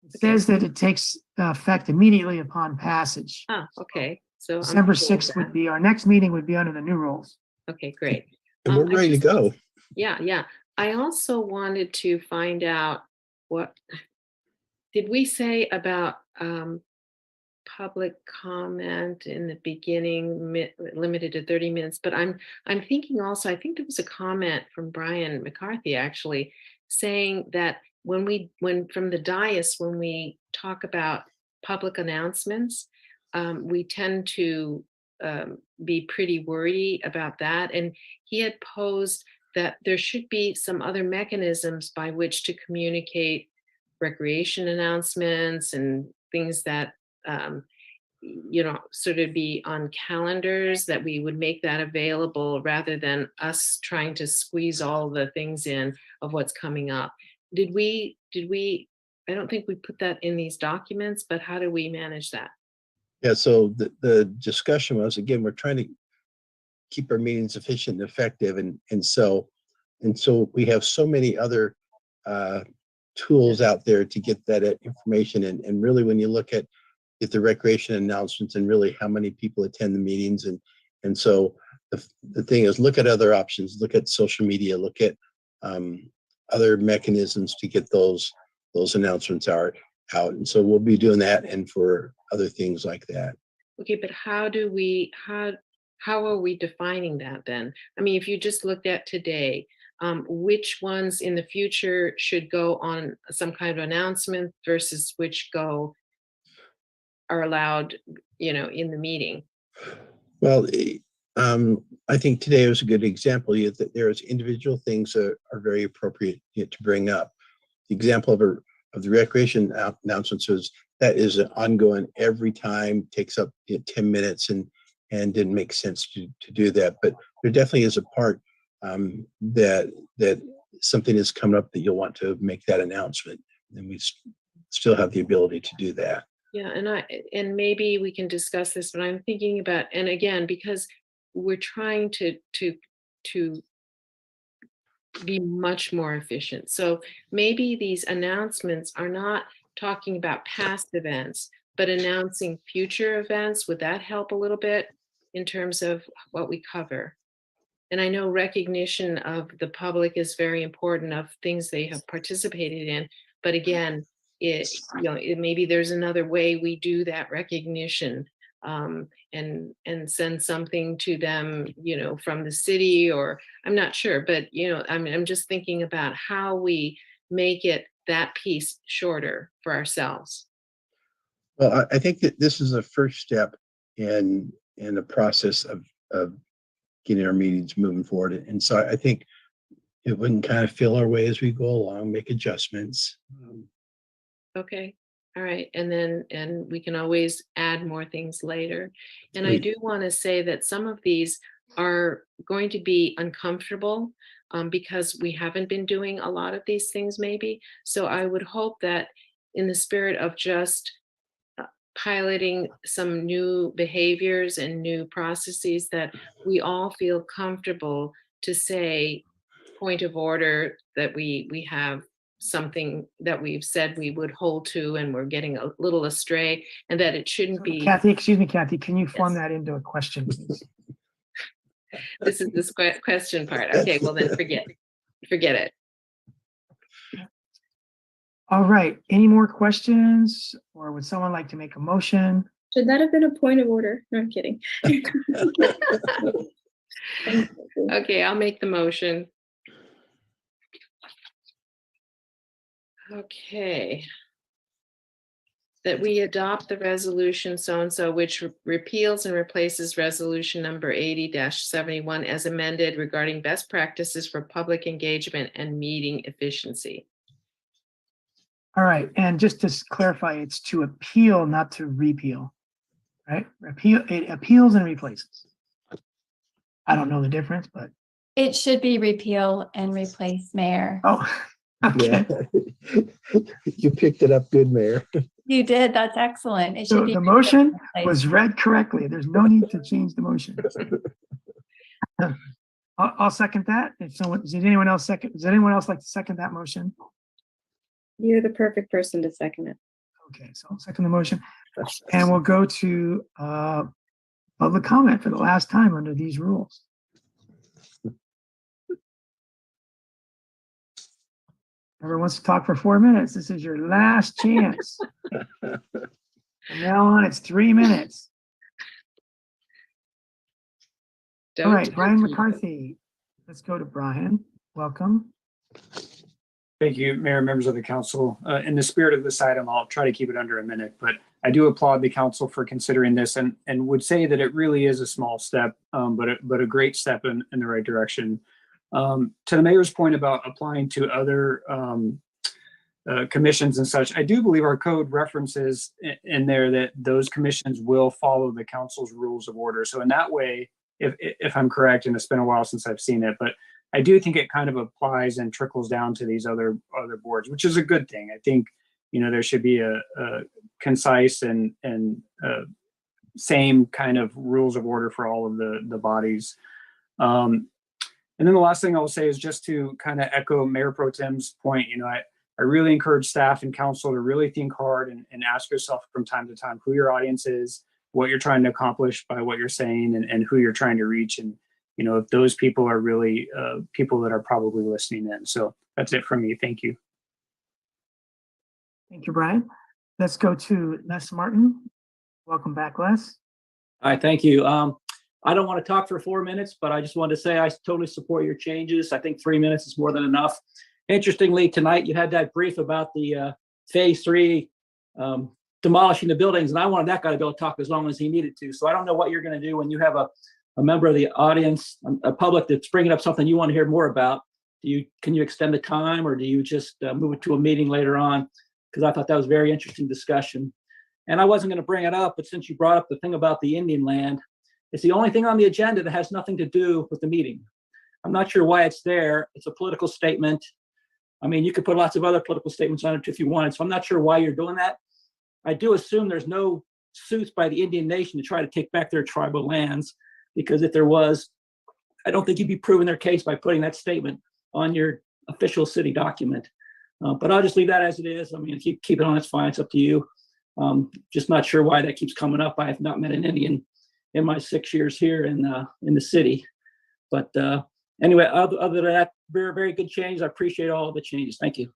It says that it takes effect immediately upon passage. Ah, okay. So December I'm cool with 6th that. would be, our next meeting would be under the new rules. Okay, great. And we're I ready to just- go. Yeah. I also wanted to find out what did we say about public comment in the beginning, limited to 30 minutes. But I'm thinking also, I think there was a comment from Brian McCarthy actually saying that when from the dais, when we talk about public announcements, we tend to be pretty wordy about that. And he had posed that there should be some other mechanisms by which to communicate recreation announcements and things that sort of be on calendars, that we would make that available rather than us trying to squeeze all the things in of what's coming up. Did we, I don't think we put that in these documents, but how do we manage that? Yeah, so the discussion was, again, we're trying to keep our meetings efficient and effective. And so we have so many other tools out there to get that information. And really, when you look at the recreation announcements and really how many people attend the meetings. And so the thing is, look at other options, look at social media, look at other mechanisms to get those announcements out. And so we'll be doing that and for other things like that. Okay, but how are we defining that then? I mean, if you just looked at today, which ones in the future should go on some kind of announcement versus which are allowed, in the meeting? Well, I think today was a good example. That there's individual things that are very appropriate to bring up. The example of the recreation announcements that is an ongoing every time, takes up 10 minutes and didn't make sense to do that. But there definitely is a part that something is coming up that you'll want to make that announcement, and we still have the ability to do that. Yeah, and maybe we can discuss this, but I'm thinking about, and again, because we're trying to be much more efficient. So maybe these announcements are not talking about past events, but announcing future events. Would that help a little bit in terms of what we cover? And I know recognition of the public is very important, of things they have participated in. But again, maybe there's another way we do that recognition, and send something to them, from the city, or I'm not sure, but I'm just thinking about how we make that piece shorter for ourselves. Well, I think that this is a first step in the process of getting our meetings moving forward. And so I think it wouldn't kind of feel our way as we go along, make adjustments. Okay. All right. And we can always add more things later. And I do want to say that some of these are going to be uncomfortable because we haven't been doing a lot of these things maybe. So I would hope that in the spirit of just piloting some new behaviors and new processes, that we all feel comfortable to say point of order, that we have something that we've said we would hold to and we're getting a little astray, and that it shouldn't be. Kathy, excuse me, Kathy, can you form that into a question, please? This is the question part. Okay, well then forget it. All right, any more questions, or would someone like to make a motion? Should that have been a point of order? No, I'm kidding. Okay, I'll make the motion. Okay. That we adopt the resolution so-and-so, which repeals and replaces resolution number 80-71 as amended, regarding best practices for public engagement and meeting efficiency. All right, and just to clarify, it's to appeal, not to repeal, right? It appeals and replaces. I don't know the difference, but, It should be repeal and replace, Mayor. oh, Yeah. okay. You picked it up good, Mayor. You did, that's excellent. It should So be. the repeal motion and replace. was read correctly. There's no need to change the motion. I'll second that. If someone, does anyone else like to second that motion? You're the perfect person to second it. Okay, so I'll second the motion. And we'll go to public comment for the last time under these rules. Whoever wants to talk for 4 minutes, this is your last chance. From now on, it's 3 minutes. All right, Brian McCarthy. Let's go to Brian. Welcome. Thank you, Mayor, members of the council. In the spirit of this item, I'll try to keep it under a minute, but I do applaud the council for considering this and would say that it really is a small step, but a great step in the right direction. To the mayor's point about applying to other commissions and such, I do believe our code references in there that those commissions will follow the council's rules of order. So in that way, if I'm correct, and it's been a while since I've seen it, but I do think it kind of applies and trickles down to these other boards, which is a good thing. I think, there should be a concise and same kind of rules of order for all of the bodies. And then the last thing I'll say is just to kind of echo Mayor Pro Tem's point. I really encourage staff and council to really think hard and ask yourself from time to time who your audience is, what you're trying to accomplish by what you're saying, and who you're trying to reach. And if those people are really people that are probably listening in. So that's it from me. Thank you. Thank you, Brian. Let's go to Les Martin. Welcome back, Les. Hi, thank you. I don't want to talk for 4 minutes, but I just wanted to say I totally support your changes. I think 3 minutes is more than enough. Interestingly, tonight you had that brief about the phase 3 demolishing the buildings, and I wanted that guy to be able to talk as long as he needed to. So I don't know what you're going to do when you have a member of the audience, a public that's bringing up something you want to hear more about. Can you extend the time, or do you just move it to a meeting later on? Because I thought that was a very interesting discussion. And I wasn't going to bring it up, but since you brought up the thing about the Indian land, it's the only thing on the agenda that has nothing to do with the meeting. I'm not sure why it's there. It's a political statement. I mean, you could put lots of other political statements on it if you wanted. So I'm not sure why you're doing that. I do assume there's no suits by the Indian nation to try to take back their tribal lands, because if there was, I don't think you'd be proving their case by putting that statement on your official city document. But I'll just leave that as it is. I mean, if you keep it on, it's fine. It's up to you. Just not sure why that keeps coming up. I have not met an Indian in my 6 years here in the city. But anyway, other than that, very, very good change. I appreciate all of the changes. Thank you.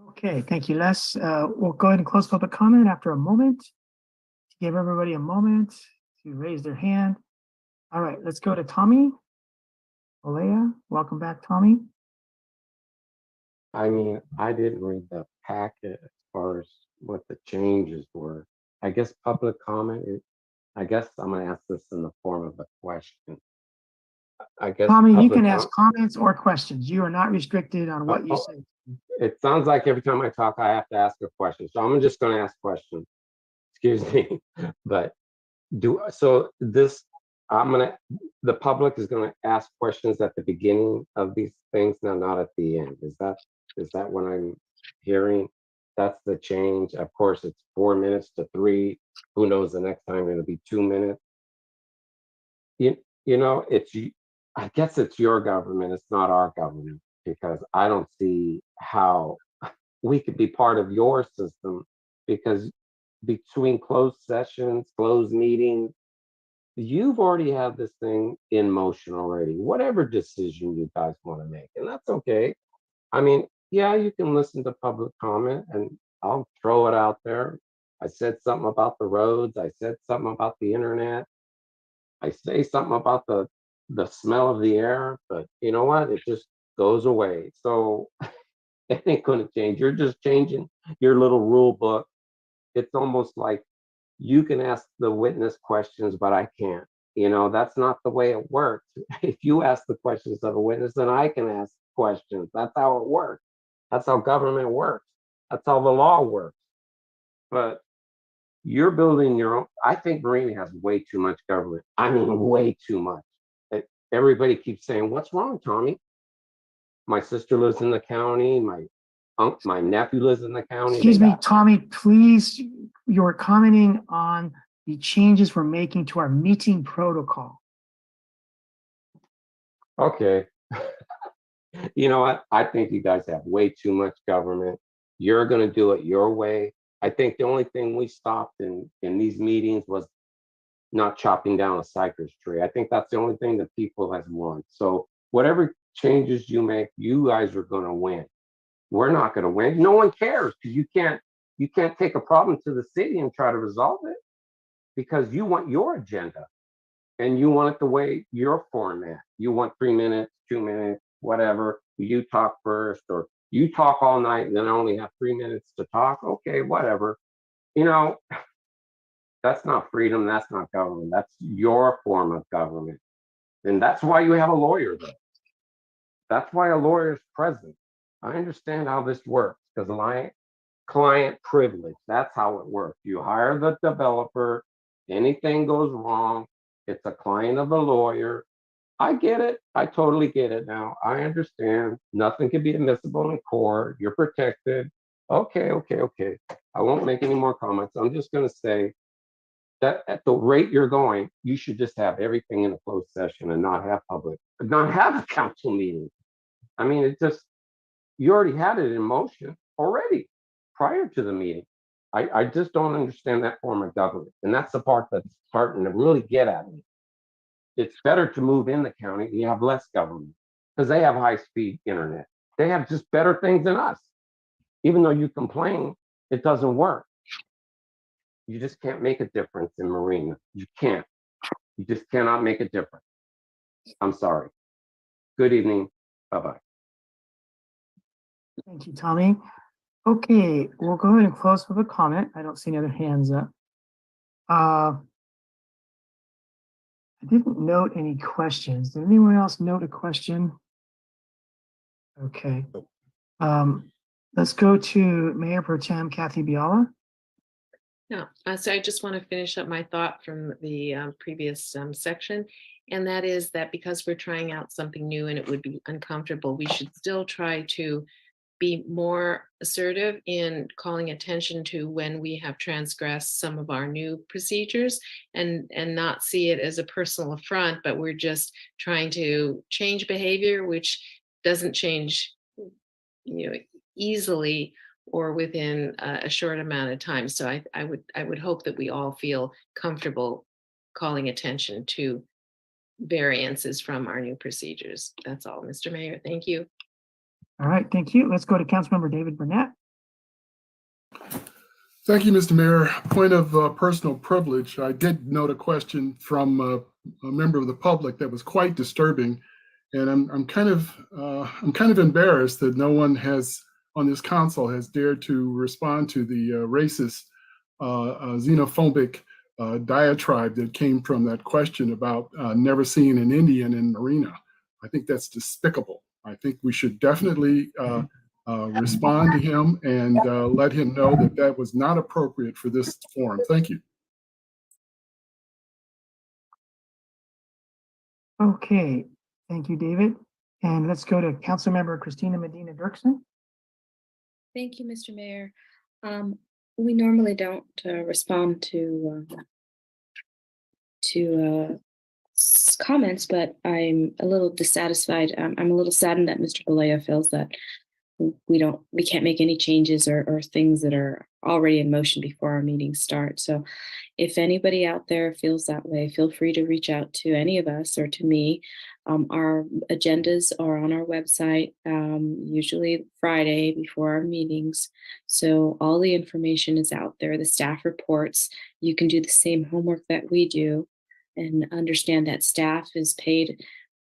Okay, thank you, Les. We'll go ahead and close public comment after a moment. Give everybody a moment to raise their hand. All right, let's go to Tommy Olea. Welcome back, Tommy. I mean, I didn't read the packet as far as what the changes were. I guess public comment, I guess I'm gonna ask this in the form of a question. I guess Tommy, you public can ask comments or questions. You are not restricted on what you say. It sounds like every time I talk, I have to ask a question. So I'm just gonna ask questions. Excuse me. But the public is gonna ask questions at the beginning of these things now, not at the end. Is that what I'm hearing? That's the change. Of course, it's 4 minutes to 3. Who knows, the next time it'll be 2 minutes. I guess it's your government, it's not our government, because I don't see how we could be part of your system, because between closed sessions, closed meetings, you've already had this thing in motion already, whatever decision you guys want to make, and that's okay. I mean, yeah, you can listen to public comment, and I'll throw it out there. I said something about the roads. I said something about the internet. I say something about the smell of the air, but you know what? It just goes away. So it ain't going to change. You're just changing your little rule book. It's almost like you can ask the witness questions, but I can't. That's not the way it works. If you ask the questions of a witness, then I can ask questions. That's how it works. That's how government works. That's how the law works. But you're building your own. I think Marina has way too much government. I mean, way too much. Everybody keeps saying, "What's wrong, Tommy?" My sister lives in the county. My nephew lives in the county. Excuse me, Tommy, please, you're commenting on the changes we're making to our meeting protocol. Okay. You know what? I think you guys have way too much government. You're going to do it your way. I think the only thing we stopped in these meetings was not chopping down a cypress tree. I think that's the only thing that people has won. So whatever changes you make, you guys are going to win. We're not going to win. No one cares because you can't take a problem to the city and try to resolve it because you want your agenda and you want it the way your format. You want 3 minutes, 2 minutes, whatever. You talk first, or you talk all night and then I only have 3 minutes to talk. Okay, whatever. You know, that's not freedom. That's not government. That's your form of government. And that's why you have a lawyer there. That's why a lawyer is present. I understand how this works because my client privilege, that's how it works. You hire the developer, anything goes wrong, it's a client of the lawyer. I get it. I totally get it now. I understand. Nothing can be admissible in court. You're protected. Okay. I won't make any more comments. I'm just going to say that at the rate you're going, you should just have everything in a closed session and not have a council meeting. I mean, you already had it in motion already prior to the meeting. I just don't understand that form of government. And that's the part that's starting to really get at me. It's better to move in the county and you have less government because they have high-speed internet. They have just better things than us. Even though you complain, it doesn't work. You just can't make a difference in Marina. You can't. You just cannot make a difference. I'm sorry. Good evening. Bye-bye. Thank you, Tommy. Okay, we'll go ahead and close with a comment. I don't see any other hands up. I didn't note any questions. Did anyone else note a question? Okay. Let's go to Mayor Pro Tem Kathy Biala. Yeah, so I just want to finish up my thought from the previous section. And that is that because we're trying out something new and it would be uncomfortable, we should still try to be more assertive in calling attention to when we have transgressed some of our new procedures and not see it as a personal affront, but we're just trying to change behavior, which doesn't change, easily or within a short amount of time. So I would hope that we all feel comfortable calling attention to variances from our new procedures. That's all, Mr. Mayor. Thank you. All right, thank you. Let's go to Councilmember David Burnett. Thank you, Mr. Mayor. Point of personal privilege. I did note a question from a member of the public that was quite disturbing, and I'm kind of embarrassed that no one on this council has dared to respond to the racist, xenophobic diatribe that came from that question about never seeing an Indian in Marina. I think that's despicable. I think we should definitely respond to him and let him know that that was not appropriate for this forum. Thank you. Okay, thank you, David. And let's go to Councilmember Christina Medina Dirksen. Thank you, Mr. Mayor. We normally don't respond to comments, but I'm a little dissatisfied. I'm a little saddened that Mr. Galea feels that we can't make any changes or things that are already in motion before our meetings start. So if anybody out there feels that way, feel free to reach out to any of us or to me. Our agendas are on our website, usually Friday before our meetings. So all the information is out there, the staff reports. You can do the same homework that we do and understand that staff is paid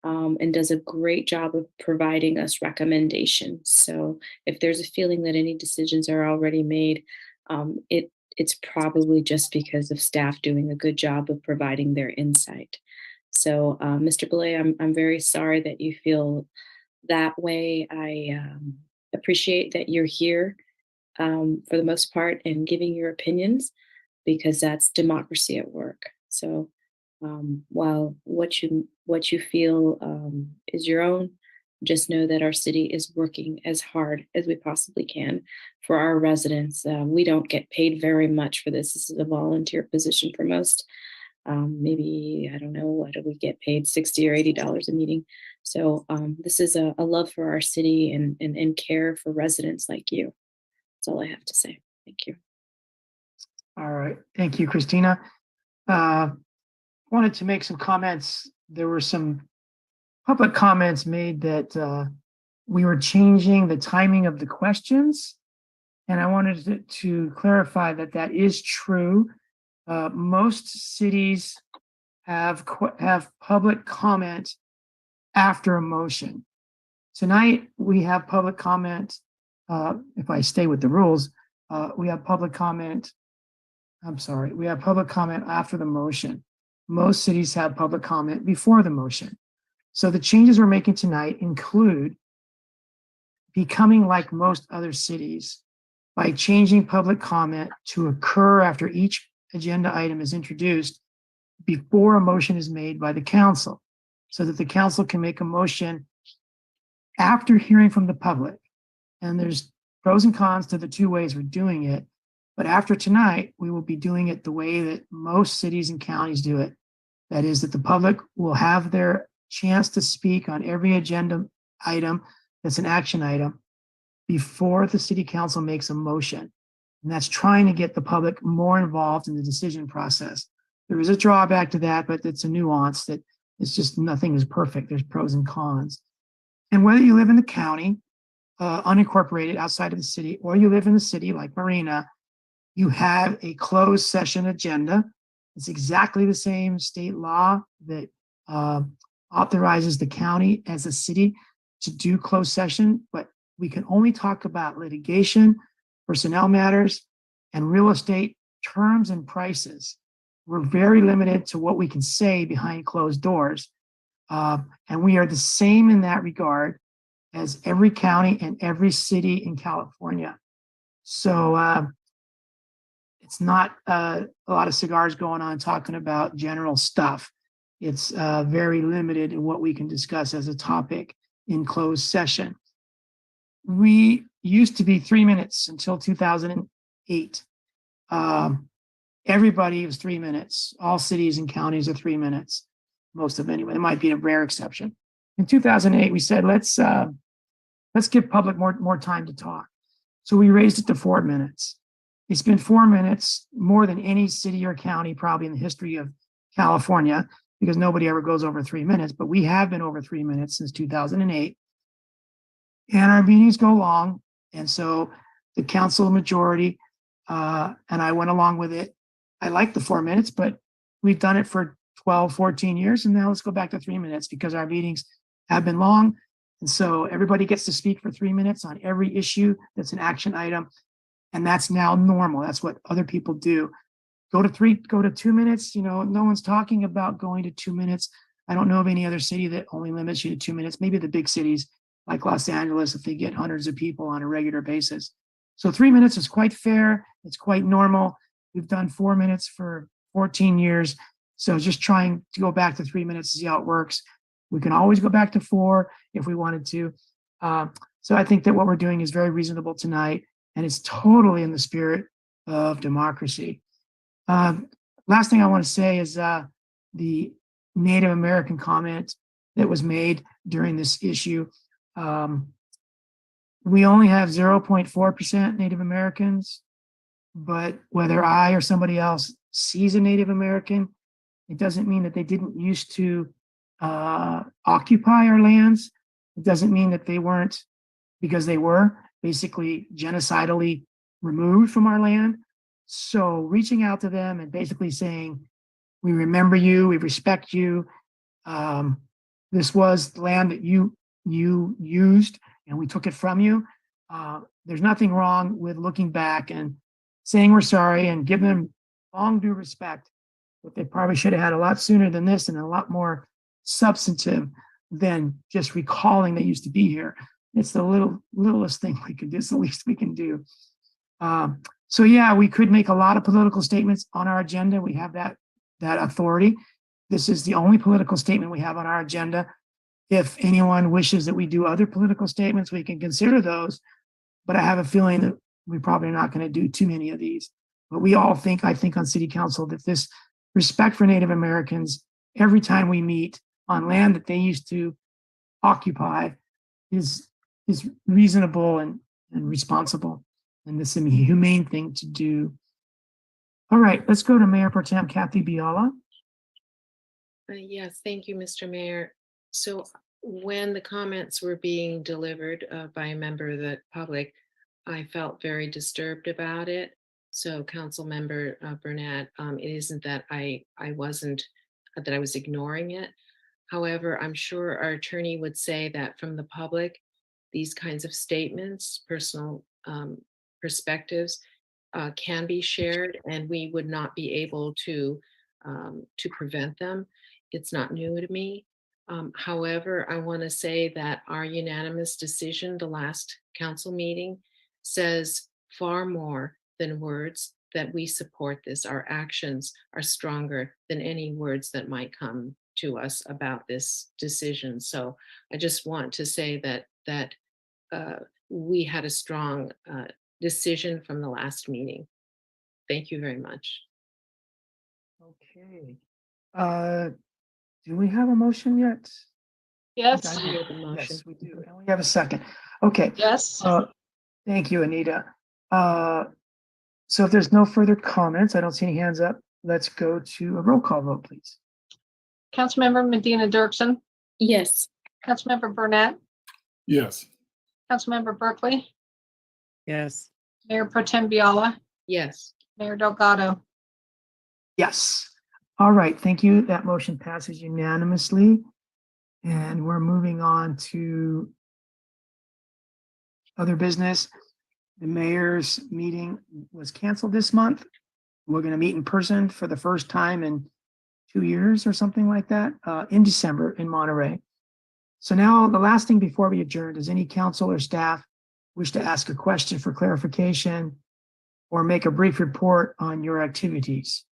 and does a great job of providing us recommendations. So if there's a feeling that any decisions are already made, it's probably just because of staff doing a good job of providing their insight. So Mr. Galea, I'm very sorry that you feel that way. appreciate that you're here for the most part and giving your opinions, because that's democracy at work. So while what you feel is your own, just know that our city is working as hard as we possibly can for our residents. We don't get paid very much for this. This is a volunteer position for most. Maybe, I don't know, what do we get paid, $60 or $80 a meeting? So this is a love for our city and care for residents like you. That's all I have to say. Thank you. All right. Thank you, Christina. Wanted to make some comments. There were some public comments made that we were changing the timing of the questions. And I wanted to clarify that that is true. Most cities have public comment after a motion. Tonight, we have public comment. If I stay with the rules, we have public comment. I'm sorry, we have public comment after the motion. Most cities have public comment before the motion. So the changes we're making tonight include becoming like most other cities by changing public comment to occur after each agenda item is introduced before a motion is made by the council, so that the council can make a motion after hearing from the public. And there's pros and cons to the two ways we're doing it. But after tonight, we will be doing it the way that most cities and counties do it. That is, that the public will have their chance to speak on every agenda item that's an action item before the city council makes a motion. And that's trying to get the public more involved in the decision process. There is a drawback to that, but it's a nuance that it's just nothing is perfect. There's pros and cons. And whether you live in the county, unincorporated outside of the city, or you live in the city like Marina, you have a closed session agenda. It's exactly the same state law that authorizes the county as a city to do closed session, but we can only talk about litigation, personnel matters, and real estate terms and prices. We're very limited to what we can say behind closed doors. And we are the same in that regard as every county and every city in California. So it's not a lot of cigars going on talking about general stuff. It's very limited in what we can discuss as a topic in closed session. We used to be 3 minutes until 2008. Everybody was 3 minutes. All cities and counties are 3 minutes, most of them anyway. There might be a rare exception. In 2008, we said, let's give public more time to talk. So we raised it to 4 minutes. It's been 4 minutes, more than any city or county probably in the history of California, because nobody ever goes over 3 minutes, but we have been over 3 minutes since 2008. And our meetings go long. And so the council majority, and I went along with it. I like the 4 minutes, but we've done it for 12, 14 years. And now let's go back to 3 minutes because our meetings have been long. And so everybody gets to speak for 3 minutes on every issue that's an action item. And that's now normal. That's what other people do. Go to 2 minutes. You know, no one's talking about going to 2 minutes. I don't know of any other city that only limits you to 2 minutes. Maybe the big cities like Los Angeles, if they get hundreds of people on a regular basis. So 3 minutes is quite fair. It's quite normal. We've done 4 minutes for 14 years. So just trying to go back to 3 minutes to see how it works. We can always go back to 4 if we wanted to. So I think that what we're doing is very reasonable tonight, and it's totally in the spirit of democracy. Last thing I want to say is the Native American comment that was made during this issue. We only have 0.4% Native Americans, but whether I or somebody else sees a Native American, it doesn't mean that they didn't used to occupy our lands. It doesn't mean that they weren't, because they were basically genocidally removed from our land. So reaching out to them and basically saying, we remember you, we respect you. This was land that you used and we took it from you. There's nothing wrong with looking back and saying we're sorry and giving them long due respect, but they probably should have had a lot sooner than this and a lot more substantive than just recalling they used to be here. It's the littlest thing we could do. It's the least we can do. So yeah, we could make a lot of political statements on our agenda. We have that authority. This is the only political statement we have on our agenda. If anyone wishes that we do other political statements, we can consider those. But I have a feeling that we're probably not going to do too many of these. But we all think, I think on City Council, that this respect for Native Americans, every time we meet on land that they used to occupy, is reasonable and responsible. And this is a humane thing to do. All right, let's go to Mayor Pro Tem Kathy Biala. Yes, thank you, Mr. Mayor. So when the comments were being delivered by a member of the public, I felt very disturbed about it. So Council Member Burnett, it isn't that I wasn't, that I was ignoring it. However, I'm sure our attorney would say that from the public, these kinds of statements, personal perspectives can be shared, and we would not be able to prevent them. It's not new to me. However, I want to say that our unanimous decision, the last council meeting, says far more than words that we support this. Our actions are stronger than any words that might come to us about this decision. So I just want to say that we had a strong decision from the last meeting. Thank you very much. Okay. Do we have a motion yet? Yes. Yes, we do. And we have a second. Okay. Yes. Thank you, Anita. So if there's no further comments, I don't see any hands up. Let's go to a roll call vote, please. Councilmember Medina Dirksen, Yes. Councilmember Burnett, Yes. Councilmember Berkeley, Yes. Mayor Pro Tem Biala, Yes. Mayor Delgado. Yes. All right, thank you. That motion passes unanimously. And we're moving on to other business. The mayor's meeting was canceled this month. We're going to meet in person for the first time in 2 years or something like that, in December in Monterey. So now the last thing before we adjourn, does any council or staff wish to ask a question for clarification or make a brief report on your activities?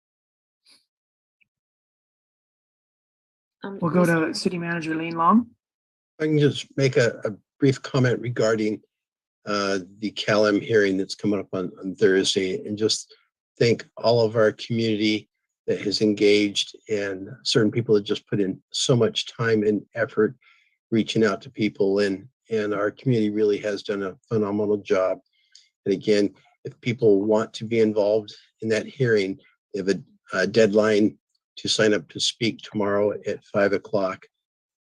We'll go to City Manager Lane Long. I can just make a brief comment regarding the CalM hearing that's coming up on Thursday, and just thank all of our community that has engaged, and certain people that just put in so much time and effort reaching out to people, and our community really has done a phenomenal job. And again, if people want to be involved in that hearing, they have a deadline to sign up to speak tomorrow at 5 o'clock.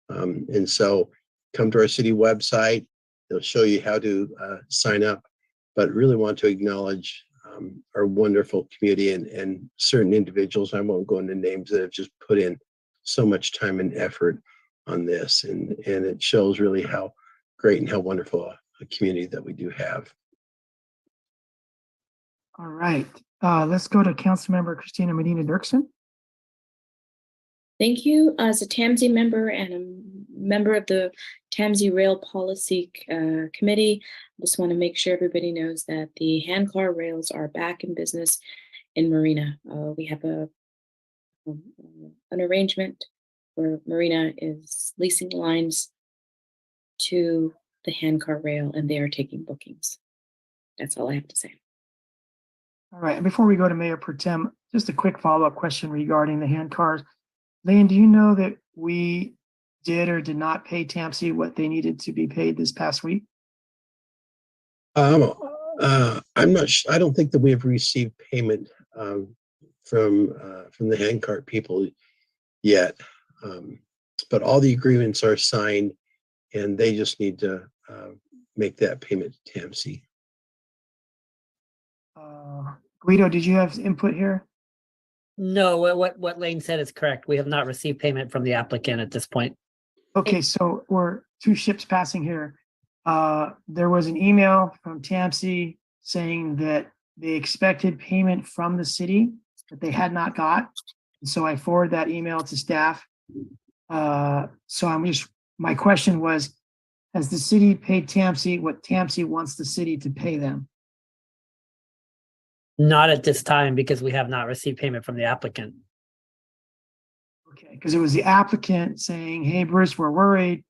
And so come to our city website. They'll show you how to sign up, but really want to acknowledge our wonderful community and certain individuals. I won't go into names that have just put in so much time and effort on this. And it shows really how great and how wonderful a community that we do have. All right, let's go to Councilmember Christina Medina Dirksen. Thank you. As a TAMSI member and a member of the TAMSI Rail Policy Committee, I just want to make sure everybody knows that the handcar rails are back in business in Marina. We have an arrangement where Marina is leasing lines to the handcar rail, and they are taking bookings. That's all I have to say. All right, and before we go to Mayor Pro Tem, just a quick follow-up question regarding the handcars. Lane, do you know that we did or did not pay TAMSI what they needed to be paid this past week? I'm not. I don't think that we have received payment from the handcart people yet, but all the agreements are signed, and they just need to make that payment to TAMSI. Guido, did you have input here? No, what Lane said is correct. We have not received payment from the applicant at this point. Okay, so we're two ships passing here. There was an email from TAMSI saying that they expected payment from the city that they had not got. And so I forwarded that email to staff. So my question was, has the city paid TAMC what TAMC wants the city to pay them? Not at this time because we have not received payment from the applicant. Okay, because it was the applicant saying, hey, Bruce, we're worried.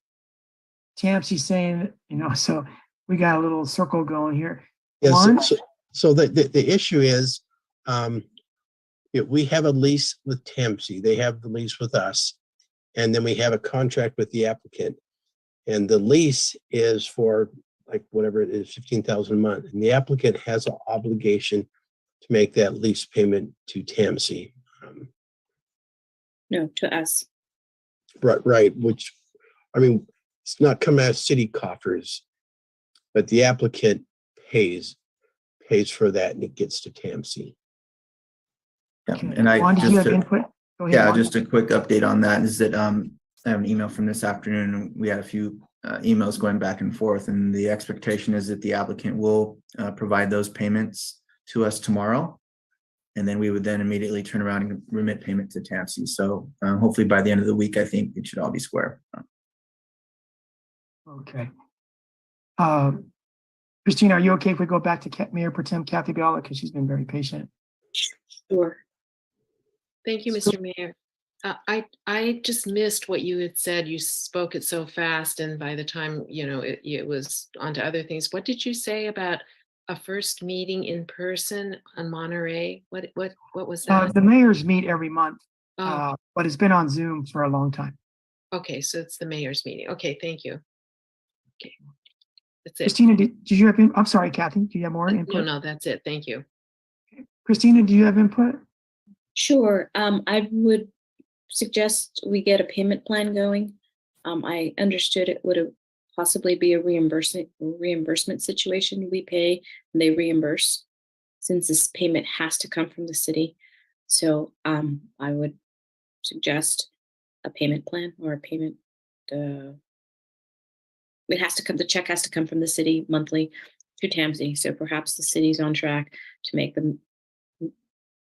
TAMC saying, so we got a little circle going here. Yes, One, so the issue is, we have a lease with TAMC, they have the lease with us, and then we have a contract with the applicant. And the lease is for like whatever it is, 15,000 a month, and the applicant has an obligation to make that lease payment to TAMC. No, to us. Right, which, I mean, it's not coming out of city coffers, but the applicant pays for that and it gets to TAMC. Yeah, okay. and I Juan, did you just have input? Go ahead, yeah, Juan. just a quick update on that is that I have an email from this afternoon, and we had a few emails going back and forth, and the expectation is that the applicant will provide those payments to us tomorrow, and then we would then immediately turn around and remit payment to TAMC. So hopefully by the end of the week, I think it should all be square. Okay. Christina, are you okay if we go back to Mayor Pro Tem Kathy Biala, because she's been very patient? Sure. Thank you, Mr. Mayor. I just missed what you had said. You spoke it so fast, and by the time, it was onto other things. What did you say about a first meeting in person on Monterey? What was that? The mayors meet every month, Oh, but it's been on Zoom for a long time. okay, so it's the mayor's meeting. Okay, thank you. Okay, that's it. Christina, did you have, I'm sorry, Kathy, do you have more input? No, that's it. Thank you. Christina, do you have input? Sure. I would suggest we get a payment plan going. I understood it would possibly be a reimbursement situation. We pay and they reimburse, since this payment has to come from the city. So I would suggest a payment plan or a payment. It has to come. The check has to come from the city monthly to TAMC. So perhaps the city's on track to make the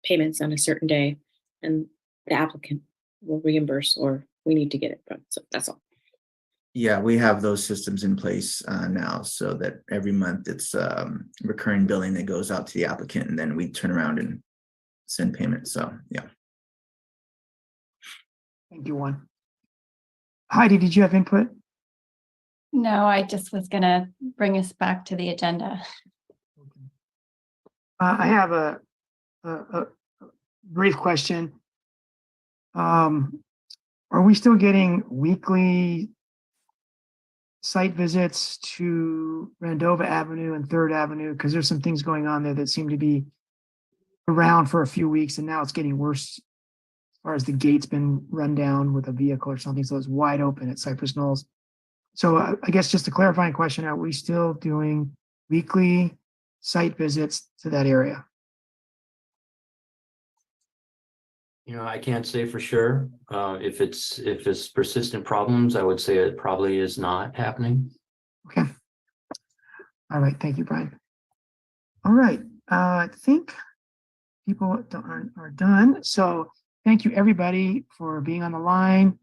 payments on a certain day, and the applicant will reimburse, or we need to get it from. So that's all. Yeah, we have those systems in place now, so that every month it's recurring billing that goes out to the applicant, and then we turn around and send payment. So yeah. Thank you, Juan. Heidi, did you have input? No, I just was gonna bring us back to the agenda. I have a brief question. Are we still getting weekly site visits to Randova Avenue and Third Avenue? Because there's some things going on there that seem to be around for a few weeks, and now it's getting worse as far as the gate's been run down with a vehicle or something, so it's wide open at Cypress Knolls. So I guess just a clarifying question, are we still doing weekly site visits to that area? I can't say for sure. If it's persistent problems, I would say it probably is not happening. Okay. All right. Thank you, Brian. All right. I think people are done. So thank you, everybody, for being on the line.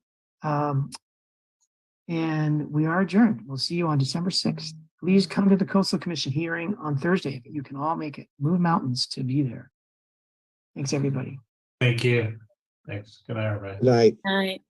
And we are adjourned. We'll see you on December 6th. Please come to the Coastal Commission hearing on Thursday. You can all make it. Move mountains to be there. Thanks, everybody. Thank you. Thanks. Good night, everybody. Good night. All right.